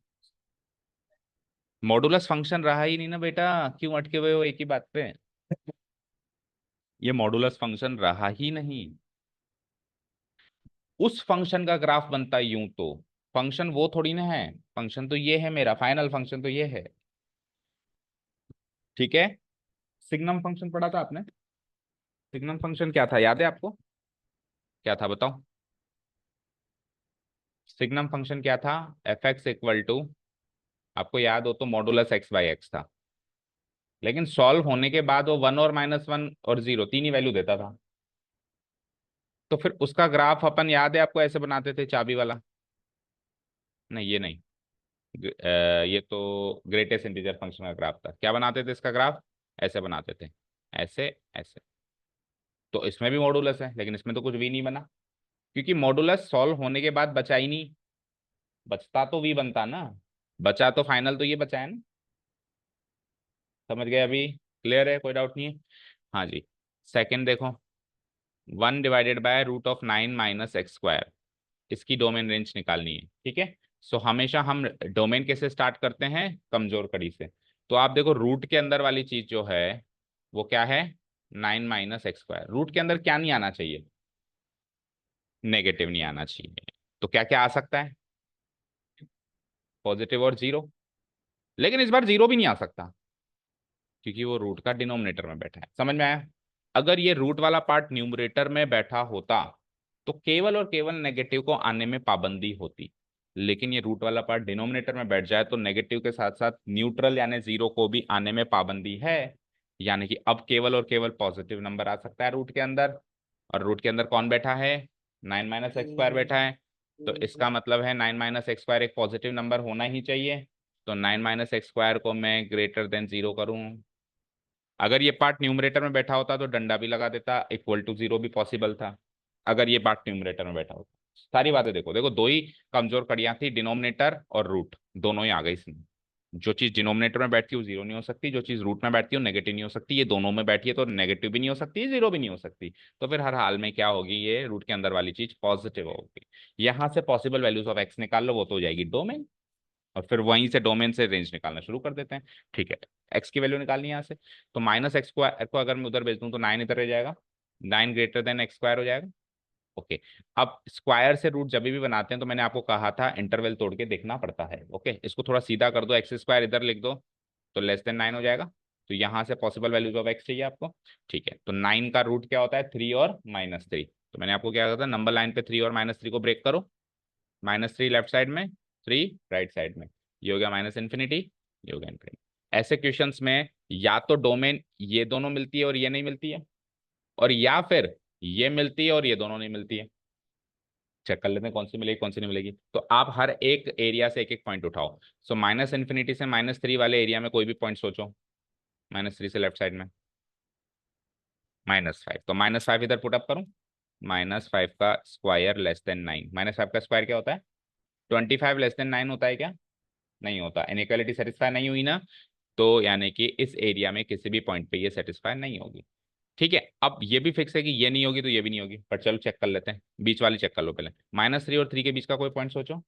मॉडुलस फंक्शन रहा ही नहीं ना बेटा, क्यों अटके हुए हो एक ही बात पे? ये मॉडुलस फंक्शन रहा ही नहीं। उस फंक्शन का ग्राफ बनता है यूं तो। फंक्शन वो थोड़ी ना है, फंक्शन तो ये है, मेरा फाइनल फंक्शन तो ये है। ठीक है। सिग्नम फंक्शन पढ़ा था आपने? सिग्नम फंक्शन क्या था, याद है आपको? क्या था बताओ? सिग्नम फंक्शन क्या था? f(x) इक्वल टू, आपको याद हो तो मॉडुलस x/x था। लेकिन सॉल्व होने के बाद वो 1 और -1 और 0 तीन ही वैल्यू देता था। तो फिर उसका ग्राफ अपन, याद है आपको, ऐसे बनाते थे चाबी वाला। नहीं ये नहीं, ये तो ग्रेटेस्ट इंटीजर फंक्शन का ग्राफ था। क्या बनाते थे इसका ग्राफ? ऐसे बनाते थे, ऐसे ऐसे। तो इसमें भी मॉडुलस है, लेकिन इसमें तो कुछ भी नहीं बना, क्योंकि मॉडुलस सॉल्व होने के बाद बचा ही नहीं। बचता तो वी बनता ना, बचा तो फाइनल तो ये बचा है ना। समझ गए अभी? क्लियर है, कोई डाउट नहीं है? हाँ जी। सेकंड देखो, 1/√9 - x², इसकी डोमेन रेंज निकालनी है। ठीक है। सो हमेशा हम डोमेन कैसे स्टार्ट करते हैं, कमजोर कड़ी से। तो आप देखो रूट के अंदर वाली चीज जो है वो क्या है, 9 - x²। रूट के अंदर क्या नहीं आना चाहिए? नेगेटिव नहीं आना चाहिए। तो क्या क्या आ सकता है? पॉजिटिव और 0। लेकिन इस बार 0 भी नहीं आ सकता, क्योंकि वो रूट का डिनोमिनेटर में बैठा है। समझ में आया? अगर ये रूट वाला पार्ट न्यूमरेटर में बैठा होता तो केवल और केवल नेगेटिव को आने में पाबंदी होती। लेकिन ये रूट वाला पार्ट डिनोमिनेटर में बैठ जाए तो नेगेटिव के साथ साथ न्यूट्रल यानी 0 को भी आने में पाबंदी है। यानी कि अब केवल और केवल पॉजिटिव नंबर आ सकता है रूट के अंदर। और रूट के अंदर कौन बैठा है? 9 - x² बैठा है। तो इसका मतलब है 9 - x² एक पॉजिटिव नंबर होना ही चाहिए। तो 9 - x² को मैं >0 करूं। अगर ये पार्ट न्यूमरेटर में बैठा होता तो डंडा भी लगा देता, =0 भी पॉसिबल था। अगर ये पार्ट न्यूमरेटर में बैठा होता, सारी बातें देखो देखो, दो ही कमजोर कड़ियां थी, डिनोमिनेटर और रूट, दोनों ही आ गई इसमें। जो चीज डिनोमिनेटर में बैठती है वो 0 नहीं हो सकती, जो चीज रूट में बैठती है वो नेगेटिव नहीं हो सकती। ये दोनों में बैठी है तो नेगेटिव भी नहीं हो सकती, 0 भी नहीं हो सकती। तो फिर हर हाल में क्या होगी, ये रूट के अंदर वाली चीज पॉजिटिव होगी। यहां से पॉसिबल वैल्यूज ऑफ x निकाल लो, वो तो हो जाएगी डोमेन। और फिर वहीं से डोमेन से रेंज निकालना शुरू कर देते हैं। ठीक है, एक्स की वैल्यू निकालनी है यहाँ से, तो माइनस एक्स को अगर मैं उधर भेज दूँ तो 9 इधर रह जाएगा, 9 ग्रेटर देन एक्स स्क्वायर हो जाएगा। ओके, अब स्क्वायर से रूट जब भी बनाते हैं तो मैंने आपको कहा था इंटरवल तोड़ के देखना पड़ता है। ओके, इसको थोड़ा सीधा कर दो, एक्स स्क्वायर इधर लिख दो तो लेस देन 9 हो जाएगा। तो यहाँ से पॉसिबल वैल्यूज ऑफ एक्स चाहिए आपको। ठीक है, तो 9 का रूट क्या होता है, 3 और -3। तो मैंने आपको क्या कहा था, नंबर लाइन पे 3 और -3 को ब्रेक करो, -3 लेफ्ट साइड में, 3 राइट साइड में, ये हो गया -∞, ये हो गया इनफिनिटी। ऐसे क्वेश्चंस में या तो डोमेन ये दोनों मिलती है और ये नहीं मिलती है, और या फिर ये मिलती है और ये दोनों नहीं मिलती है। चेक कर लेते हैं कौन सी मिलेगी कौन सी नहीं मिलेगी। तो आप हर एक एरिया से एक एक पॉइंट उठाओ। सो -∞ से -3 वाले एरिया में कोई भी पॉइंट सोचो, -3 से लेफ्ट साइड में, -5, तो -5 इधर पुट अप करूं, -5 का स्क्वायर लेस देन 9, -5 का स्क्वायर क्या होता है, 25 लेस देन 9 होता है क्या, नहीं होता, इनइक्वालिटी सेटिस्फाई नहीं हुई ना, तो यानी कि इस एरिया में किसी भी पॉइंट पे ये सेटिस्फाई नहीं होगी। ठीक है, अब ये भी फिक्स है कि ये नहीं होगी तो ये भी नहीं होगी, पर चलो चेक कर लेते हैं, बीच वाली चेक कर लो पहले, -3 और 3 के बीच का कोई पॉइंट सोचो।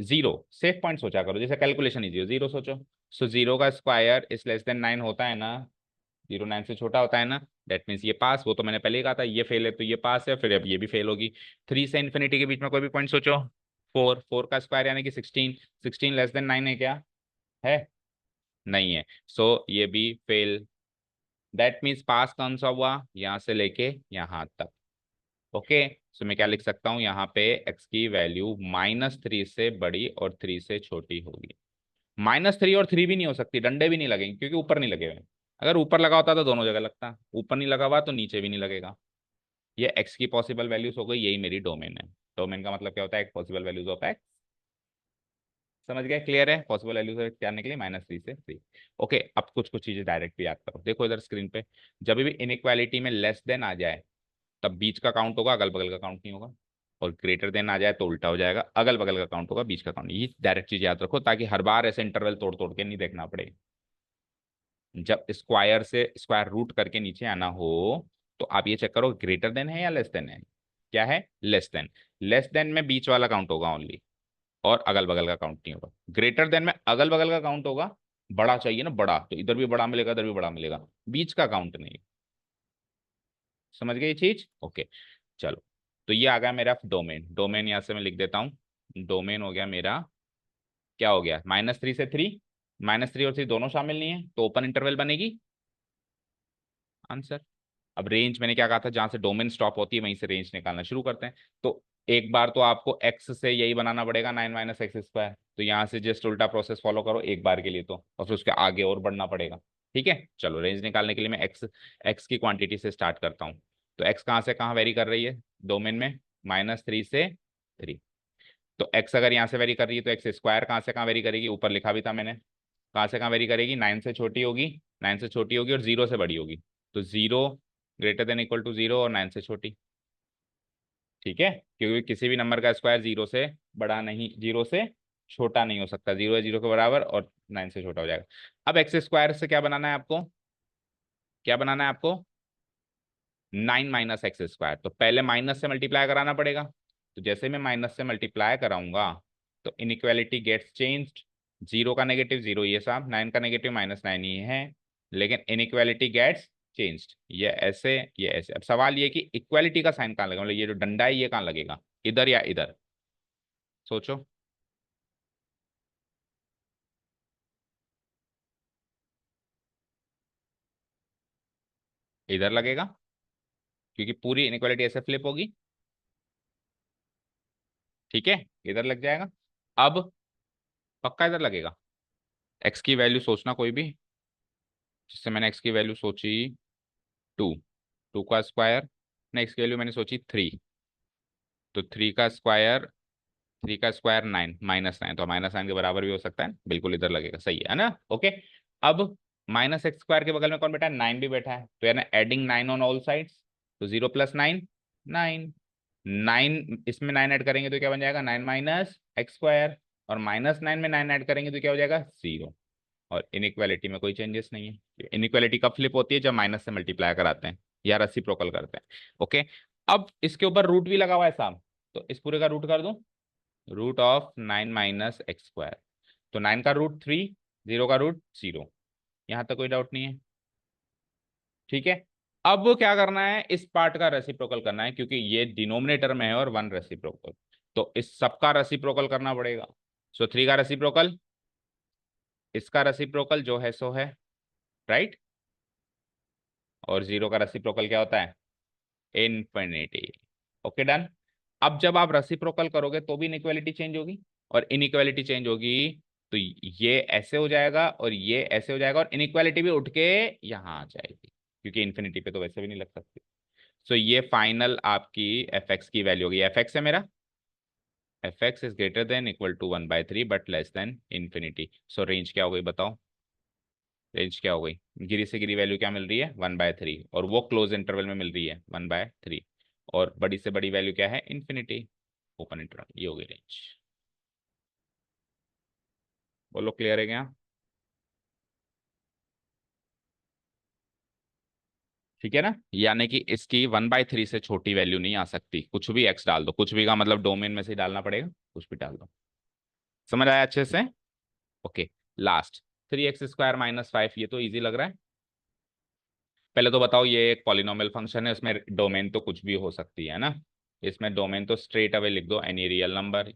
जीरो, सेफ पॉइंट सोचा करो, जैसे कैलकुलेशन इजी हो, जीरो सोचो। सो जीरो का स्क्वायर इस लेस देन 9 होता है ना, जीरो 9 से छोटा होता है ना, दैट मीन्स ये पास, वो तो मैंने पहले ही कहा था, ये फेल है तो ये पास है, फिर अब ये भी फेल होगी। 3 से इन्फिनिटी के बीच में कोई भी पॉइंट सोचो। 4 का स्क्वायर यानी कि 16, 16 लेस देन 9 है क्या, है, नहीं है, सो ये भी फेल। दैट मीन्स पास कौन सा हुआ, यहाँ से लेके यहाँ तक। ओके, सो मैं क्या लिख सकता हूँ यहाँ पे, एक्स की वैल्यू -3 से बड़ी और 3 से छोटी होगी। -3 और 3 भी नहीं हो सकती, डंडे भी नहीं लगेंगे क्योंकि ऊपर नहीं लगे हुए। अगर ऊपर लगा होता तो दोनों जगह लगता, ऊपर नहीं लगा हुआ तो नीचे भी नहीं लगेगा। ये एक्स की पॉसिबल वैल्यूज हो गई, यही मेरी डोमेन है। डोमेन का मतलब क्या होता है, पॉसिबल वैल्यूज ऑफ एक्स, समझ गए, क्लियर है, पॉसिबल वैल्यूज ऑफ एक्स जानने के लिए -3 से 3। ओके, अब कुछ कुछ चीजें डायरेक्ट भी याद करो, देखो इधर स्क्रीन पे, जब भी इनइक्वालिटी में लेस देन आ जाए तब बीच का काउंट होगा, अगल बगल का काउंट नहीं होगा, और ग्रेटर देन आ जाए तो उल्टा हो जाएगा, अगल बगल का काउंट होगा, बीच का काउंट। ये डायरेक्ट चीज याद रखो ताकि हर बार ऐसे इंटरवल तोड़ तोड़ के नहीं देखना पड़े। जब स्क्वायर से स्क्वायर रूट करके नीचे आना हो तो आप ये चेक करो ग्रेटर देन है या लेस देन है, क्या है, लेस देन। लेस देन में बीच वाला काउंट होगा ओनली, और अगल बगल का काउंट नहीं होगा। ग्रेटर देन में अगल बगल का काउंट होगा, बड़ा चाहिए ना बड़ा, तो इधर भी बड़ा मिलेगा इधर भी बड़ा मिलेगा, बीच का काउंट नहीं। समझ गए ये चीज, ओके। चलो, तो ये आ गया मेरा डोमेन, डोमेन यहाँ से मैं लिख देता हूँ, डोमेन हो गया मेरा, क्या हो गया, -3 से 3, -3 और 3 दोनों शामिल नहीं है तो ओपन इंटरवल बनेगी, आंसर। अब रेंज मैंने क्या कहा था, जहां से डोमेन स्टॉप होती है वहीं से रेंज निकालना शुरू करते हैं। तो एक बार तो आपको एक्स से यही बनाना पड़ेगा, 9 - एक्स स्क्वायर, तो यहाँ से जस्ट उल्टा प्रोसेस फॉलो करो एक बार के लिए तो, और फिर उसके आगे और बढ़ना पड़ेगा। ठीक है, चलो रेंज निकालने के लिए मैं एक्स एक्स की क्वांटिटी से स्टार्ट करता हूँ। तो एक्स कहाँ से कहाँ वेरी कर रही है डोमेन में, -3 से 3। तो एक्स अगर यहाँ से वेरी कर रही है तो एक्स स्क्वायर कहाँ से कहाँ वेरी करेगी, ऊपर लिखा भी था मैंने, कहाँ से कहाँ वेरी करेगी, 9 से छोटी होगी, 9 से छोटी होगी और 0 से बड़ी होगी। तो 0 ग्रेटर देन इक्वल टू 0 और 9 से छोटी। ठीक है, क्योंकि किसी भी नंबर का स्क्वायर 0 से बड़ा नहीं, 0 से छोटा नहीं हो सकता, 0 है 0 के बराबर और 9 से छोटा हो जाएगा। अब एक्स स्क्वायर से क्या बनाना है आपको, क्या बनाना है आपको, 9 - एक्स स्क्वायर, तो पहले माइनस से मल्टीप्लाई कराना पड़ेगा। तो जैसे मैं माइनस से मल्टीप्लाई कराऊंगा तो इनइक्वालिटी गेट्स चेंज्ड, 0 का नेगेटिव 0 ये साहब, 9 का नेगेटिव -9 ये है, लेकिन इनइक्वालिटी गेट्स चेंज्ड, ये ऐसे ये ऐसे। अब सवाल ये कि इक्वालिटी का साइन कहाँ लगेगा, मतलब ये जो डंडा है ये कहाँ लगेगा, इधर या इधर, सोचो। इधर लगेगा क्योंकि पूरी इनइक्वालिटी ऐसे फ्लिप होगी। ठीक है, इधर लग जाएगा। अब पक्का इधर लगेगा। एक्स की वैल्यू सोचना कोई भी, जिससे मैंने एक्स की वैल्यू सोची 2, 2 का स्क्वायर, नेक्स्ट की वैल्यू मैंने सोची 3, तो 3 का स्क्वायर 9 -9, तो -9 के बराबर भी हो सकता है, बिल्कुल इधर लगेगा, सही है ना, ओके। अब -x स्क्वायर के बगल में कौन बैठा है, 9 भी बैठा है, तो यानी एडिंग 9 ऑन ऑल साइड्स, तो 0 + 9 9, 9 इसमें 9 ऐड करेंगे तो क्या बन जाएगा, 9 - एक्स स्क्वायर, और -9 में 9 ऐड करेंगे तो क्या हो जाएगा, 0। और इनइक्वालिटी में कोई चेंजेस नहीं है। इनइक्वालिटी कब फ्लिप होती है, जब माइनस से मल्टीप्लाई कराते हैं या रेसिप्रोकल करते हैं। ओके, अब इसके ऊपर रूट भी लगा हुआ है साहब, तो इस पूरे का रूट कर दूं, root of 9 minus X square. तो 9 का रूट 3, 0 का रूट 0। यहाँ तक कोई डाउट नहीं है? ठीक है। अब क्या करना है, इस पार्ट का रेसिप्रोकल करना है, क्योंकि ये डिनोमिनेटर में है और 1 रेसिप्रोकल, तो इस सबका रेसिप्रोकल करना पड़ेगा। सो 3 का रेसिप्रोकल, इसका रेसिप्रोकल जो है सो है, राइट। और 0 का रेसिप्रोकल क्या होता है? इनफिनिटी। Okay done. अब जब आप रेसिप्रोकल करोगे तो भी इनइक्वालिटी चेंज होगी, और इनइक्वालिटी चेंज होगी तो ये ऐसे हो जाएगा और ये ऐसे हो जाएगा, और इनइक्वालिटी भी उठ के यहाँ आ जाएगी, क्योंकि इन्फिनिटी पे तो वैसे भी नहीं लग सकती। सो ये फाइनल आपकी एफ एक्स की वैल्यू होगी। एफ एक्स है मेरा, F X is greater than equal to 1/3 but less than infinity. So range क्या हो गई बताओ? रेंज क्या हो गई? गिरी से गिरी वैल्यू क्या मिल रही है? 1/3, और वो क्लोज इंटरवल में मिल रही है 1/3, और बड़ी से बड़ी वैल्यू क्या है? Infinity, open interval. ये हो गई रेंज। बोलो क्लियर है क्या? ठीक है ना, यानी कि इसकी 1/3 से छोटी वैल्यू नहीं आ सकती। कुछ भी एक्स डाल दो, कुछ भी का मतलब डोमेन में से ही डालना पड़ेगा, कुछ भी डाल दो। समझ आया अच्छे से? ओके। लास्ट 3x² - 5, ये तो इजी लग रहा है। पहले तो बताओ, ये एक पॉलिनोमियल फंक्शन है, उसमें डोमेन तो कुछ भी हो सकती है ना। इसमें डोमेन तो स्ट्रेट अवे लिख दो, एनी रियल नंबर।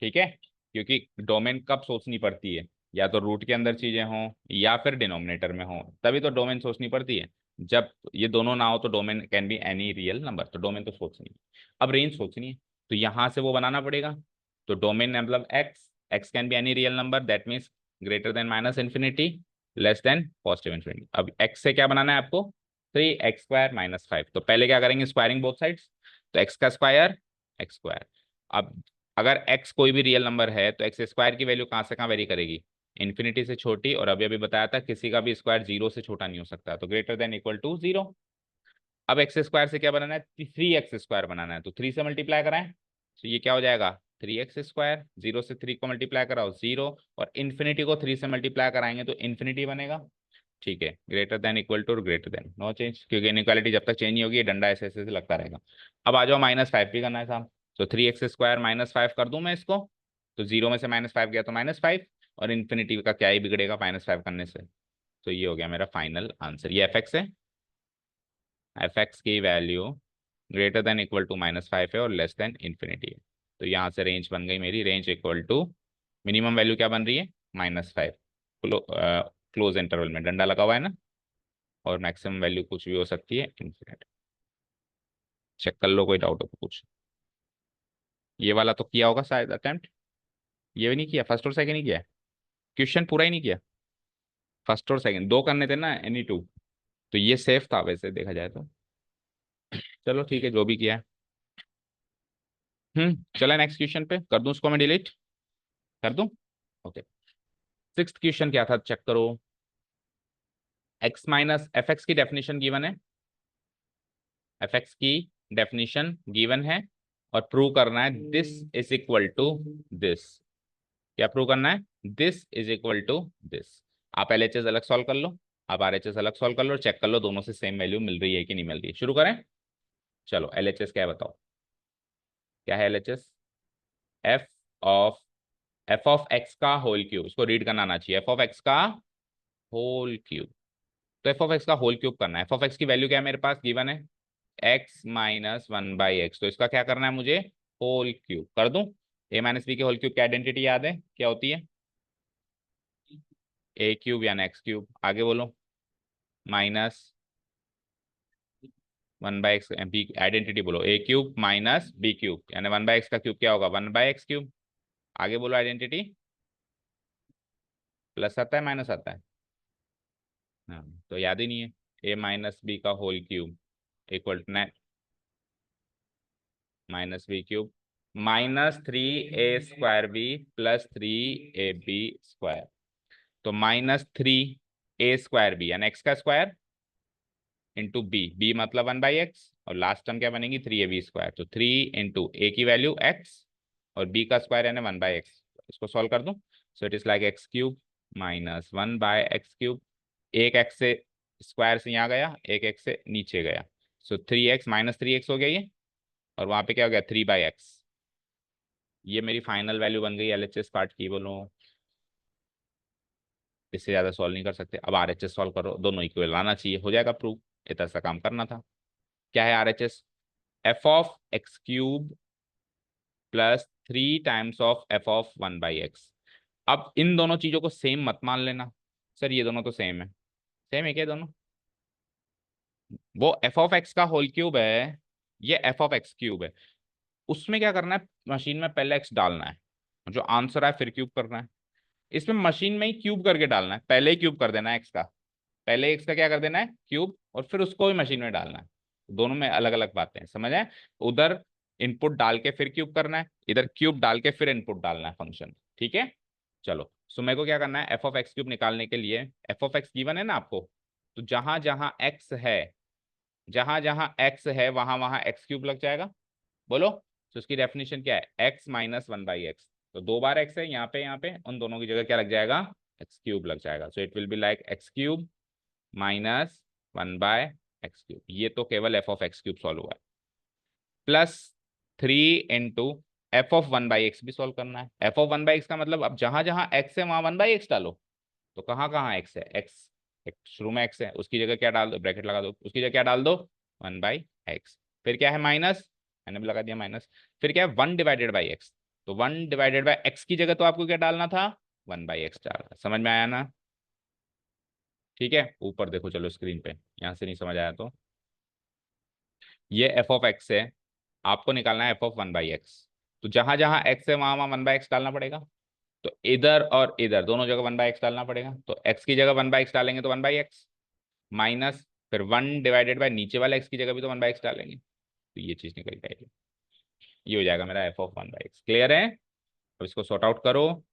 ठीक है, क्योंकि डोमेन कब सोचनी पड़ती है? या तो रूट के अंदर चीजें हों या फिर डिनोमिनेटर में हो, तभी तो डोमेन सोचनी पड़ती है। जब ये दोनों ना हो तो domain can be any real number, तो डोमेन तो सोचनी है। अब रेंज सोचनी है, तो यहां से वो बनाना पड़ेगा। तो डोमेन मतलब x, x can be any real number, that means greater than minus infinity, less than positive infinity. अब एक्स से क्या बनाना है आपको? 3x² - 5। तो पहले क्या करेंगे? Squaring both sides. तो एक्स का स्क्वायर, एक्स स्क्वायर। अब अगर x कोई भी रियल नंबर है तो एक्स स्क्वायर की वैल्यू कहाँ से कहाँ वेरी करेगी? इन्फिनिटी से छोटी, और अभी अभी बताया था किसी का भी स्क्वायर 0 से छोटा नहीं हो सकता, तो ग्रेटर देन इक्वल टू 0। अब एक्स स्क्वायर से क्या बनाना है? 3x² बनाना है, तो 3 से मल्टीप्लाई कराएं, तो ये क्या हो जाएगा? 3x²। 0 से 3 को मल्टीप्लाई कराओ 0, और इन्फिनिटी को 3 से मल्टीप्लाई कराएंगे तो इन्फिनिटी बनेगा। ठीक है, greater than equal to greater than, no change, क्योंकि इनइक्वालिटी जब तक चेंज नहीं होगी ये डंडा ऐसे ऐसे लगता रहेगा। अब आ जाओ, -5 भी करना है साहब। तो 3x² - 5 कर दूं मैं इसको, तो 0 में से -5 गया तो -5, और इन्फिनिटी का क्या ही बिगड़ेगा -5 करने से। तो ये हो गया मेरा फाइनल आंसर। ये एफ एक्स है, एफ एक्स की value greater than equal to -5 है और लेस देन इन्फिनिटी है। तो यहाँ से रेंज बन गई मेरी, range equal to minimum value क्या बन रही है? -5, क्लोज इंटरवल में डंडा लगा हुआ है ना, और मैक्सिमम वैल्यू कुछ भी हो सकती है, इन्फिनिट। चेक कर लो, कोई डाउट हो तो पूछ। ये वाला तो किया होगा शायद अटेम्प्ट, ये भी नहीं किया? फर्स्ट और सेकंड ही किया है? क्वेश्चन पूरा ही नहीं किया? फर्स्ट और सेकंड दो करने थे ना, एनी टू। तो ये सेफ था वैसे देखा जाए तो। चलो ठीक है, जो भी किया है। चलो नेक्स्ट क्वेश्चन पे कर दूं उसको मैं डिलीट, कर दूं? ओके। सिक्स्थ क्वेश्चन क्या था, चेक करो। एफ एक्स की डेफिनेशन गिवन है, एफ एक्स की डेफिनेशन गिवन है, और प्रूव करना है this is equal to this. क्या प्रूव करना है? This is equal to this. आप एलएचएस अलग सॉल्व कर लो, आप आरएचएस अलग सॉल्व कर लो, चेक कर लो दोनों से सेम वैल्यू मिल रही है कि नहीं मिल रही है। शुरू करें? चलो, एलएचएस क्या है बताओ? क्या है LHS? F of, F of x का होल क्यूब, इसको रीड करना आना चाहिए, एफ ऑफ एक्स का होल क्यूब। तो एफ ऑफ एक्स का होल क्यूब करना है। एफ ऑफ एक्स की वैल्यू क्या है मेरे पास? गिवन है x - 1/x, तो इसका क्या करना है मुझे? होल क्यूब कर दूं। a - b के होल क्यूब की आइडेंटिटी याद है क्या होती है? a³ यानी x³। आगे बोलो, -1/x, b आइडेंटिटी बोलो, a³ - b³ यानी 1/x का क्यूब क्या होगा? 1/x³। आगे बोलो आइडेंटिटी। प्लस आता है माइनस आता है? हाँ, तो याद ही नहीं है। a - b का whole cube equal to -b³ -3a² b +3ab²। तो -3a² b यानी एक्स का स्क्वायर इंटू बी मतलब 1/x, और लास्ट टर्म क्या बनेगी? 3ab²। तो 3 इंटू ए की वैल्यू x और b का स्क्वायर यानी 1/x। इसको सॉल्व कर दूं, so it is like x³ -1/x³। एक एक्स से स्क्वायर से यहाँ गया, एक एक्स से नीचे गया, सो 3x - 3x हो गया ये, और वहां पे क्या हो गया? 3/x। ये मेरी फाइनल वैल्यू बन गई एलएचएस पार्ट की, बोलो इससे ज्यादा सॉल्व नहीं कर सकते। अब आरएचएस सॉल्व करो, दोनों इक्वल आना चाहिए, हो जाएगा प्रूफ। इतना सा काम करना था। क्या है RHS? F of x cube plus 3 times of F of 1/x। अब इन दोनों चीजों को सेम मत मान लेना। सर ये दोनों तो सेम है। सेम है क्या दोनों? वो एफ ऑफ एक्स का होल क्यूब है, ये एफ ऑफ एक्स क्यूब है। उसमें क्या करना है, मशीन में पहले एक्स डालना है, जो आंसर आए फिर क्यूब करना है। इसमें मशीन में ही क्यूब करके डालना है, पहले ही क्यूब कर देना है एक्स का। पहले एक्स का क्या कर देना है, क्यूब, और फिर उसको भी मशीन में डालना है। दोनों में अलग अलग बातें हैं, समझ आए? उधर इनपुट डाल के फिर क्यूब करना है, इधर क्यूब डाल के फिर इनपुट डालना है फंक्शन। ठीक है, चलो। सो मेरे को क्या करना है, एफ ऑफ एक्स क्यूब निकालने के लिए, एफ ऑफ एक्स गिवन है ना आपको, तो जहां जहां एक्स है, जहां जहां एक्स है वहां वहां एक्स क्यूब लग जाएगा। बोलो। तो उसकी डेफिनेशन क्या है, एक्स माइनस 1/x। तो 2 बार एक्स है यहाँ पे, उन दोनों की जगह क्या लग जाएगा, एक्स क्यूब लग जाएगा। So it will be like x cube minus 1/x cube. ये तो केवल F of x cube solve हुआ है। Plus 3 into F of 1/x भी सॉल्व करना है। एफ ऑफ 1/x का मतलब अब जहां जहां एक्स है वहां 1/x डालो। तो कहाँ कहाँ एक्स है, एक्स, एक शुरू में एक्स है, उसकी जगह क्या डाल दो, ब्रैकेट लगा दो, उसकी जगह क्या डाल दो, 1/x। फिर क्या है माइनस, मैंने भी लगा दिया माइनस। फिर क्या है 1/x। तो 1/x की जगह तो आपको क्या डालना था, 1/x डालना। समझ में आया ना? ठीक है, ऊपर देखो चलो स्क्रीन पे, यहां से नहीं समझ आया तो। ये एफ ऑफ एक्स है, आपको निकालना है एफ ऑफ 1/x। तो जहां जहां एक्स है वहां वहां 1/x डालना पड़ेगा। तो इधर और इधर दोनों जगह 1/x डालना पड़ेगा। तो x की जगह 1/x डालेंगे तो 1/x माइनस, फिर 1/, नीचे वाले x की जगह भी तो 1/x डालेंगे, तो ये चीज निकल जाएगी। ये हो जाएगा मेरा एफ ऑफ 1/x। क्लियर है? अब इसको सॉर्ट आउट करो।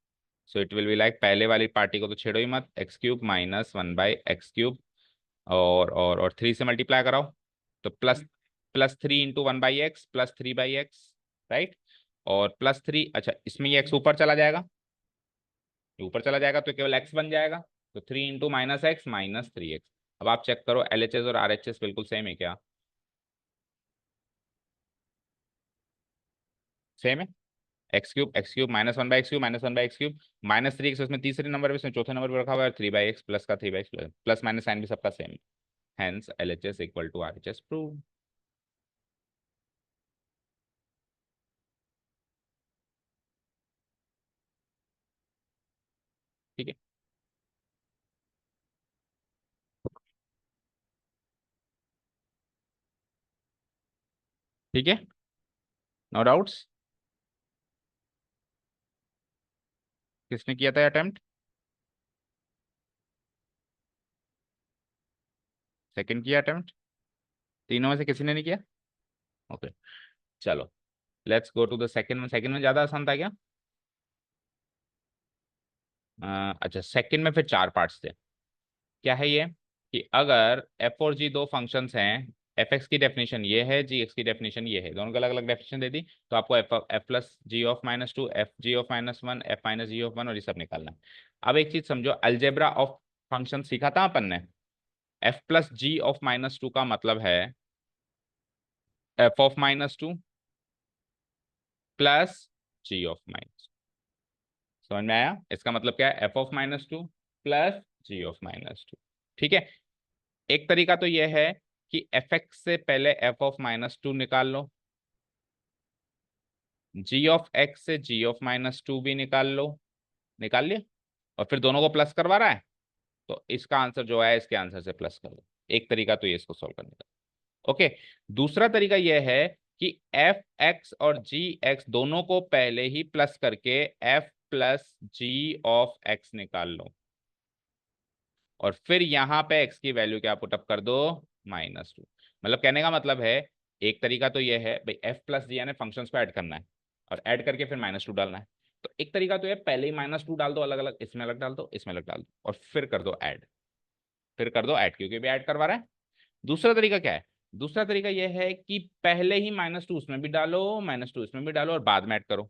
So it will be like, पहले वाली पार्टी को तो छेड़ो ही मत, x cube minus 1/x cube, और 3 से मल्टीप्लाई कराओ। तो +3 × 1/x प्लस 3/x, राइट। और +3, अच्छा इसमें ये x ऊपर चला जाएगा, ये ऊपर चला जाएगा तो केवल x बन जाएगा। तो 3 × -x माइनस 3x। अब आप चेक करो एलएचएस और आरएचएस बिल्कुल सेम है क्या? सेम है। X cube -1/x cube -1/x cube -3x, उसमें तीसरे नंबर पे, इसमें चौथे नंबर पे रखा हुआ है 3/x, प्लस का 3/x, प्लस माइनस साइन भी सबका सेम है। Hence LHS equal to RHS prove. ठीक है, ठीक है, नो डाउट्स। किसने किया था अटेम्प्ट? सेकंड किया अटेम्प्ट? तीनों में से किसी ने नहीं किया? ओके, चलो let's go to the second में। सेकंड में ज्यादा आसान था क्या? अच्छा, सेकंड में फिर 4 पार्ट्स थे। क्या है ये, कि अगर एफ और जी दो फंक्शंस हैं, एफ एक्स की डेफिनेशन ये है, जी एक्स की डेफिनेशन ये है, दोनों को अलग अलग डेफिनेशन दे दी, तो आपको f plus g of -2, f g of -1, f minus ji of 1, और ये सब निकालना है। अब एक चीज समझो, अलजेब्रा ऑफ फंक्शन सीखा था अपन ने। एफ प्लस जी ऑफ -2 का मतलब है f of -2 plus g of minus. समझ में आया? इसका मतलब क्या है, f of -2 plus g of -2। ठीक है, एक तरीका तो यह है कि एफ एक्स से पहले एफ ऑफ -2 निकाल लो, जी ऑफ एक्स से जी ऑफ -2 भी निकाल लो, निकाल लिया, और फिर दोनों को प्लस करवा रहा है, तो इसका आंसर जो है इसके आंसर से प्लस कर दो। एक तरीका तो ये इसको सोल्व करने का। ओके, दूसरा तरीका यह है कि एफ एक्स और जी एक्स दोनों को पहले ही प्लस करके f plus g of x निकाल लो, और फिर यहाँ पे x की वैल्यू क्या पुटअप कर दो, -2। मतलब कहने का मतलब है, एक तरीका तो ये है भाई f प्लस जी यानी फंक्शंस को ऐड करना है, और ऐड करके फिर -2 डालना है। तो एक तरीका तो ये, पहले ही -2 डाल दो अलग अलग, इसमें अलग डाल दो, इसमें अलग डाल दो, और फिर कर दो ऐड, फिर कर दो ऐड, क्योंकि भी ऐड करवा रहा है। दूसरा तरीका क्या है, दूसरा तरीका यह है कि पहले ही -2 उसमें भी डालो, -2 इसमें भी डालो, और बाद में ऐड करो।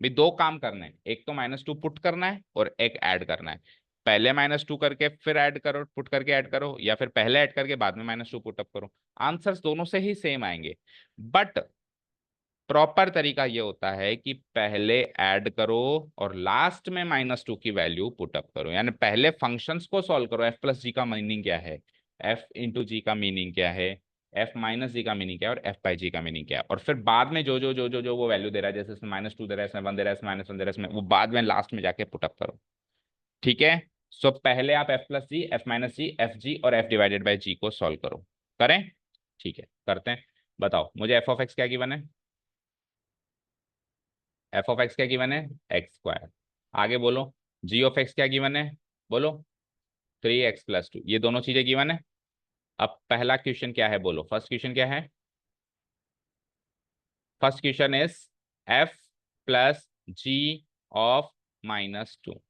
भी दो काम करने हैं, एक तो -2 पुट करना है और एक ऐड करना है। पहले -2 करके फिर ऐड करो, पुट करके ऐड करो, या फिर पहले ऐड करके बाद में -2 पुटअप करो। आंसर्स दोनों से ही सेम आएंगे, बट प्रॉपर तरीका ये होता है कि पहले ऐड करो और लास्ट में -2 की वैल्यू पुटअप करो, यानी पहले फंक्शंस को सॉल्व करो। एफ प्लस जी का मीनिंग क्या है, एफ इंटू जी का मीनिंग क्या है, एफ माइनस जी का मीनिंग क्या है, और एफ बाई जी का मीनिंग क्या है, और फिर बाद में जो वो वैल्यू दे रहा है, जैसे इसमें -2 दे रहा है, इसमें 1 दे रहा है, इसमें -1 दे रहा है, इसमें वो बाद में लास्ट में जाके पुटअप करो। ठीक है, सो पहले आप एफ प्लस जी, एफ माइनस जी, एफ जी और एफ डिवाइडेड बाई जी को सॉल्व करो। करें? ठीक है, करते हैं। बताओ मुझे एफ ऑफ एक्स क्या गिवन है, एफ ऑफ एक्स क्या गिवन है, एक्स स्क्वायर। आगे बोलो, जी ऑफ एक्स क्या गिवन है, बोलो 3x+2, ये दोनों चीजें गिवन है। अब पहला क्वेश्चन क्या है, बोलो फर्स्ट क्वेश्चन क्या है। First question is f plus g of -2।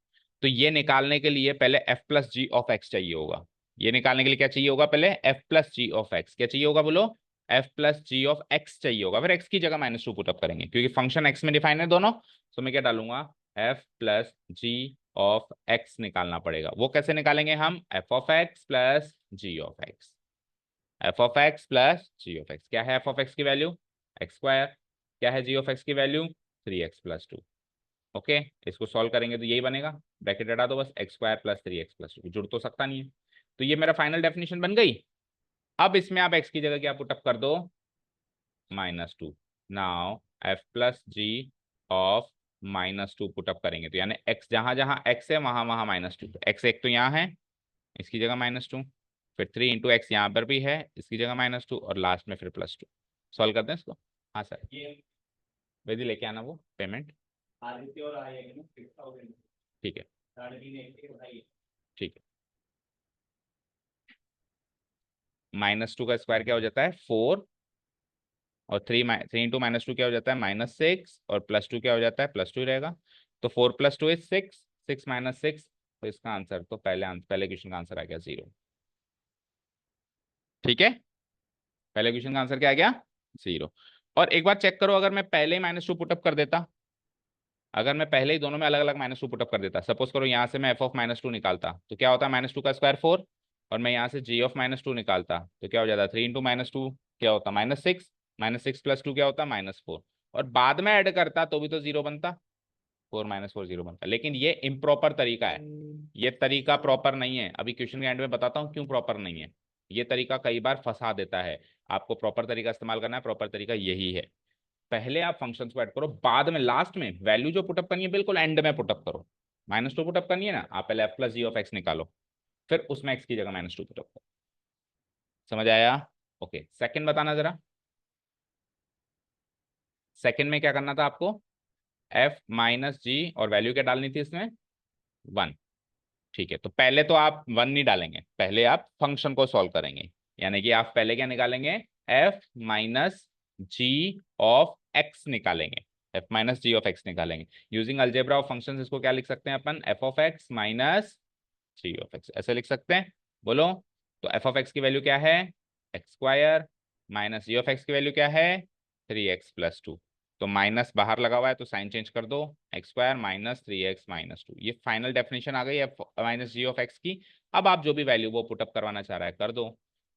तो ये निकालने के लिए पहले f plus g of x चाहिए होगा। ये निकालने के लिए क्या चाहिए होगा, पहले f plus g of x क्या चाहिए होगा, बोलो f plus g of x चाहिए होगा। फिर एक्स की जगह -2 पुटअप करेंगे क्योंकि फंक्शन एक्स में डिफाइन है दोनों। तो मैं क्या डालूंगा, f plus g of x निकालना पड़ेगा। वो कैसे निकालेंगे हम, f of x plus g of x. F of x plus g of x क्या है, एफ ऑफ एक्स की वैल्यू एक्स स्क्वायर, क्या है जी ऑफ एक्स की वैल्यू 3x+2। ओके, इसको सॉल्व करेंगे तो यही बनेगा, ब्रैकेट हटा दो बस, एक्स स्क्वायर प्लस 3x+2, जुड़ तो सकता नहीं है। तो ये मेरा फाइनल डेफिनेशन बन गई। अब इसमें आप x की जगह क्या पुटअप कर दो, -2। Now f plus g of -2 put up करेंगे तो यानी x जहां जहां x है वहां वहां -2, x एक तो यहाँ है, इसकी जगह -2, फिर 3 × x यहाँ पर भी है, इसकी जगह -2, और लास्ट में फिर +2। सॉल्व करते हैं इसको। हाँ सर, ये वेदी लेके आना वो पेमेंट। आदित्य और आएगी ना 6,000 ठीक है, साढ़े तीन एक भाई। ठीक है। -2 का स्क्वायर क्या हो जाता है, 4, और 3 × -2 क्या हो जाता है, -6, और +2 क्या हो जाता है, +2 ही रहेगा। तो 4 + 2 इज 6, 6 - 6, तो इसका आंसर तो पहले क्वेश्चन का आंसर आ गया 0। ठीक है, पहले क्वेश्चन का आंसर क्या आ गया, 0। और एक बार चेक करो, अगर मैं पहले ही -2 पुटअप कर देता, अगर मैं पहले ही दोनों में अलग अलग -2 पुटअप कर देता, सपोज करो यहाँ से मैं एफ ऑफ -2 निकालता तो क्या होता है, -2 का स्क्वायर 4, और मैं यहाँ से जी ऑफ -2 निकालता तो क्या हो जाता, 3 × -2 क्या होता, -6, -6 + 2 क्या होता, -4, और बाद में ऐड करता तो भी तो 0 बनता, 4 - 4 0 बनता। लेकिन ये इम्प्रॉपर तरीका है, ये तरीका प्रॉपर नहीं है। अभी क्वेश्चन के एंड में बताता हूँ क्यों प्रॉपर नहीं है। ये तरीका कई बार फंसा देता है, आपको प्रॉपर तरीका इस्तेमाल करना है। प्रॉपर तरीका यही है, पहले आप फंक्शंस को ऐड करो, बाद में लास्ट में वैल्यू जो पुटअप करनी है बिल्कुल एंड में पुटअप करो। -2 पुटअप करनी है ना, आप पहले f plus g of x निकालो, फिर उसमें एक्स की जगह -2 पुटअप करो। समझ आया? ओके, सेकंड बताना जरा, सेकंड में क्या करना था आपको, एफ माइनस जी और वैल्यू क्या डालनी थी इसमें, 1। ठीक है, तो पहले तो आप 1 नहीं डालेंगे, पहले आप फंक्शन को सॉल्व करेंगे, यानी कि आप पहले क्या निकालेंगे, F minus ji of X निकालेंगे, F minus ji of X निकालेंगे यूजिंग अलजेब्रा ऑफ फंक्शंस। इसको क्या लिख सकते हैं अपन, F of X minus ji of X, ऐसे लिख सकते हैं। बोलो, तो एफ ऑफ एक्स की वैल्यू क्या है, X square, minus ji of x की वैल्यू क्या है, 3x+2। तो माइनस बाहर लगा हुआ है तो साइन चेंज कर दो, एक्स स्क्वायर माइनस 3x - 2। ये फाइनल डेफिनेशन आ गई है माइनस जी ऑफ एक्स की। अब आप जो भी वैल्यू वो पुटअप करवाना चाह रहा है कर दो।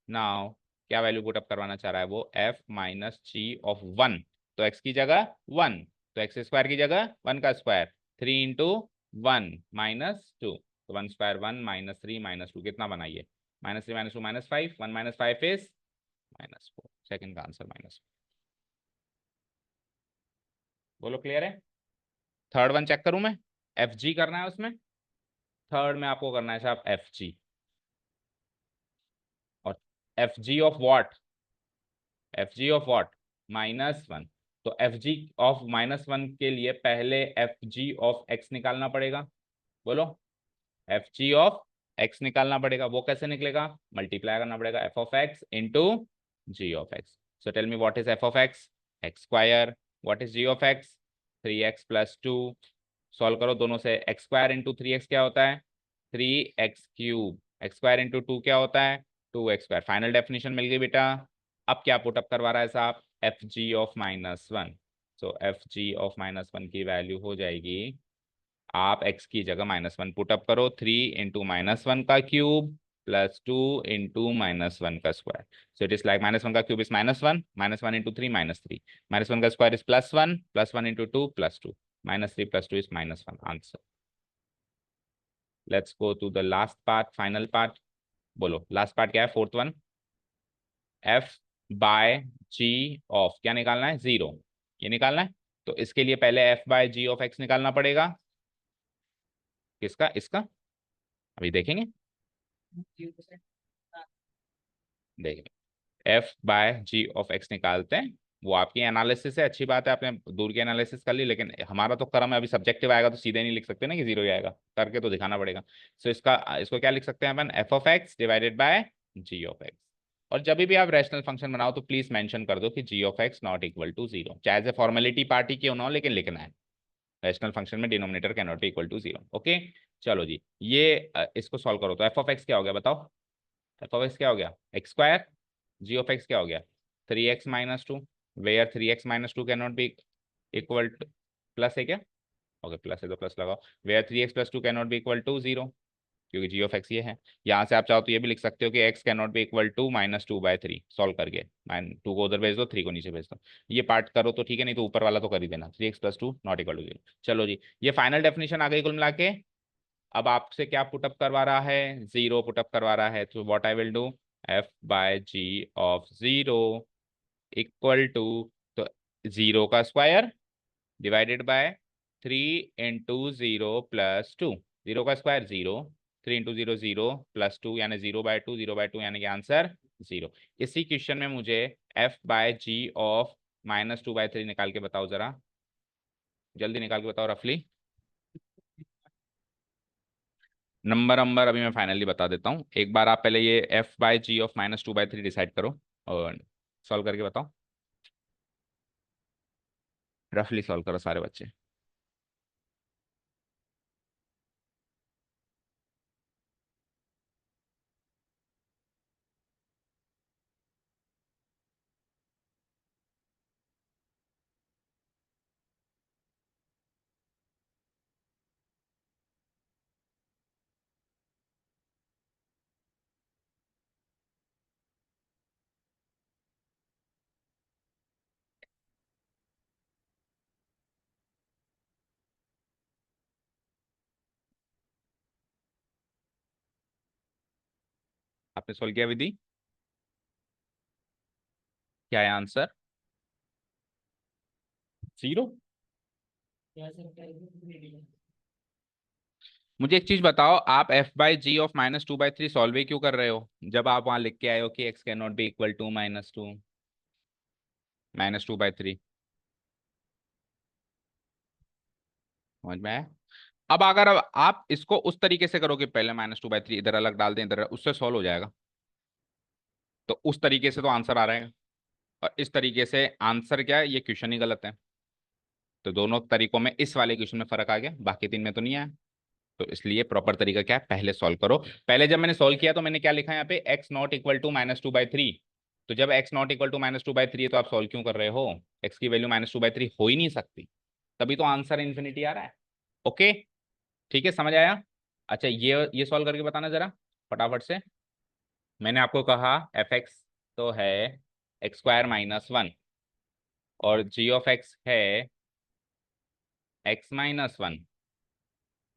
नाउ क्या वैल्यू पुटअप करवाना चाह रहा है वो, एफ माइनस जी ऑफ 1, तो एक्स की जगह 1, तो एक्स स्क्वायर की जगह 1 का स्क्वायर, 3 × 1 -2, तो 1 स्क्वायर 1 -3 -2 कितना बनाइए, -3 -2 -5, 1 - 5 इज -4। सेकंड का आंसर -4। बोलो क्लियर है? थर्ड वन चेक करूं मैं, एफ जी करना है उसमें, थर्ड में आपको करना है साहब एफ जी, और F g of what, F g of what, -1। तो एफ जी ऑफ -1 के लिए पहले एफ जी ऑफ एक्स निकालना पड़ेगा। बोलो, एफ जी ऑफ एक्स निकालना पड़ेगा, वो कैसे निकलेगा, मल्टीप्लाई करना पड़ेगा f of x into g of x. So tell me what is f of x, x square, what is g of x, 3x+2। Solve करो दोनों से, एक्स स्क्वायर इंटू 3x क्या होता है, 3x3, एक्स स्क्वायर इंटू 2 क्या होता है, 2x²। Final definition मिल गई बेटा। अब क्या पुटअप करवा रहा है साहब, F g of -1। So F g of -1 की वैल्यू हो जाएगी, आप x की जगह -1 पुटअप करो, 3 × -1 का क्यूब plus 2 into -1 का square. So it is like -1 का क्यूब is -1, -1 into 3 -3, -1 का square is +1, +1 into 2 +2, -3 + 2 is -1. Answer. Let's go to the last part, final part. बोलो लास्ट पार्ट क्या है? Fourth one. f by g of क्या निकालना है? 0. ये निकालना है. तो इसके लिए पहले f by g of x निकालना पड़ेगा. किसका? इसका. अभी देखेंगे. देखेंगे f by g of x निकालते हैं. वो आपकी एनालिसिस है, अच्छी बात है, आपने दूर की एनालिसिस कर ली, लेकिन हमारा तो क्रम है, अभी सब्जेक्टिव आएगा तो सीधे नहीं लिख सकते ना कि 0 ही आएगा, करके तो दिखाना पड़ेगा. सो इसको क्या लिख सकते हैं अपन? f of x divided by g of x. और जब भी आप रैशनल फंक्शन बनाओ तो प्लीज मेंशन कर दो कि g of x not equal to 0, चाहे एज ए फॉर्मेलिटी पार्टी क्यों ना हो, लेकिन लिखना है. रैशनल फंक्शन में denominator can not be equal to 0. Okay, चलो जी, ये इसको सॉल्व करो तो f of x क्या हो गया बताओ? f of x क्या हो गया? x square. g of x क्या हो गया? 3x minus 2, where 3x minus 2 can not be equal to, plus है क्या? ओके, प्लस है तो प्लस लगाओ. Where 3x + 2 can not be equal to 0, क्योंकि g ऑफ x ये है. यहाँ से आप चाहो तो ये भी लिख सकते हो कि x can not be equal to -2/3. Solve करके 2 को उधर भेज दो, 3 को नीचे भेज दो. ये पार्ट करो तो ठीक है, नहीं तो ऊपर वाला तो कर ही देना. 3x + 2 not equal to 0. चलो जी, ये फाइनल डेफिनेशन आ गई कुल मिला के. अब आपसे क्या पुटअप करवा रहा है? 0 पुटअप करवा रहा है. तो what I will do, f by g of 0 equal to, तो 0 का स्क्वायर डिवाइडेड बाय 3 into 0 + 2. 0 का स्क्वायर 0, 3 into 0 0 + 2 यानी 0/2, 0/2 यानी कि आंसर 0. इसी क्वेश्चन में मुझे f by g of -2/3 निकाल के बताओ जरा, जल्दी निकाल के बताओ रफली. नंबर अभी मैं फाइनली बता देता हूँ. एक बार आप पहले ये f by g of -2/3 decide करो और सॉल्व करके बताओ. रफली सॉल्व करो सारे बच्चे. आपने सॉल्व किया विधि? क्या है आंसर? 0. मुझे एक चीज बताओ, आप f by g of -2/3 solve ही क्यों कर रहे हो, जब आप वहां लिख के आए हो कि x can not be equal to -2/3. समझ में आया? अब आप इसको उस तरीके से करो कि पहले -2/3 इधर अलग डाल दें, इधर, उससे सॉल्व हो जाएगा. तो उस तरीके से तो आंसर आ रहा है, और इस तरीके से आंसर क्या है, ये क्वेश्चन ही गलत है. तो दोनों तरीकों में इस वाले क्वेश्चन में फर्क आ गया, बाकी 3 में तो नहीं आया. तो इसलिए प्रॉपर तरीका क्या है, पहले सॉल्व करो. पहले जब मैंने सॉल्व किया तो मैंने क्या लिखा है यहाँ पे, x नॉट इक्वल टू -2/3. तो जब x नॉट इक्वल टू -2/3 है तो आप सॉल्व क्यों कर रहे हो? x की वैल्यू -2/3 हो ही नहीं सकती, तभी तो आंसर इन्फिनिटी आ रहा है. ओके, ठीक है, समझ आया? अच्छा, ये सॉल्व करके बताना जरा फटाफट से. मैंने आपको कहा f(x) तो है x² - 1 और g ऑफ x है x-1,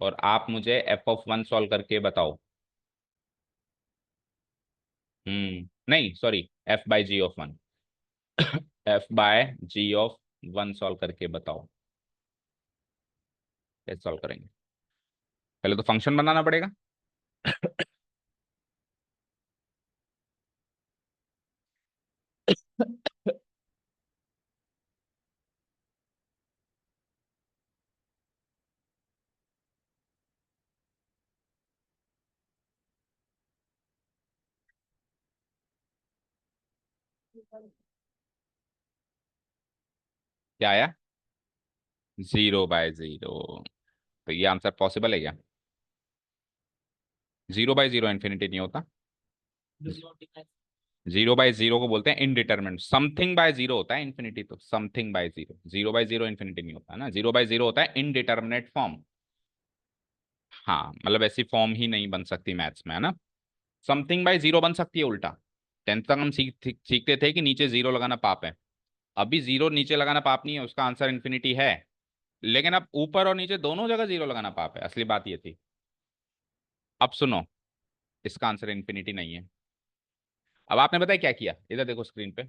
और आप मुझे f(1) सॉल्व करके बताओ. नहीं sorry, f by g of 1. f by g of 1 solve करके बताओ. कैसे सॉल्व करेंगे? पहले तो फंक्शन बनाना पड़ेगा. क्या आया? 0/0. तो ये आंसर पॉसिबल है क्या? 0/0 इन्फिनिटी नहीं होता. 0/0 को बोलते हैं इनडिटरमिनेट. समथिंग बाय 0 होता है इन्फिनिटी, तो समथिंग बाय 0. 0/0 इन्फिनिटी नहीं होता ना. 0/0 होता है इनडिटरमिनेट फॉर्म. हाँ, मतलब ऐसी फॉर्म ही नहीं बन सकती मैथ्स में, है ना. समथिंग बाय जीरो बन सकती है उल्टा। टेंथ तक हम सीखते थे कि नीचे जीरो लगाना पाप है। अभी जीरो नीचे लगाना पाप नहीं है, उसका आंसर इन्फिनिटी है। लेकिन अब ऊपर और नीचे दोनों जगह जीरो लगाना पाप है, असली बात ये थी। अब सुनो, इसका आंसर इन्फिनिटी नहीं है। अब आपने बताया क्या किया, इधर देखो स्क्रीन पे।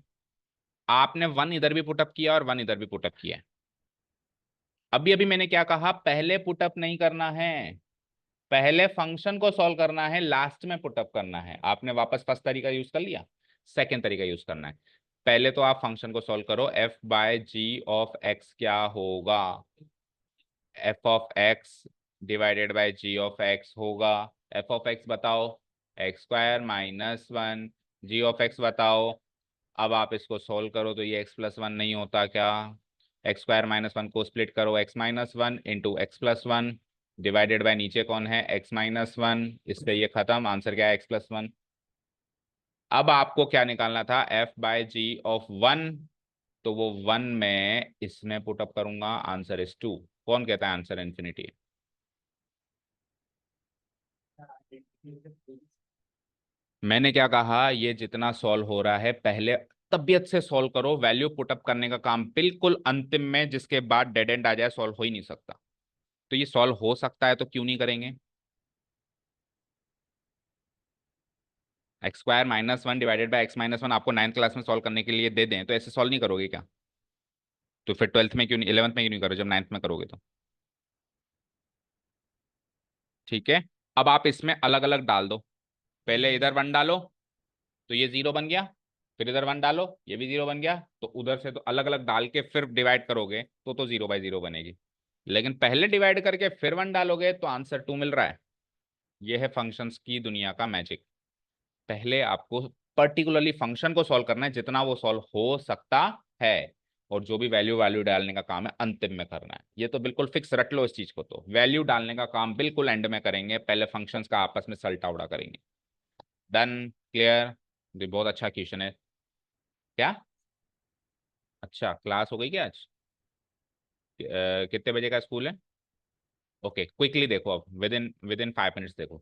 आपने वन इधर भी पुटअप किया और वन इधर भी पुटअप किया है। अभी अभी मैंने क्या कहा, पहले पुटअप नहीं करना है, पहले फंक्शन को सॉल्व करना है, लास्ट में पुटअप करना है। आपने वापस फर्स्ट तरीका यूज कर लिया, सेकेंड तरीका यूज करना है। पहले तो आप फंक्शन को सॉल्व करो, f by g of x क्या होगा, f of x divided by g of x होगा। एफ ऑफ एक्स बताओ, x square minus one, g of x बताओ। अब आप इसको सोल्व करो तो ये एक्स प्लस वन नहीं होता क्या, एक्स स्क्वायर माइनस वन को स्प्लिट करो, x minus one into x plus one divided by नीचे कौन है, एक्स माइनस वन, इससे ये खत्म, आंसर क्या है, एक्स प्लस वन। अब आपको क्या निकालना था, f by g of one, तो वो वन में इसमें पुटअप करूंगा, आंसर इज टू। कौन कहता है आंसर इन्फिनिटी है? मैंने क्या कहा, ये जितना सॉल्व हो रहा है पहले तबियत से सॉल्व करो, वैल्यू पुटअप करने का काम बिल्कुल अंतिम में, जिसके बाद डेड एंड आ जाए, सॉल्व हो ही नहीं सकता। तो ये सॉल्व हो सकता है तो क्यों नहीं करेंगे। X square minus one divided by x minus one आपको नाइन्थ क्लास में सॉल्व करने के लिए दे दें तो ऐसे सॉल्व नहीं करोगे क्या? तो फिर ट्वेल्थ में क्यों नहीं, इलेवंथ में क्यों नहीं करो जब नाइन्थ में करोगे तो? ठीक है। अब आप इसमें अलग अलग डाल दो, पहले इधर वन डालो तो ये जीरो बन गया, फिर इधर वन डालो ये भी जीरो बन गया, तो उधर से तो अलग अलग डाल के फिर डिवाइड करोगे तो जीरो बाई जीरो बनेगी। लेकिन पहले डिवाइड करके फिर वन डालोगे तो आंसर टू मिल रहा है। ये है फंक्शंस की दुनिया का मैजिक। पहले आपको पर्टिकुलरली फंक्शन को सॉल्व करना है जितना वो सॉल्व हो सकता है, और जो भी वैल्यू वैल्यू डालने का काम है अंतिम में करना है। ये तो बिल्कुल फिक्स रट लो इस चीज को, तो वैल्यू डालने का काम बिल्कुल एंड में करेंगे, पहले फंक्शंस का आपस में सल्ट आउट करेंगे। Done, clear. ये बहुत अच्छा क्वेश्चन है। क्या? अच्छा, क्लास हो गई क्या आज? कितने बजे का स्कूल है? ओके, क्विकली देखो, अब विद इन 5 मिनट्स देखो।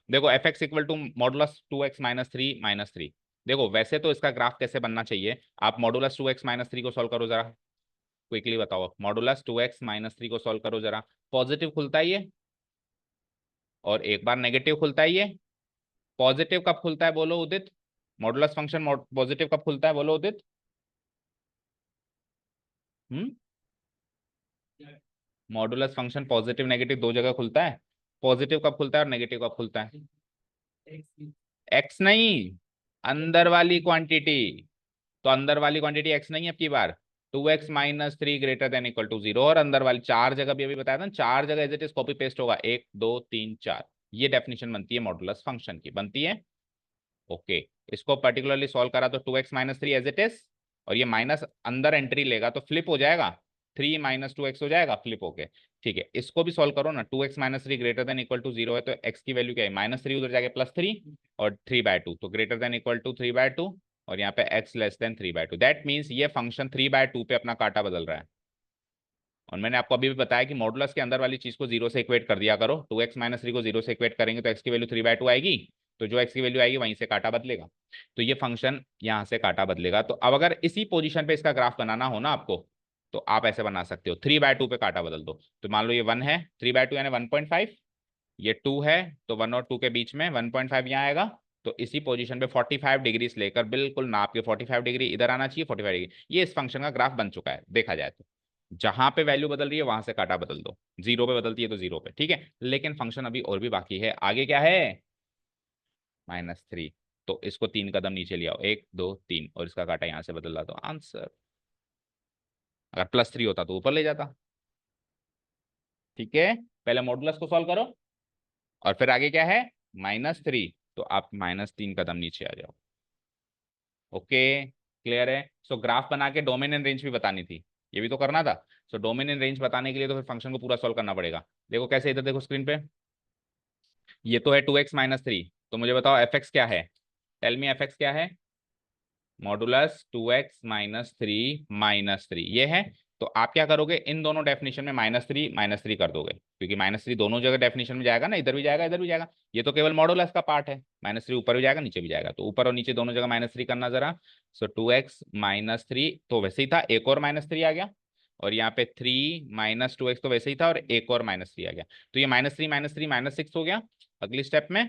देखो f x equal to modulus two x minus three. देखो वैसे तो इसका ग्राफ कैसे बनना चाहिए, आप modulus two x minus three को सॉल्व करो जरा, क्विकली बताओ, modulus two x minus three को सॉल्व करो जरा। पॉजिटिव खुलता है ये, और एक बार नेगेटिव खुलता है ये। पॉजिटिव कब खुलता है बोलो उदित? मॉडुलस फंक्शन पॉजिटिव कब खुलता है बोलो उदित? हम्म, मॉडुलस फंक्शन पॉजिटिव नेगेटिव दो जगह खुलता है। पॉजिटिव कब खुलता है और नेगेटिव कब खुलता है? एक्स नहीं, अंदर वाली क्वांटिटी। तो अंदर वाली क्वांटिटी एक्स नहीं है, अब की बार two x minus three greater than equal to zero, और अंदर वाली चार जगह भी अभी बताया था ना, चार जगह as it is copy paste होगा, एक दो तीन चार। ये डेफिनेशन बनती है मॉडुलस फंक्शन की, बनती है। ओके, इसको पर्टिकुलरली सॉल्व करा तो two x minus three as it is, और ये माइनस अंदर एंट्री लेगा तो फ्लिप हो जाएगा, थ्री माइनस टू एक्स हो जाएगा फ्लिप होके। ठीक है, इसको भी सॉल्व करो ना, two x minus three greater than equal to zero है तो एक्स की वैल्यू क्या है, माइनस थ्री, उधर जाके प्लस थ्री, और थ्री बाय टू, तो greater than equal to three by two, और यहाँ पे x less than three by two. That means ये फंक्शन थ्री बाय टू पे अपना कांटा बदल रहा है। और मैंने आपको अभी भी बताया कि मॉडुलस के अंदर वाली चीज को जीरो से इक्वेट कर दिया करो, टू एक्स माइनस थ्री को जीरो से इक्वेट करेंगे तो एक्स की वैल्यू थ्री बाय टू आएगी, तो जो एक्स की वैल्यू आएगी वहीं से कांटा बदलेगा। तो ये फंक्शन यहाँ से कांटा बदलेगा। तो अब अगर इसी पोजीशन पे इसका ग्राफ बनाना हो ना आपको, तो आप ऐसे बना सकते हो, थ्री बाय टू पे कांटा बदल दो। तो मान लो ये वन है, थ्री बाय टू यानी 1.5, ये टू है, तो वन और टू के बीच में 1.5 यहाँ आएगा। तो इसी पोजीशन पे 45 डिग्री से लेकर बिल्कुल नाप के 45 डिग्री इधर आना चाहिए, 45 डिग्री, ये इस फंक्शन का ग्राफ बन चुका है देखा जाए तो। जहां पे वैल्यू बदल रही है वहां से काटा बदल दो, जीरो पे बदलती है तो जीरो पे, ठीक है। लेकिन फंक्शन अभी और भी बाकी है, आगे क्या है, माइनस थ्री। तो इसको तीन कदम नीचे ले आओ, एक दो तीन, और इसका काटा यहां से बदल दो, आंसर। अगर प्लस थ्री होता तो ऊपर ले जाता। ठीक है, पहले मॉडुलस को सॉल्व करो, और फिर आगे क्या है, माइनस थ्री, तो आप माइनस तीन कदम नीचे आ जाओ। ओके, क्लियर है। सो ग्राफ बना के डोमेन एंड रेंज भी बतानी थी, ये भी तो करना था। सो डोमेन एंड रेंज बताने के लिए तो फिर फंक्शन को पूरा सॉल्व करना पड़ेगा। देखो कैसे, इधर देखो स्क्रीन पे, ये तो है टू एक्स माइनस थ्री, तो मुझे बताओ एफ एक्स क्या है, टेल मी एफ एक्स क्या है, modulus two x minus three, ये है। तो आप क्या करोगे, इन दोनों डेफिनेशन में -3 कर दोगे, क्योंकि -3 दोनों जगह डेफिनेशन में जाएगा ना, इधर भी जाएगा इधर भी जाएगा। ये तो केवल मॉडुलस का पार्ट है, -3 ऊपर भी जाएगा नीचे भी जाएगा, तो ऊपर और नीचे दोनों जगह -3 करना जरा। सो 2x -3 तो वैसे ही था, एक और -3 आ गया, और यहाँ पे 3 -2x तो वैसे ही था, और एक और -3 आ गया। तो ये -3 -6 हो गया अगली स्टेप में,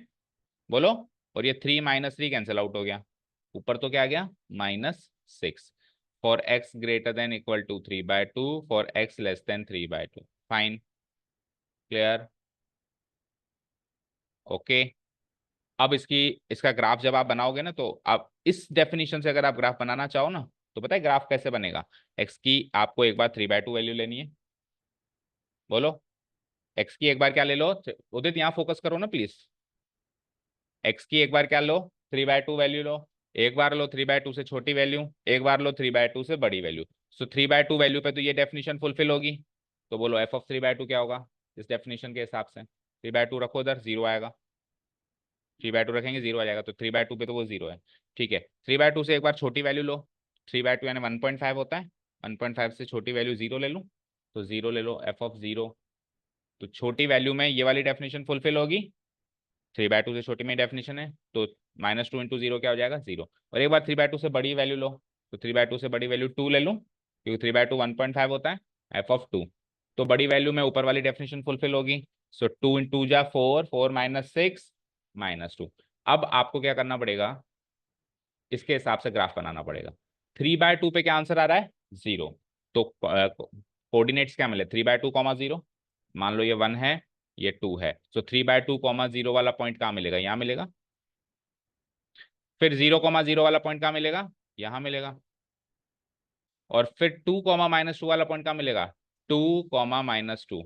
बोलो। और ये 3 -3 कैंसिल आउट हो गया, ऊपर तो क्या आ गया, -6। For x greater than equal to 3/2, for x less than 3/2। Fine, clear, okay. अब इसका ग्राफ जब आप बनाओगे ना, तो आप इस डेफिनेशन से अगर आप ग्राफ बनाना चाहो ना, तो पता है ग्राफ कैसे बनेगा। एक्स की आपको एक बार 3/2 वैल्यू लेनी है, बोलो। एक्स की एक बार क्या ले लो, उदित यहाँ फोकस करो ना प्लीज। एक्स की एक बार क्या लो, 3/2 वैल्यू लो। एक बार लो 3/2 से छोटी वैल्यू, एक बार लो 3/2 से बड़ी वैल्यू। सो 3/2 वैल्यू पे तो ये डेफिनेशन फुलफिल होगी। तो बोलो एफ ऑफ 3/2 क्या होगा इस डेफिनेशन के हिसाब से। 3/2 रखो उधर, जीरो आएगा। 3/2 रखेंगे जीरो आ जाएगा, तो 3/2 पे तो वो जीरो है। ठीक है, 3/2 से एक बार छोटी वैल्यू लो, 3/2 यानी 1.5 होता है। 1.5 से छोटी वैल्यू जीरो ले लूँ, तो जीरो ले लो, एफ ऑफ जीरो। तो छोटी वैल्यू में ये वाली डेफिनेशन फुलफिल होगी, 3/2 से छोटी में डेफिनेशन है, तो -2 इंटू जीरो क्या हो जाएगा, जीरो। और एक बार 3/2 से बड़ी वैल्यू लो, तो 3/2 से बड़ी वैल्यू 2 ले लूँ, क्योंकि 3/2 1.5 होता है, एफ ऑफ 2। तो बड़ी वैल्यू में ऊपर वाली डेफिनेशन फुलफिल होगी। सो 2 इंटू जा 4, 4 -6 -2। अब आपको क्या करना पड़ेगा, इसके हिसाब से ग्राफ बनाना पड़ेगा। 3/2 पे क्या आंसर आ रहा है, जीरो। तो कोऑर्डिनेट्स क्या मिले, 3/2 0, मान लो ये 1 है, ये 2 है। सो 3/2 0 वाला पॉइंट कहाँ मिलेगा, यहाँ मिलेगा। फिर 0 वाला पॉइंट कहाँ मिलेगा, यहाँ मिलेगा। और फिर 2 -2 वाला पॉइंट कहाँ मिलेगा, 2 -2,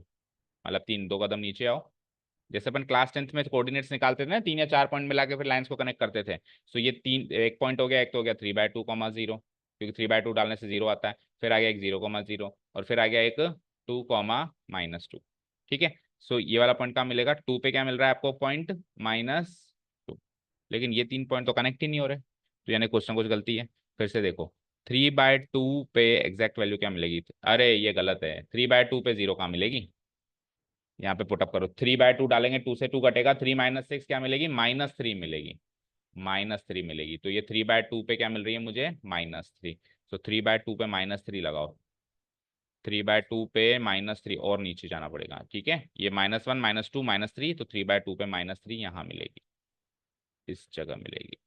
मतलब 3 2 कदम नीचे आओ। जैसे अपन क्लास 10th में कोऑर्डिनेट्स निकालते थे ना, 3 या 4 पॉइंट मिला के फिर लाइंस को कनेक्ट करते थे। सो ये तीन, एक पॉइंट हो गया, एक तो हो गया 3/2 0, क्योंकि 3/2 डालने से जीरो आता है। फिर आ गया एक 0 0, और फिर आ गया एक 2 -2। ठीक है, सो ये वाला पॉइंट कहाँ मिलेगा, 2 पे क्या मिल रहा है आपको, पॉइंट -2। लेकिन ये 3 पॉइंट तो कनेक्ट ही नहीं हो रहे, तो यानी कुछ ना कुछ गलती है। फिर से देखो, 3/2 पे एग्जैक्ट वैल्यू क्या मिलेगी, अरे ये गलत है, 3/2 पे जीरो कहाँ मिलेगी। यहाँ पे पुटअप करो, 3/2 डालेंगे, 2 से 2 कटेगा, 3 -6 क्या मिलेगी, -3 मिलेगी। -3 मिलेगी, तो ये 3/2 पे क्या मिल रही है मुझे, -3। तो 3/2 पे -3 लगाओ, 3/2 पे -3 और नीचे जाना पड़ेगा। ठीक है, ये -1 -2 -3, तो 3/2 पे -3 यहाँ मिलेगी, इस जगह मिलेगी।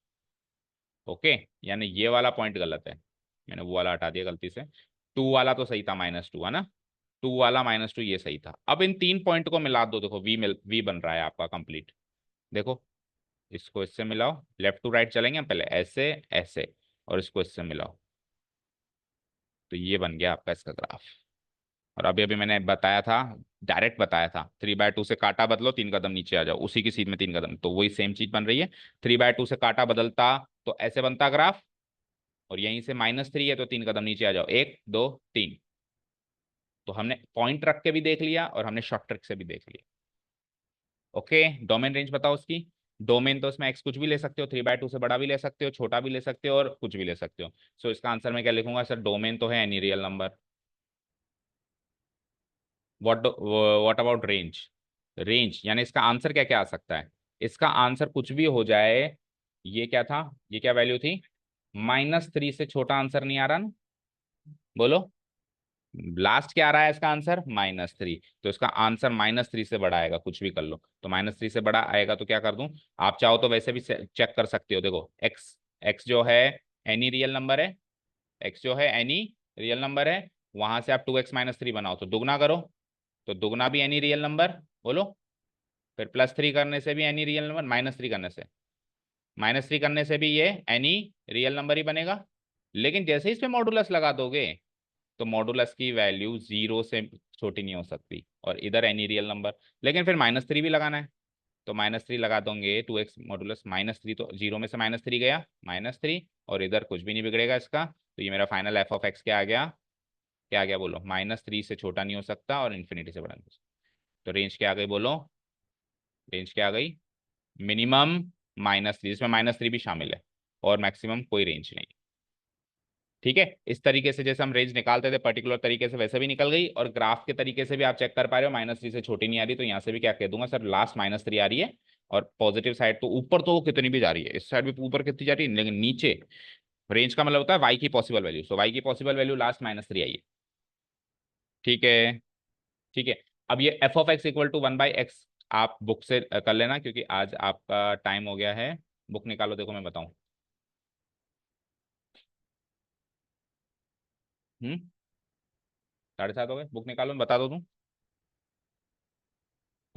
ओके, यानी ये वाला पॉइंट गलत है, मैंने वो वाला हटा दिया गलती से। 2 वाला तो सही था, -2 है ना, 2 वाला -2 ये सही था। अब इन तीन पॉइंट को मिला दो, देखो वी बन रहा है आपका कंप्लीट। देखो, इसको इससे मिलाओ, लेफ्ट टू राइट चलेंगे हम, पहले ऐसे ऐसे, और इसको इससे मिलाओ, तो ये बन गया आपका इसका ग्राफ। और अभी अभी मैंने बताया था, डायरेक्ट बताया था, 3/2 से काटा बदलो, 3 कदम नीचे आ जाओ, उसी की सीध में 3 कदम, तो वही सेम चीज बन रही है। 3/2 से काटा बदलता तो ऐसे बनता ग्राफ, और यहीं से -3 है तो 3 कदम नीचे आ जाओ, 1 2 3। तो हमने पॉइंट रख के भी देख लिया, और हमने शॉर्ट ट्रिक से भी देख लिया। ओके, डोमेन रेंज बताओ उसकी। डोमेन तो इसमें एक्स कुछ भी ले सकते हो, 3/2 से बड़ा भी ले सकते हो, छोटा भी ले सकते हो, और कुछ भी ले सकते हो। सो इसका आंसर मैं क्या लिखूंगा सर, डोमेन तो है any real number. What about range, range यानी इसका आंसर क्या क्या आ सकता है, इसका आंसर कुछ भी हो जाए। ये क्या था, ये क्या वैल्यू थी, -3 से छोटा आंसर नहीं आ रहा ना, बोलो। लास्ट क्या आ रहा है इसका आंसर, -3, तो इसका आंसर -3 से बड़ा आएगा, कुछ भी कर लो। तो -3 से बड़ा आएगा तो क्या कर दूं, आप चाहो तो वैसे भी चेक कर सकते हो। देखो एक्स, एक्स जो है एनी रियल नंबर है, एक्स जो है एनी रियल नंबर है, वहां से आप 2x -3 बनाओ तो दुगना करो, तो दुगना भी एनी रियल नंबर, बोलो। फिर +3 करने से भी एनी रियल नंबर, -3 करने से, -3 करने से भी ये एनी रियल नंबर ही बनेगा। लेकिन जैसे ही इस पे मॉडुलस लगा दोगे, तो मॉडुलस की वैल्यू जीरो से छोटी नहीं हो सकती, और इधर एनी रियल नंबर। लेकिन फिर -3 भी लगाना है, तो -3 लगा दोगे, 2x मॉडुलस -3, तो जीरो में से -3 गया, -3, और इधर कुछ भी नहीं बिगड़ेगा इसका। तो ये मेरा फाइनल एफ ऑफ एक्स क्या आ गया, क्या आ गया बोलो, -3 से छोटा नहीं हो सकता, और इन्फिनिटी से बड़ा नहीं हो सकता। तो रेंज क्या आ गई बोलो, रेंज क्या आ गई, मिनिमम -3, इसमें -3 भी शामिल है, और मैक्सिमम कोई रेंज नहीं। ठीक है, इस तरीके से जैसे हम रेंज निकालते थे पर्टिकुलर तरीके से वैसे भी निकल गई, और ग्राफ के तरीके से भी आप चेक कर पा रहे हो -3 से छोटी नहीं आ रही, तो यहाँ से भी क्या कह दूंगा सर लास्ट -3 आ रही है, और पॉजिटिव साइड तो ऊपर तो वो कितनी भी जा रही है, इस साइड भी ऊपर कितनी जा रही है, लेकिन नीचे रेंज का मतलब होता है वाई की पॉसिबल वैल्यू, सो वाई की पॉसिबल वैल्यू लास्ट -3 आई है। ठीक है, ठीक है। अब ये f of x equal to 1/x आप बुक से कर लेना, क्योंकि आज आपका टाइम हो गया है। बुक निकालो, देखो मैं बताऊं। 7:30 हो गए, बुक निकालो, मैं बता दो तुम।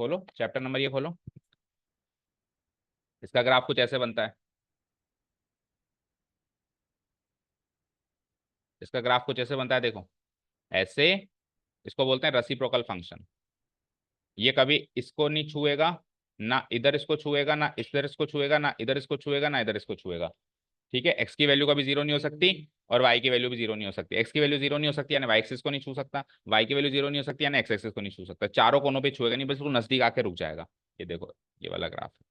खोलो चैप्टर नंबर, ये खोलो। इसका ग्राफ कुछ ऐसे बनता है, इसका ग्राफ कुछ ऐसे बनता है, देखो ऐसे। इसको बोलते हैं रेसिप्रोकल फंक्शन। ये कभी इसको नहीं छुएगा, ना इधर इसको छुएगा, ना इधर इसको छुएगा, ना इधर इसको छुएगा, ना इधर इसको छुएगा। ठीक है, एक्स की वैल्यू कभी जीरो नहीं हो सकती, और वाई की वैल्यू भी जीरो नहीं हो सकती। एक्स की वैल्यू जीरो नहीं हो सकती यानी वाई एक्सिस को नहीं छू सकता, वाई की वैल्यू जीरो नहीं हो सकती यानी एक्स एक्सिस को नहीं छू सकता, चारों कोनों पे छुएगा नहीं, बस वो नजदीक आके रुक जाएगा। ये देखो, ये वाला ग्राफ है,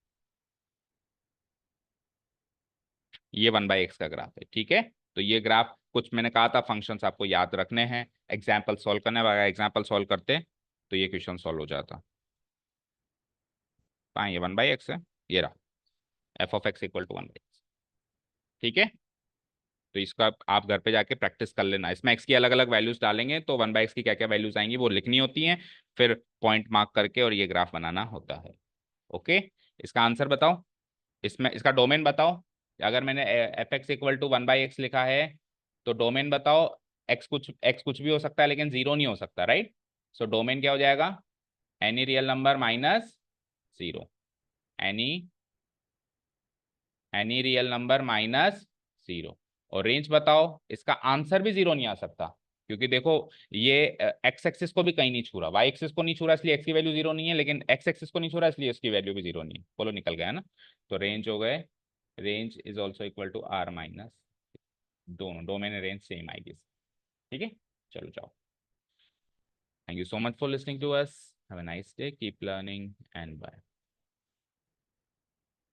ये 1/x का ग्राफ है। ठीक है, तो ये ग्राफ कुछ मैंने कहा था फंक्शंस आपको याद रखने हैं, एग्जाम्पल सॉल्व करने, अगर एग्जाम्पल सॉल्व करते तो ये क्वेश्चन सॉल्व हो जाता। हाँ, ये 1/x है, ये रहा f of x equal to 1/x। ठीक है, तो इसका आप घर पे जाके प्रैक्टिस कर लेना, इसमें एक्स की अलग अलग वैल्यूज डालेंगे तो 1/x की क्या क्या वैल्यूज आएंगी वो लिखनी होती हैं, फिर पॉइंट मार्क करके और ये ग्राफ बनाना होता है। ओके, इसका आंसर बताओ, इसमें इसका डोमेन बताओ। अगर मैंने F x equal to 1/x लिखा है, तो डोमेन बताओ। एक्स कुछ भी हो सकता है लेकिन जीरो नहीं हो सकता, राइट? सो डोमेन क्या हो जाएगा, any real number minus zero, any any real number minus zero. और रेंज बताओ, इसका आंसर भी जीरो नहीं आ सकता, क्योंकि देखो ये एक्स एक्सिस को भी कहीं नहीं छू रहा, वाई एक्सिस को नहीं छू रहा, इसलिए एक्स की वैल्यू जीरो नहीं है, लेकिन एक्स एक्सिस को नहीं छू रहा इसलिए इसकी वैल्यू भी जीरो नहीं है। बोलो निकल गया ना? तो रेंज हो गए, range is also equal to R minus, दोनों डोमेन रेंज सेम आएगी। ठीक है, चलो जाओ। Thank you so much for listening to us, have a nice day, keep learning and bye.